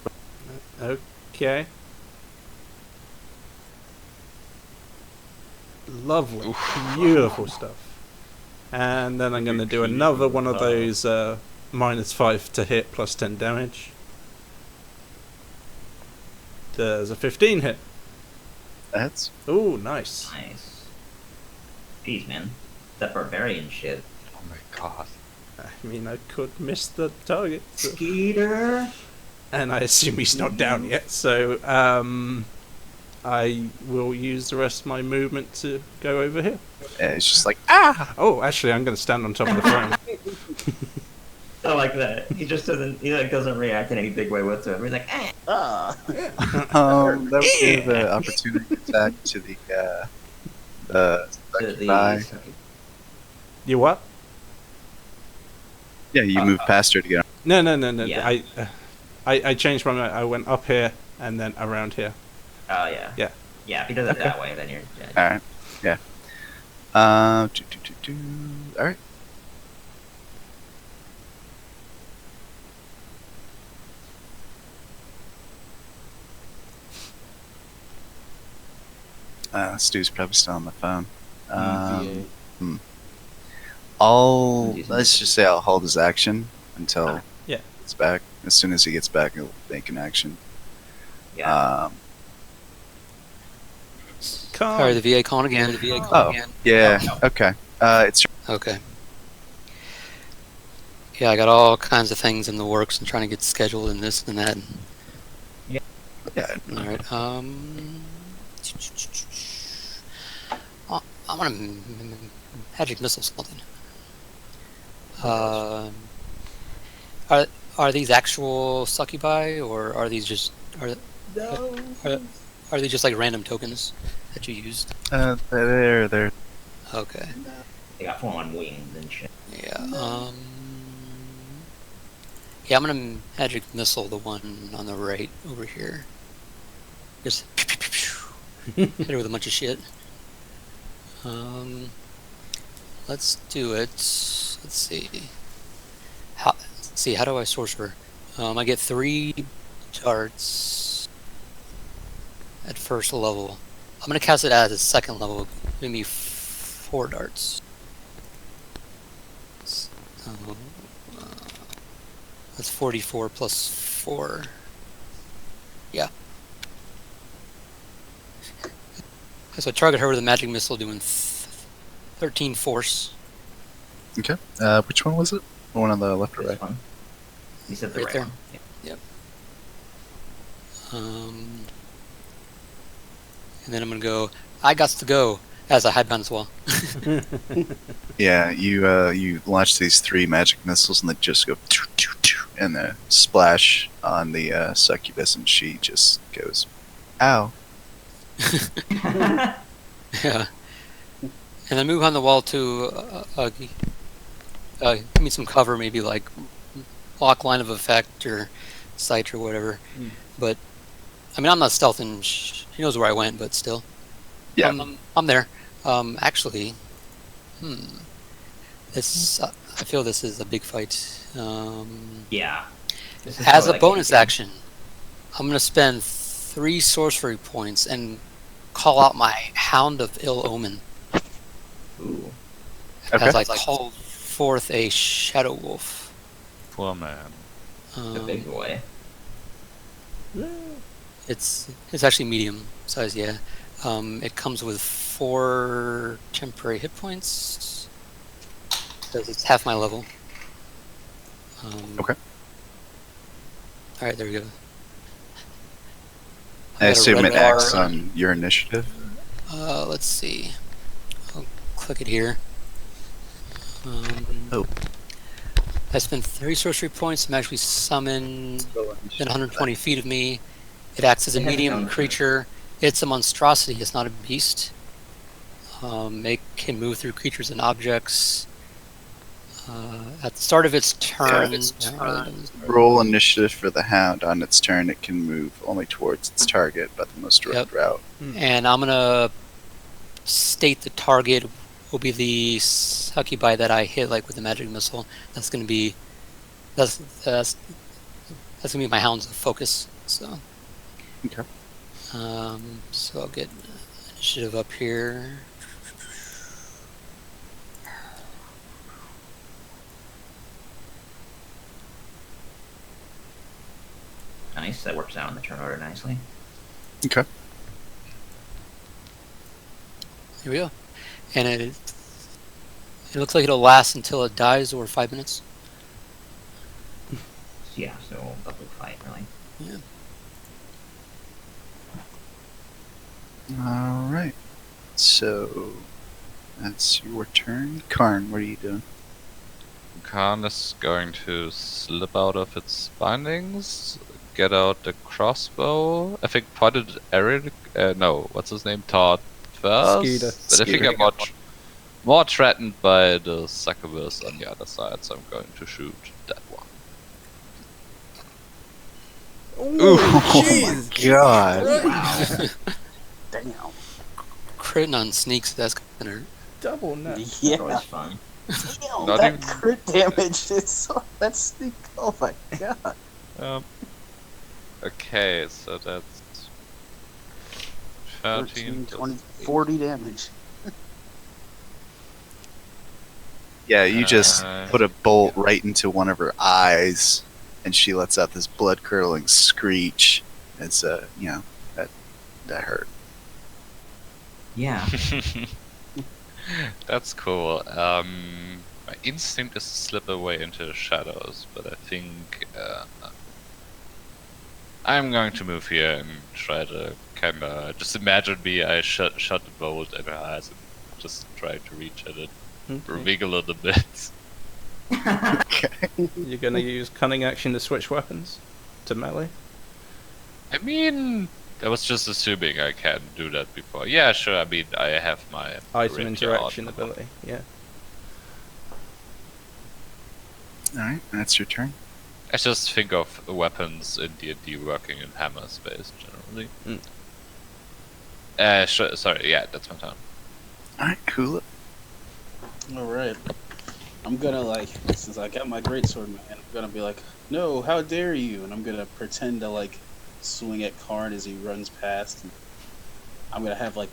Okay. Lovely. Beautiful stuff. And then I'm going to do another one of those -5 to hit plus 10 damage. There's a 15 hit. That hits. Ooh, nice. Nice. Jeez, man. That barbarian shit. Oh my god. I mean, I could miss the target. so- Skeeter. And I assume he's not down yet, so I will use the rest of my movement to go over here. And it's just like ah. Oh, actually, I'm going to stand on top of the throne. I like that. He just doesn't. He like doesn't react in any big way whatsoever. He's like, eh. Ah. That would give the opportunity attack to the guy. You what? Yeah, you move past her to get. No. Yeah. I changed my mind. I went up here and then around here. Oh yeah. Yeah. Yeah. If he does it Okay. that way, then you're dead. All right. Yeah. All right. Stu's probably still on the phone. Let's just say I'll hold his action until Yeah. it's back. As soon as he gets back, he'll make an action. Yeah. Sorry, the VA calling again. The VA Oh, calling again. yeah. Okay. It's Okay. Yeah, I got all kinds of things in the works and trying to get scheduled and this and that. yeah. All right. I want to magic missile something. Are these actual succubi or are these just are they just like random tokens that you used? They're Okay. They got full-on wings and shit. Yeah. Yeah, I'm gonna magic missile the one on the right over here. Just hit it with a bunch of shit. Let's do it. Let's see. How do I sorcerer? I get 3 darts at first level. I'm gonna cast it at a second level. Give me 4 darts. So, that's 44 plus 4. Yeah. So I target her with a magic missile doing 13 force. okay. Which one was it? The one on the left or This right? one. You said the Right right there. one. Yeah. And then I'm gonna go. I got to go as I hide behind this wall. Yeah. You launch these 3 magic missiles and they just go and they splash on the succubus and she just goes, "Ow." Yeah. And then move on the wall to give me some cover, maybe like block line of effect or sight or whatever. But I mean, I'm not stealthing. She knows where I went, but still. Yeah. I'm there. Actually, this I feel this is a big fight. Yeah. This is As so, a like, bonus anything. action, I'm gonna spend 3 sorcery points and call out my Hound of Ill Omen Ooh. Okay. as I call forth a Shadow Wolf. Poor man. The big boy. It's actually medium size, yeah. It comes with 4 temporary hit points. Because it's half my level. Okay. Alright, there we go. I got a assume red it acts bar. on your initiative. Let's see. I'll click it here. Oh. I spend 3 sorcery points, magically summon within 120 feet of me. It acts as a It has its medium own creature. It's a monstrosity, it's not a beast. It can move through creatures and objects. At the start of its turn, Roll initiative for the hound. On its turn, it can move only towards its target by the most direct Yep. route. and I'm gonna state the target will be the succubi that I hit like with the magic missile. That's gonna be that's gonna be my hound's focus. So Okay. so I'll get initiative up here. Nice. That works out in the turn order nicely. Okay. Here we go. And it looks like it'll last until it dies or 5 minutes. Yeah, so public fight, really. All right. So that's your turn. Karn, what are you doing? Khan is going to slip out of its bindings, get out the crossbow. I think pointed at Eric. No, what's his name? Todd first. Skeeter. But I think I'm more threatened by the succubus on the other side, so I'm going to shoot that one. Oh my god. Damn. Critting on sneaks, that's gonna hurt. Double net. Yeah. Always fun. Damn, Not that even- crit damage is so that's sneak. Oh my god. Okay, so that's 13, 20, 40 damage. Yeah, you just Uh, put a bolt right into one of her eyes, and she lets out this blood-curdling screech. It's that hurt. Yeah. That's cool. My instinct is to slip away into the shadows, but I think I'm going to move here and try to kind of just imagine me. I shut the bolt in her eyes and just try to reach at it, wiggle it a bit. You're gonna use cunning action to switch weapons to melee. I mean, I was just assuming I can do that before. Yeah, sure. I mean, I have my Item rapier interaction on. ability. Yeah. All right, that's your turn. I just think of weapons in D&D working in hammer space generally. Sure, sorry, yeah, that's my turn. All right, cool. All right. I'm gonna since I got my greatsword, man, I'm gonna be like, no, how dare you? And I'm gonna pretend to swing at Karn as he runs past. And I'm gonna have it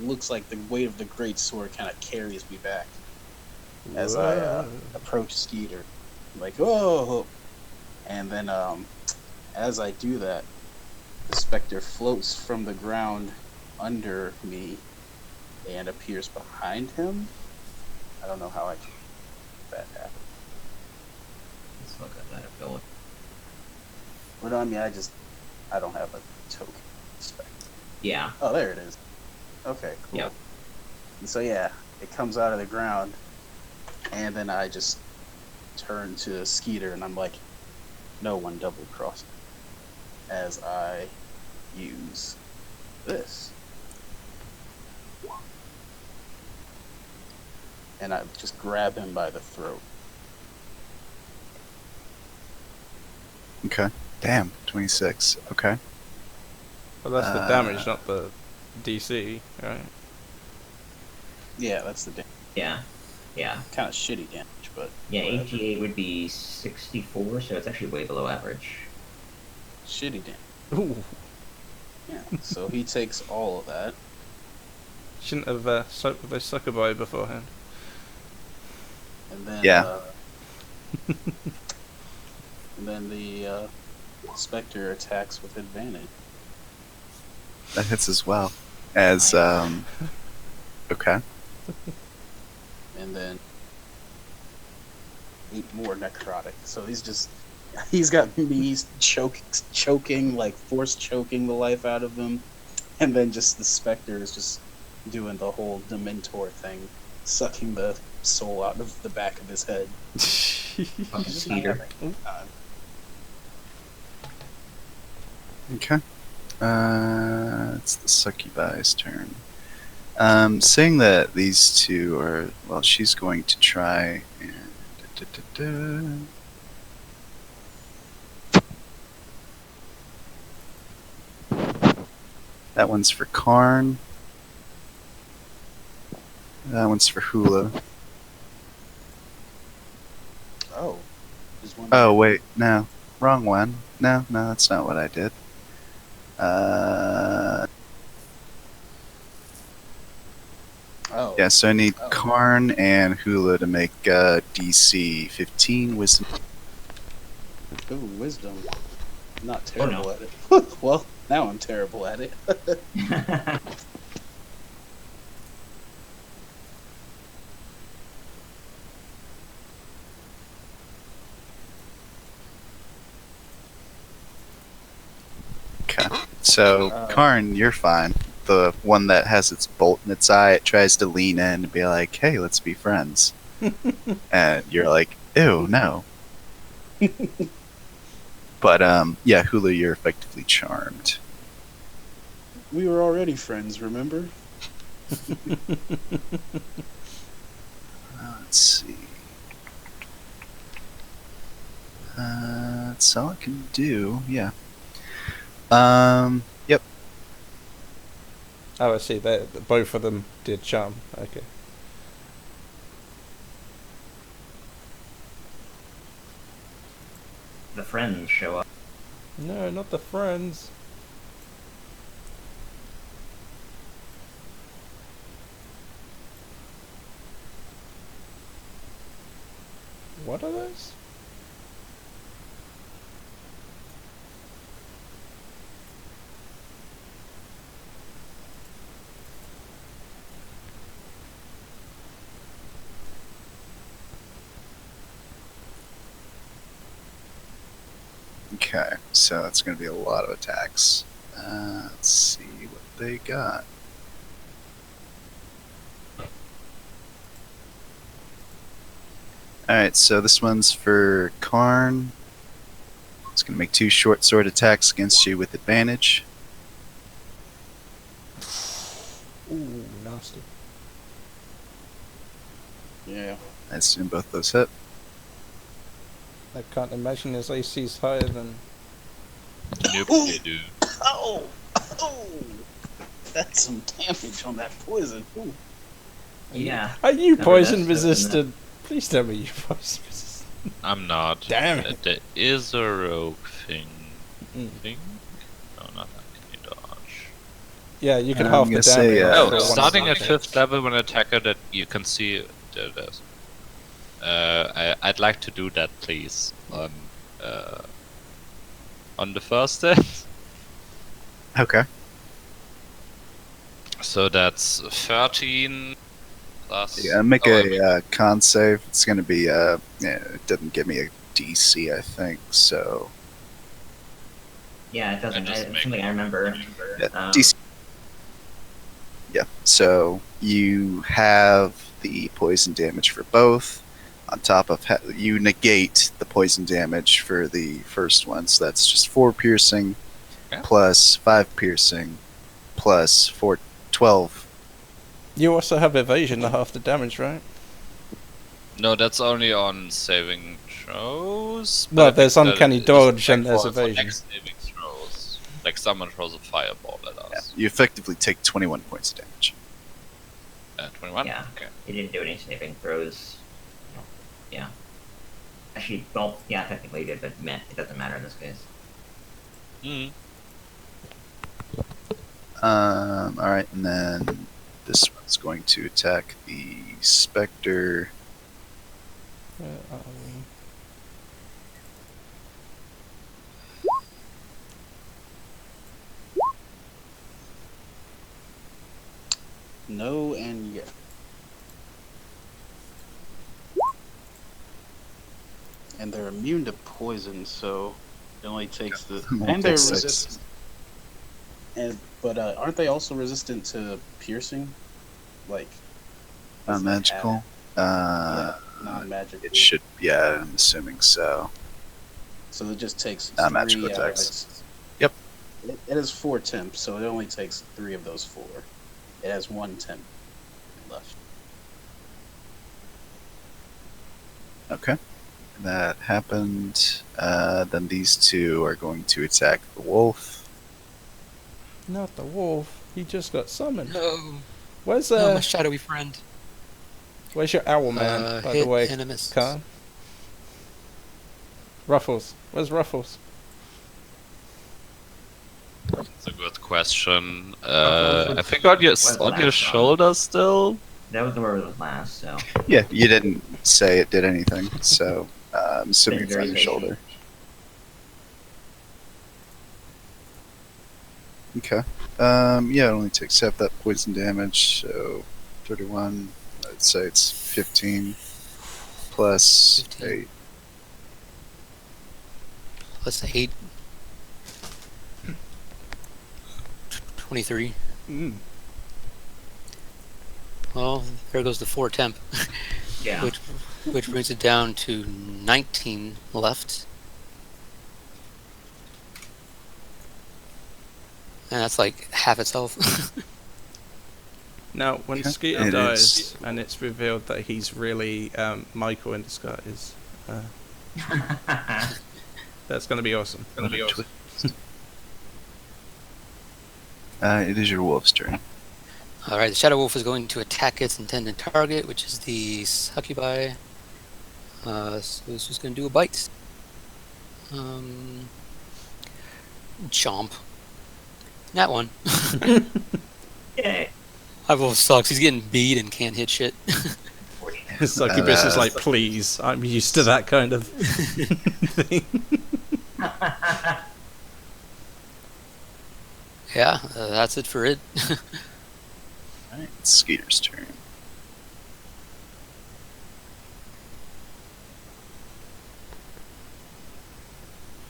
looks like the weight of the greatsword kind of carries me back as I approach Skeeter. I'm like, oh, and then as I do that, the specter floats from the ground under me and appears behind him. I don't know how I can make that happen. Let's look at that ability. But I mean, I don't have a token specter. Yeah. Oh, there it is. Okay, cool. Yep. And so yeah, it comes out of the ground, and then I just turn to Skeeter, and I'm like, no one double crossed me, as I use this. And I just grab him by the throat. Okay. Damn, 26. Okay. Well, that's the damage, not the DC, right? Yeah, that's the Yeah. Yeah. kind of shitty damage, but Yeah, whatever. AGA would be 64, so it's actually way below average. Shitty damage. Ooh. Yeah. So he takes all of that. Shouldn't have soaked with those succubi beforehand. And then, Yeah. and then the Spectre attacks with advantage. That hits as well. As, okay. And then 8 more necrotic. So he's got me choking, force choking the life out of him. And then just the Spectre is just doing the whole Dementor thing sucking the soul out of the back of his head. Fucking Just not Peter. having time. Okay. It's the succubi's turn. Saying that these two are, well, she's going to try and. That one's for Karn. That one's for Hula. Oh. There's one Oh, wait, no. Wrong one. No, that's not what I did. Oh. Yeah, so I need Oh. Karn and Hula to make DC 15 wisdom. Ooh, wisdom. Not Oh, terrible no. at it. Well, now I'm terrible at it. Okay. So, Karn, you're fine. The one that has its bolt in its eye, it tries to lean in and be like, hey, let's be friends. And you're like, ew, no. But, yeah, Hula, you're effectively charmed. We were already friends, remember? Let's see. That's all I can do, yeah. Yep. Oh, I see. Both of them did charm. Okay. The friends show up. No, not the friends. What are those? Okay, so that's going to be a lot of attacks. Let's see what they got. Alright, so this one's for Karn. It's going to make 2 short sword attacks against you with advantage. Ooh, nasty. Yeah. I assume both those hit. I can't imagine his AC's higher than. Nope, Ooh. you do. Oh! Oh! That's some damage on that poison. Ooh. Yeah. Are you Never poison does, resistant? Please tell me you're poison resistant. I'm not. Damn it. There is a rogue thing. Mm. No, not that. Can you dodge? Yeah, you can I'm half the gonna damage. say, Oh, for one starting at attack. 5th level when attacker that you can see. There it is. I'd like to do that, please. On the first hit. Okay. So that's 13 plus. Yeah, make oh, a con save. It's going to be, yeah, it doesn't give me a DC, I think, so. Yeah, it doesn't. just It's make- something I remember. Yeah, Um, DC. Yeah, so you have the poison damage for both. On top of you negate the poison damage for the first one, so that's just 4 piercing Okay. plus 5 piercing plus 12. You also have evasion to half the damage, right? No, that's only on saving throws. No, but I there's think that uncanny is dodge and like there's for evasion. next saving throws. Like someone throws a fireball at Yeah, us. you effectively take 21 points of damage. 21? Yeah. Okay. He didn't do any saving throws. Yeah. Actually, well, yeah, technically he did, but man, it doesn't matter in this case. Mm. Alright, and then this one's going to attack the Spectre. Where are we? No and yeah. And they're immune to poison, so it only takes the. And they're 6. resistant. But aren't they also resistant to piercing? Like, Does it Non-magical. Yeah, non-magical. It should. Yeah, I'm assuming so. So it just takes Non-magical 3 out of attacks. its. Yep. It has 4 temps, so it only takes 3 of those 4. It has 1 temp left. Okay. That happened. Then these two are going to attack the wolf. Not the wolf. He just got summoned. No, Where's no, my shadowy friend. where's your owl man, by the hit way, and a miss. Khan? Ruffles. Where's Ruffles? That's a good question. was- I think on your was on your last shoulder still. That was where it was last, so. Yeah, you didn't say it did anything, so I'm assuming Been it's on very your patient. shoulder. Okay. Yeah, it only takes half that poison damage, so 31. I'd say it's 15 plus 15. 8. Plus 8. 23. Mm. Well, there goes the 4 temp, Yeah. which brings it down to 19 left. And that's like half its health. Now, when Okay. Skeeter It dies, is. and it's revealed that he's really Michael in disguise, that's going to be awesome. It is your wolf's turn. Alright, the Shadow Wolf is going to attack its intended target, which is the Succubi. So it's just going to do a bite. Chomp. That one. Yay. My wolf sucks. He's getting beat and can't hit shit. 49. Succubus is like, please, I'm used to that kind of thing. Yeah, that's it for it. Alright, it's Skeeter's turn.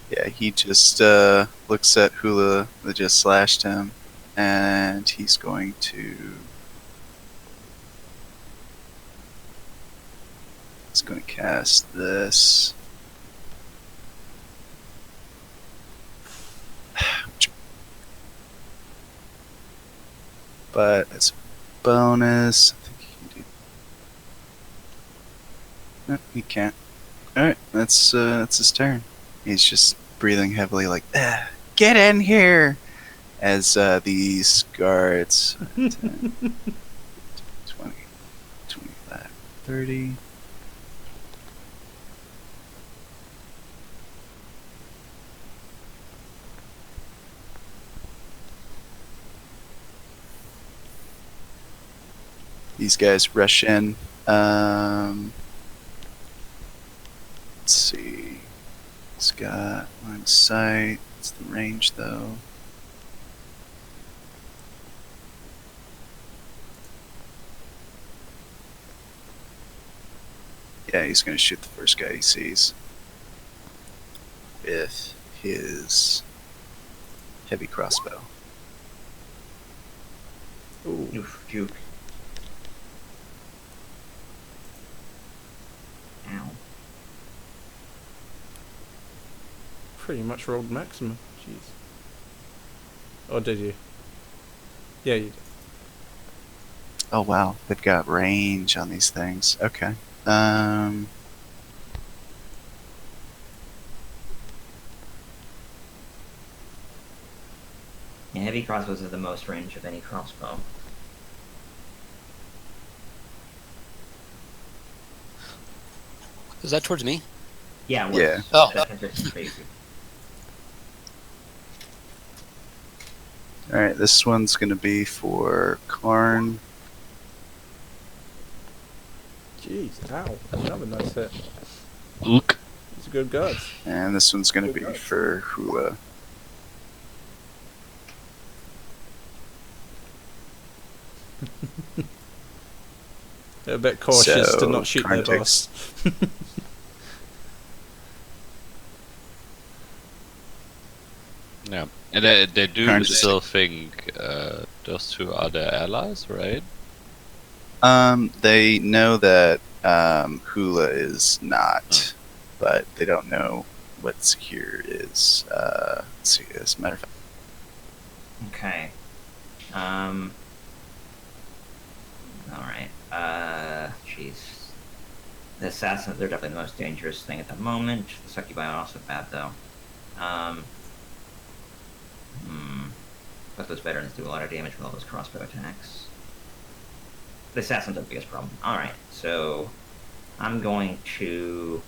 Yeah, he just looks at Hula that just slashed him, and he's going to. He's going to cast this. But it's a bonus. I think he can do. No, he can't. Alright, that's his turn. He's just breathing heavily, like, get in here! As these guards 10, 20, 25, 30. These guys rush in. Let's see. It's got line of sight. It's the range, though. Yeah, he's going to shoot the first guy he sees with his heavy crossbow. Ooh. Oof, juke. Ow. Pretty much rolled maximum. Jeez. Or did you? Yeah, you did. Oh wow, they've got range on these things. Okay. Yeah, heavy crossbows have the most range of any crossbow. Is that towards me? Yeah, it was. Yeah. Oh. That's crazy. All right, this one's gonna be for Karn. Jeez, ow. Another nice hit. Look. These are good guards. And this one's going to be for Hula. They're a bit cautious to So, not shoot their Karn boss. Yeah, and they do Karn just- still think those two are their allies, right? They know that Hula is not, but they don't know what Secure is. Let's see, as a matter of fact. Okay. Alright. Jeez. The assassins, they're definitely the most dangerous thing at the moment. The Succubi are also bad, though. But those veterans do a lot of damage with all those crossbow attacks. The assassins are the biggest problem. Alright, so I'm going to...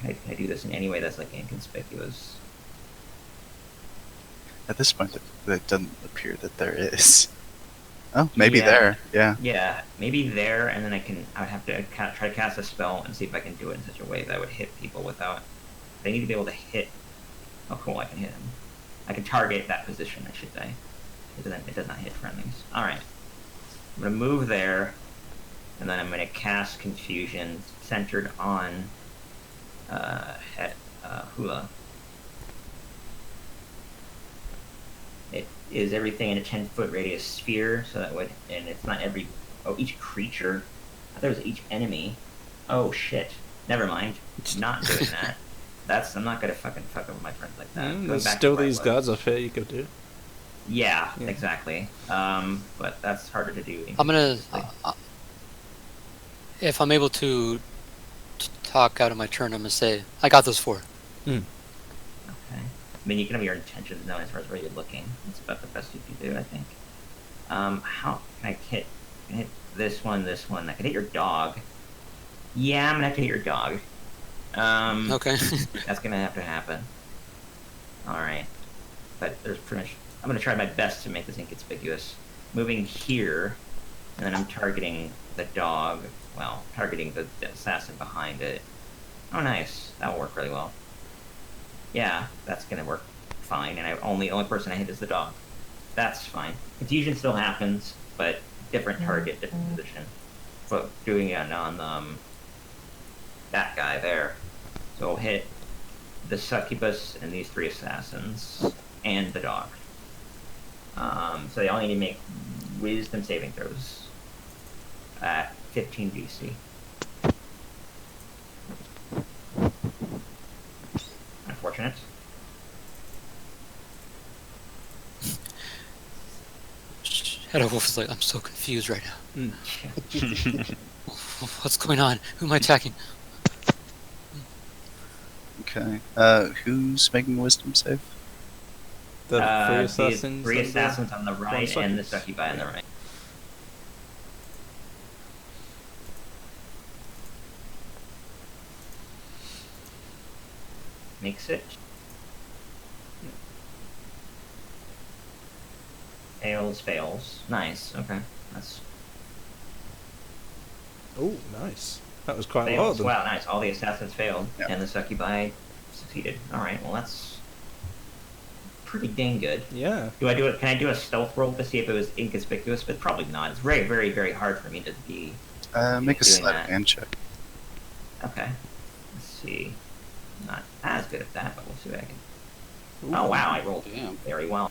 Can I do this in any way that's like inconspicuous? At this point, it doesn't appear that there is. Oh, maybe Yeah. there. Yeah. Yeah, maybe there, and then I would have to try to cast a spell and see if I can do it in such a way that I would hit people without... They need to be able to hit... Oh, cool, I can hit him. I can target that position, I should say. It does not hit friendlies. Alright. I'm going to move there, and then I'm going to cast Confusion centered on Hula. It is everything in a 10-foot radius sphere, so that would... And it's not every... Oh, each creature? I thought it was each enemy. Oh, shit. Never mind. Not doing that. I'm not going to fuck up with my friends like that. Going There's back to still where I these was. guards up here you could do. Yeah, Yeah. exactly. But that's harder to do. I'm gonna, if I'm able to talk out of my turn, I'm gonna say, I got those 4. Okay. I mean, you can have your intentions known as far as where you're looking. That's about the best you can do, I think. How can I hit? Can I hit this one, this one? I can hit your dog. Yeah, I'm gonna have to hit your dog. Okay. That's gonna have to happen. Alright. But there's pretty much... I'm gonna try my best to make this inconspicuous. Moving here, and then I'm targeting the dog. Well, targeting the assassin behind it. Oh, nice. That'll work really well. Yeah, that's gonna work fine, and the only person I hit is the dog. That's fine. Confusion still happens, but different target, different position. But doing it on that guy there. So I'll hit the succubus and these 3 assassins and the dog. So they all need to make wisdom saving throws at 15 DC. Unfortunate. Shadow Wolf is like, I'm so confused right now. What's going on? Who am I attacking? Okay. Who's making a wisdom save? The 3 The assassins. 3 and the- assassins on the right and the succubus. succubi on the right. Makes it. Fails. Nice. Okay. That's Oh, nice. That was quite a lot. fails. Then. Wow, nice. All the assassins failed, Yeah. and the succubi succeeded. All right. Well, that's pretty dang good. Yeah. Do I do it? Can I do a stealth roll to see if it was inconspicuous? But probably not. It's very, very, very hard for me to be. Make a Doing sleight that. of hand check. Okay. Let's see. Not as good at that, but we'll see what I can. Ooh, Oh wow, I rolled Damn. very well.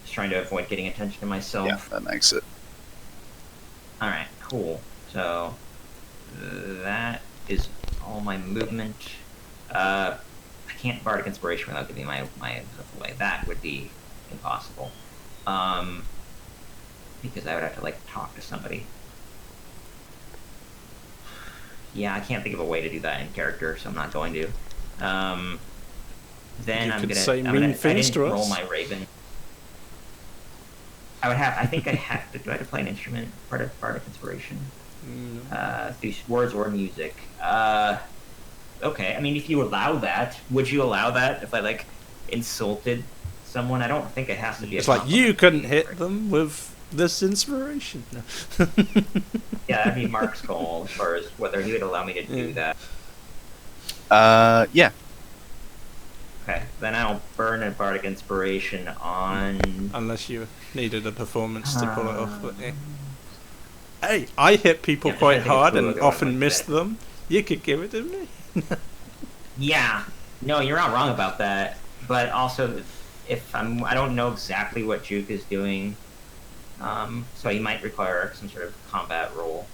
Just trying to avoid getting attention to myself. Yeah, that makes it. Alright, cool. So, that is all my movement. I can't Bardic Inspiration without giving my stuff away. That would be impossible. Because I would have to, like, talk to somebody. Yeah, I can't think of a way to do that in character, so I'm not going to. Then You I'm could gonna say I'm mean gonna, things I didn't to roll us. my Raven. I think I have to. Do I have to play an instrument? Part of Bardic Inspiration. Through words or music. Okay. I mean, if you allow that, would you allow that if I like insulted someone? I don't think it has to be. It's a like compliment. you couldn't hit them with this inspiration. No. Yeah, that'd be Mark's call as far as whether he would allow me to do Yeah. that. Yeah. Okay. Then I'll burn a Bardic Inspiration on. Unless you needed a performance to pull it off. But, yeah. Hey, I hit people Yeah, quite I think it's hard cool and to go on often like miss that. them. You could give it to me. Yeah. No, you're not wrong about that. But also, I don't know exactly what Juke is doing, so he might require some sort of combat roll.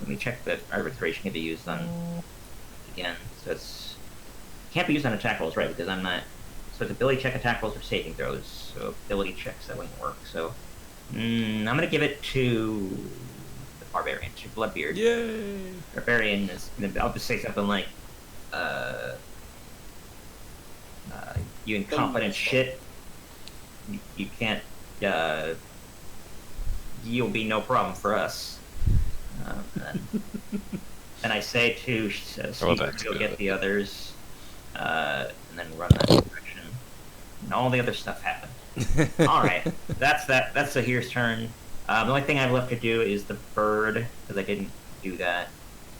Let me check that arbitration can be used on again. So can't be used on attack rolls, right? Because I'm not. So it's ability check, attack rolls, or saving throws. So ability checks that wouldn't work. So I'm gonna give it to the barbarian, to Bloodbeard. Yay! Barbarian is. I'll just say something like, "You incompetent shit. You can't. You'll be no problem for us." And I say to Steve to go get the others, and then run that direction. And all the other stuff happened. All right, that's Zahir's turn. The only thing I have left to do is the bird, because I didn't do that.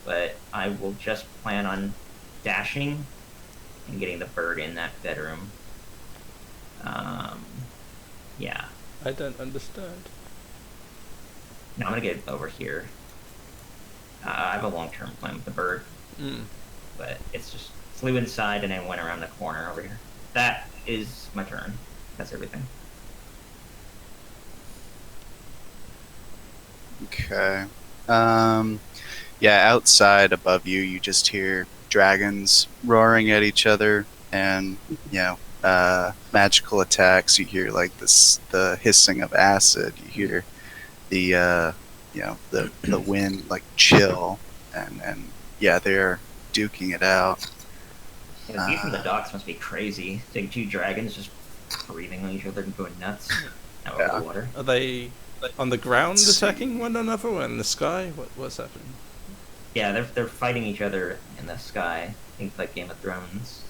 But I will just plan on dashing and getting the bird in that bedroom. Yeah. I don't understand. No, I'm gonna get it over here. I have a long-term plan with the bird, but it's just flew inside and then went around the corner over here. That is my turn. That's everything. Okay. Yeah, outside above you, you just hear dragons roaring at each other, and magical attacks. You hear like the hissing of acid. You hear the the wind like chill, and yeah, they're duking it out. Yeah, the view from the docks must be crazy. Seeing two dragons just breathing on each other and going nuts out over the water. Are they on the ground attacking one another or in the sky? What's happening? Yeah, they're fighting each other in the sky. I think like Game of Thrones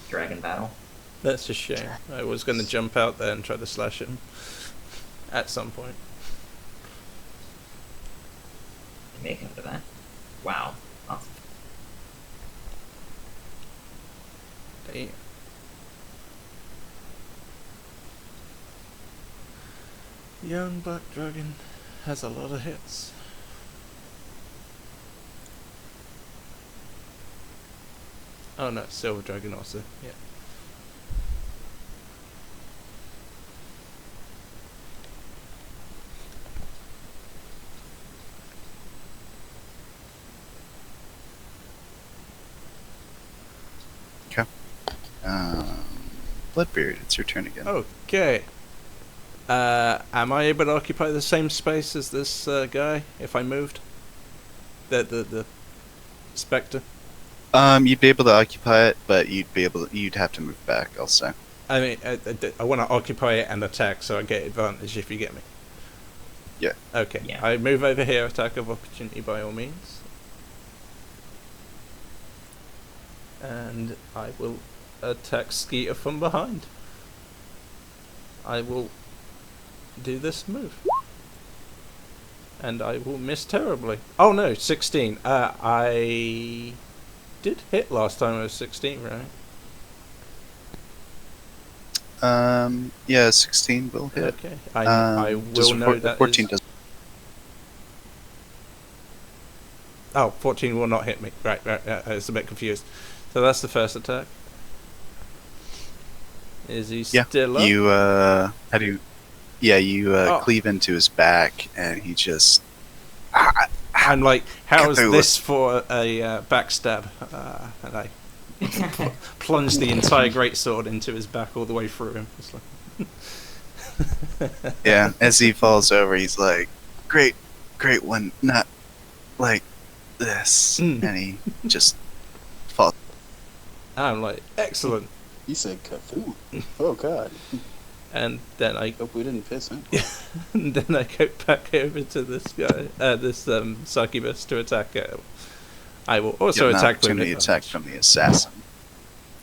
dragon battle. That's a shame. I was going to jump out there and try to slash him at some point. Make up to that. Wow. Awesome. Damn. Young Black Dragon has a lot of hits. Oh no, Silver Dragon also, yeah. Bloodbeard, it's your turn again. Okay. Am I able to occupy the same space as this guy if I moved? The spectre? You'd be able to occupy it, but you'd have to move back, I'll say. I mean, I want to occupy it and attack, so I get advantage if you get me. Yeah. Okay. Yeah. I move over here, attack of opportunity by all means. And I will attack Skeeter from behind. I will do this move. And I will miss terribly. Oh no, 16. I did hit last time I was 16, right? Yeah, 16 will hit. Okay. I will know that 14 is... does. Oh, 14 will not hit me. Right. I was a bit confused. So that's the first attack. Is he still up? You how do you? Yeah, you Oh. cleave into his back, and he just. I'm like, how is Cthulhu. this for a backstab? And I plunge the entire greatsword into his back all the way through him. It's like... Yeah, as he falls over, he's like, "Great one, not like this," and he just falls. I'm like, excellent. You said Cthulhu. Oh god. And then I Hope we didn't piss him. and then I go back over to this guy, this succubus to attack it. I will also Get an attack with opportunity advantage. attack from the assassin.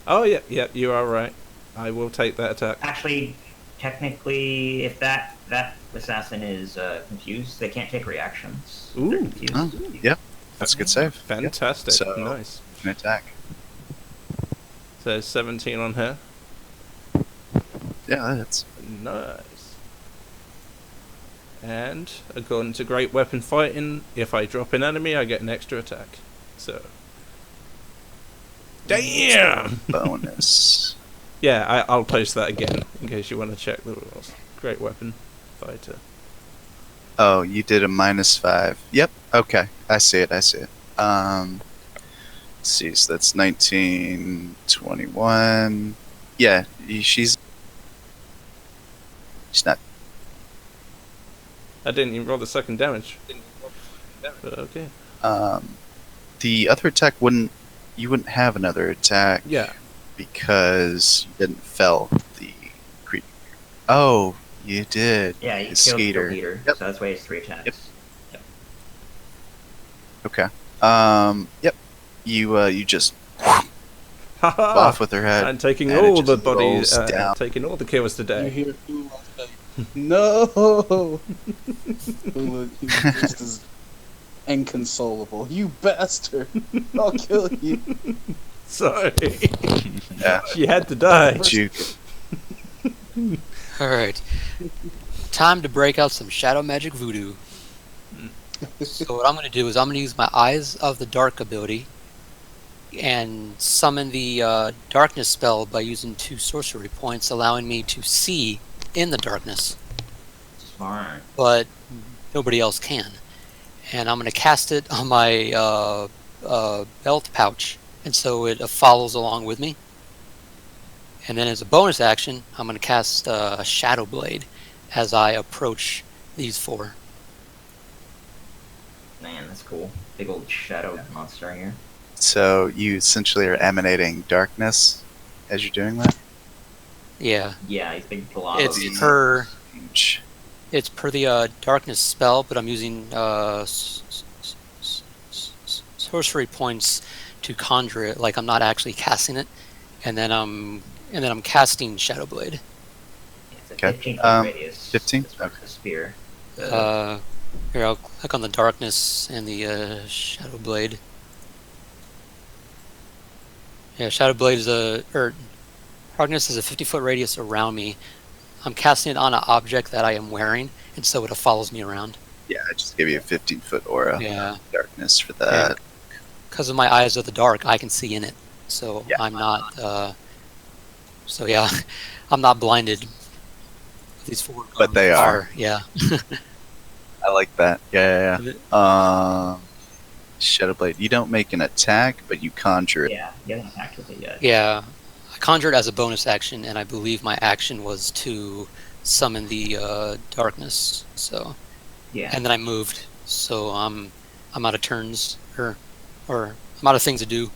Oh yeah, you are right. I will take that attack. Actually, technically, if that assassin is confused, they can't take reactions. Ooh. They're confused. Oh, yep, that's a good save. Fantastic. So- Nice. An attack. So 17 on her. Yeah, that's Nice. And according to Great Weapon Fighting, if I drop an enemy, I get an extra attack. So. Damn! bonus. Yeah, I'll post that again in case you want to check the rules. Great weapon fighter. Oh, you did a -5. Yep. Okay, I see it. Let's see, so that's 19, 21. Yeah, she's not. I didn't even roll the second damage. But okay. The other attack you wouldn't have another attack Yeah. because you didn't fell the creature. Oh, you did. Yeah, you It's killed Skeeter. the leader, Yep. so that's why it's 3 attacks. Yep. Okay. Yep. You just Haha! off with her head. I'm taking and it all the just bodies, rolls down. taking all the kills You today. hear Hula say, "No." Hula, he's just as inconsolable. You bastard! I'll kill you. Sorry. Yeah. She had to die. You, All right, time to break out some shadow magic voodoo. So what I'm going to do is I'm going to use my Eyes of the Dark ability and summon the darkness spell by using 2 sorcery points, allowing me to see in the darkness, Smart. but nobody else can. And I'm going to cast it on my belt pouch, and so it follows along with me. And then as a bonus action, I'm going to cast Shadow Blade as I approach these 4. Man, that's cool. Big old shadow monster here. so you essentially are emanating darkness as you're doing that. Yeah, Yeah, he's big blob. it's of- per Strange. the darkness spell, but I'm using sorcery points to conjure it. Like I'm not actually casting it, and then I'm casting Shadow Blade. It's a Okay, 15-foot radius. 15? It's with Okay. the spear. Here, I'll click on the darkness and the Shadow Blade. Yeah, Shadow Blade is darkness is a 50-foot radius around me. I'm casting it on an object that I am wearing, and so it follows me around. Yeah, I just gave you a 15-foot aura Yeah, darkness for that. because of my Eyes of the Dark, I can see in it, so Yeah. I'm not. So yeah, I'm not blinded. These 4 But they are. Yeah. I like that. Yeah. Shadowblade. You don't make an attack, but you conjure it. Yeah, you haven't attacked with it yet. Yeah, I conjured as a bonus action, and I believe my action was to summon the darkness. So, Yeah. and then I moved, so I'm out of turns, or I'm out of things to do.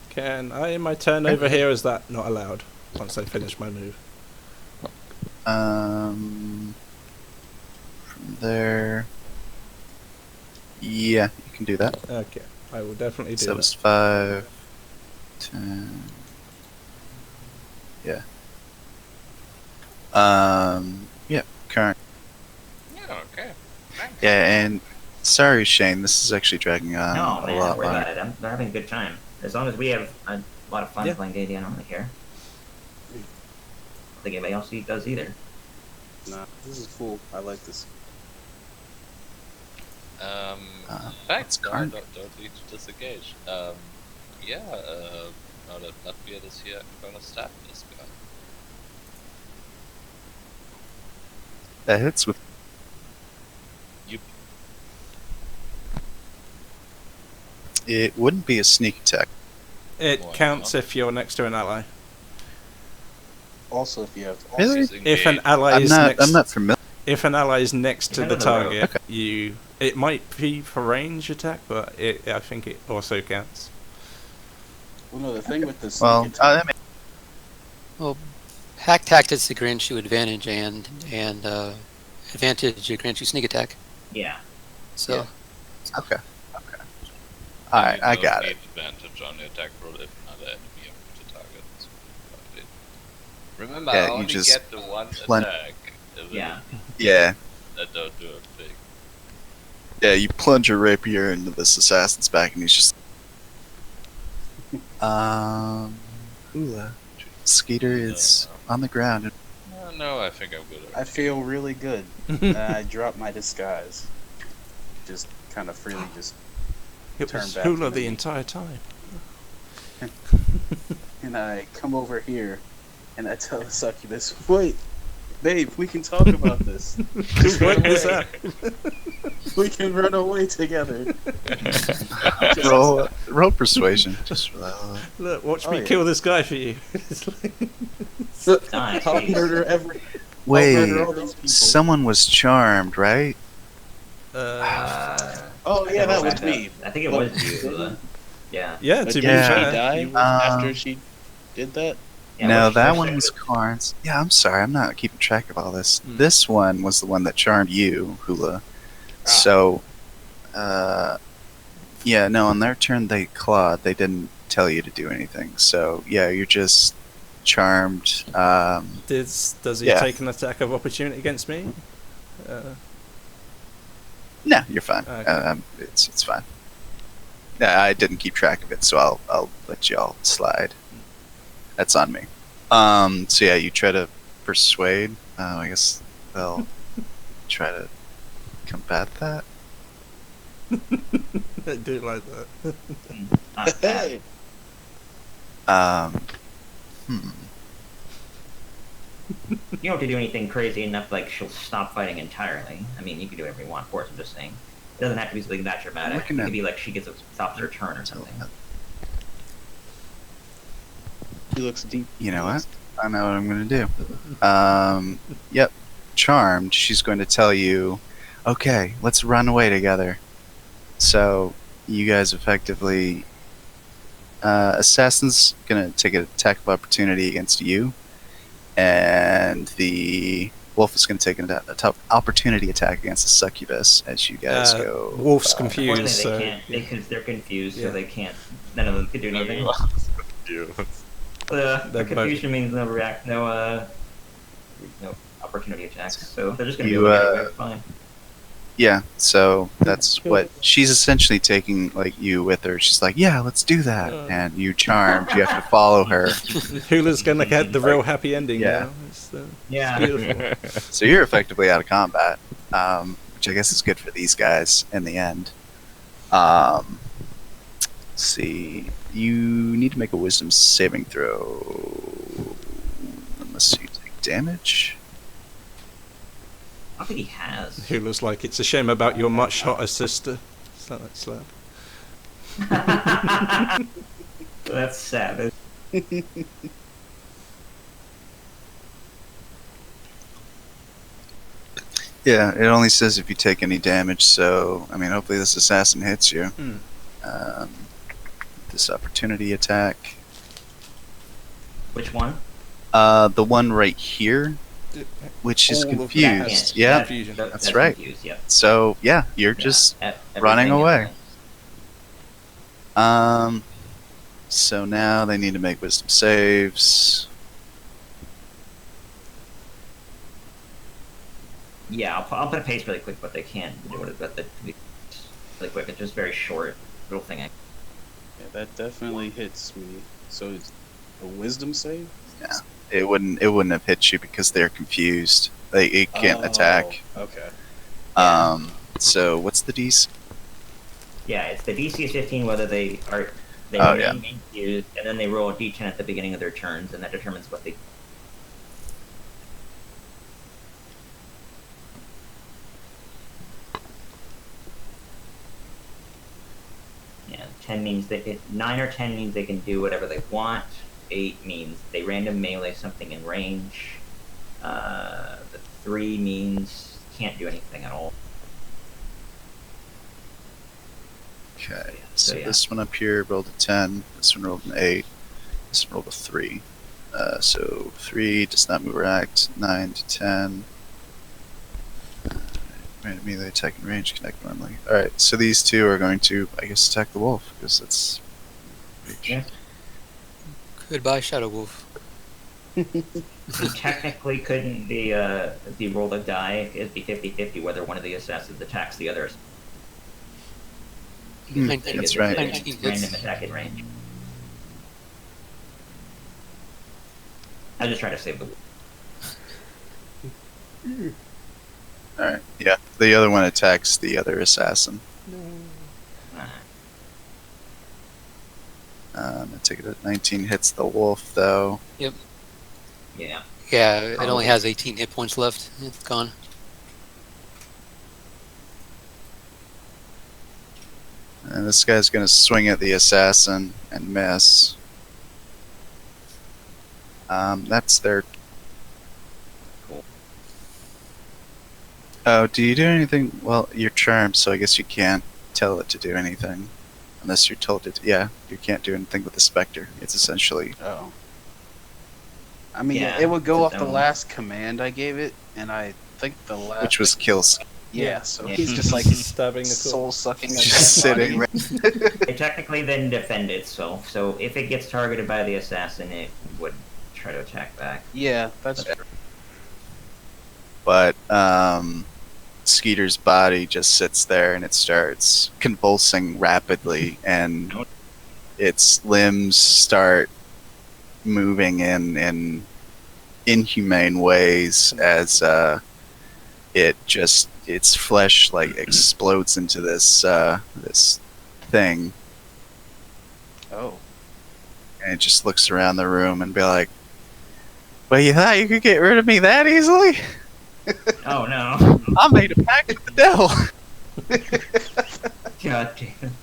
Can I, my turn over here, is that not allowed? Once I finish my move. From there. Yeah, you can do that. Okay, I will definitely do So that that. was 5, 10. Yeah. Yeah, current. Yeah, okay. Thanks. Yeah, and sorry, Shane, this is actually dragging on No, a man, lot don't worry longer. about it. We're having a good time. As long as we have a lot of fun Yeah. playing D&D, I don't really care. I don't think anybody else does either. Nah, this is cool. I like this. Thanks, it's no, current. don't need to disengage. Yeah, now that Bloodbeard is here, I'm gonna stab this guy. That hits with. You It wouldn't be a sneak attack. It Wow. counts if you're next to an ally. Also, if you have Really? If an ally I'm is not. next, I'm not familiar. if an ally is next to the Depends on the rogue. target, it might be for range attack, but I think it also counts. Well, no, the thing with this. Well, I mean, Hack Tactics grants you advantage, and advantage grants you sneak attack. Yeah. So okay. Alright, I got it. Advantage on the attack roll if another enemy to target. Remember, Yeah, I you only just get the one plunge- attack. If Yeah. Yeah. I don't do a thing. Yeah, you plunge your rapier into this assassin's back, and he's just. Hula. Skeeter is on the ground. No, I think I'm good. I feel really good. I drop my disguise. Just kind of freely just. It Turn was back Hula to the me. entire time. and I come over here, and I tell the succubus, "Wait, babe, we can talk about this. Just Work run this away. out. We can run away together." Roll persuasion. Just for that. Look, watch Oh, me yeah. kill this guy for you. It's like- Nice. I'll murder every. I'll Wait, murder all these people. someone was charmed, right? Oh yeah, that was me. I think it was you. Yeah. yeah, But to be did Yeah. she fair. die you- after she did that? Yeah, No, which- that which- one was Karn's. Yeah, I'm sorry, I'm not keeping track of all this. Hmm. This one was the one that charmed you, Hula. So, yeah, no, on their turn they clawed. They didn't tell you to do anything. So, yeah, you're just charmed. Does he Yeah. take an attack of opportunity against me? No, you're fine. Okay. It's fine. Yeah, I didn't keep track of it, so I'll let y'all slide. That's on me. So yeah, you try to persuade. I guess they'll try to combat that. I do like that. Not bad. Hey, Hmm. You don't have to do anything crazy enough like she'll stop fighting entirely. I mean, you can do whatever you want, of course, I'm just saying. It doesn't have to be something that dramatic. Looking It at- could be like she stops her turn or something. He looks deep. You know what? I know what I'm going to do. Yep. Charmed. She's going to tell you, okay, let's run away together. So, you guys effectively. Assassin's going to take an attack of opportunity against you. And the wolf is going to take a tough opportunity attack against the succubus as you guys go. Wolf's Unfortunately, confused, so they can't because they're confused, Yeah. so they can't. None of them can do anything. They're both- Confusion means no opportunity attacks. So they're just gonna You, do it anyway. Fine. Yeah, so that's what she's essentially taking like you with her. She's like, "Yeah, let's do that." And you charmed. You have to follow her. Hula's gonna get the real happy ending Yeah. now. It's, Yeah. beautiful. So you're effectively out of combat, which I guess is good for these guys in the end. Let's see, you need to make a wisdom saving throw. Unless you take damage. I don't think he has. Hula's like, it's a shame about your much hotter sister. Slap that slap. That's savage. Yeah, it only says if you take any damage. So I mean, hopefully this assassin hits you. Hmm. This opportunity attack. Which one? The one right here, which is All of that. confused. Yeah, Yeah. Confusion. That's right. Confused, yep. So yeah, you're Yeah, just everything running away. else. So now they need to make wisdom saves. Yeah, I'll put a pace really quick, but they can't do it. But really quick, it's just very short little thing. yeah, that definitely hits me. So it's a wisdom save. It wouldn't have hit you because they're confused. It can't attack. Okay. So what's the DC? Yeah, it's the DC is 15 whether they Oh, remain confused, and then they roll a D10 at the beginning of their turns, and that determines what they. Yeah, 10 means 9 or 10 means they can do whatever they want. 8 means they random melee something in range. The 3 means can't do anything at all. Okay. So, So yeah. this one up here rolled a 10. This one rolled an 8. This one rolled a 3. So 3 does not move or act. 9 to 10. Random melee attack and range connect normally. Alright, so these two are going to, I guess, attack the wolf because that's. Yeah. Goodbye, Shadow Wolf. You technically couldn't be if you roll a die, it'd be 50-50 whether one of the assassins attacks the other. Hmm, Nineteen- They that's get right. the 19 hits. Random attack in range. I just try to save the. Alright, yeah. The other one attacks the other assassin. Uh, Ticket at 19 hits the wolf, though. Yeah. Yeah, it Oh. only has 18 hit points left. It's gone. And this guy's gonna swing at the assassin and miss. That's their. Cool. Oh, do you do anything? Well, you're charmed, so I guess you can't tell it to do anything. Unless you're told it. Yeah, you can't do anything with the specter. It's essentially. Oh. I mean, Yeah, it would go off it's the its own- last command I gave it, and I think the last. Which was kills. Yeah, so Yeah. he's just like Stabbing the soul sucking. Just sitting. It technically then defend itself, so if it gets targeted by the assassin, it would try to attack back. Yeah, that's true. But Skeeter's body just sits there and it starts convulsing rapidly, and its limbs start moving in inhumane ways as its flesh like explodes into this this thing, Oh. and it just looks around the room and be like, "Well, you thought you could get rid of me that easily? Oh no. I made a pact with the devil." God damn.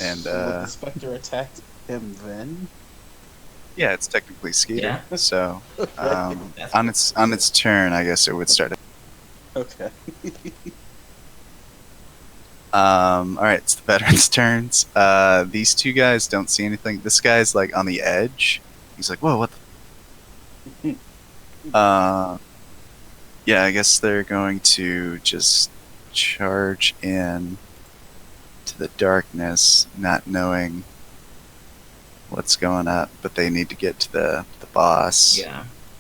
And So the Spectre attacked him then? yeah, it's technically Skeeter. Yeah. So That's on its turn, I guess it would start. Okay. All right, it's the veterans' turns. These two guys don't see anything. This guy's like on the edge. He's like, "Whoa, what the?" Yeah, I guess they're going to just charge in to the darkness, not knowing what's going up, but they need to get to the boss. Yeah.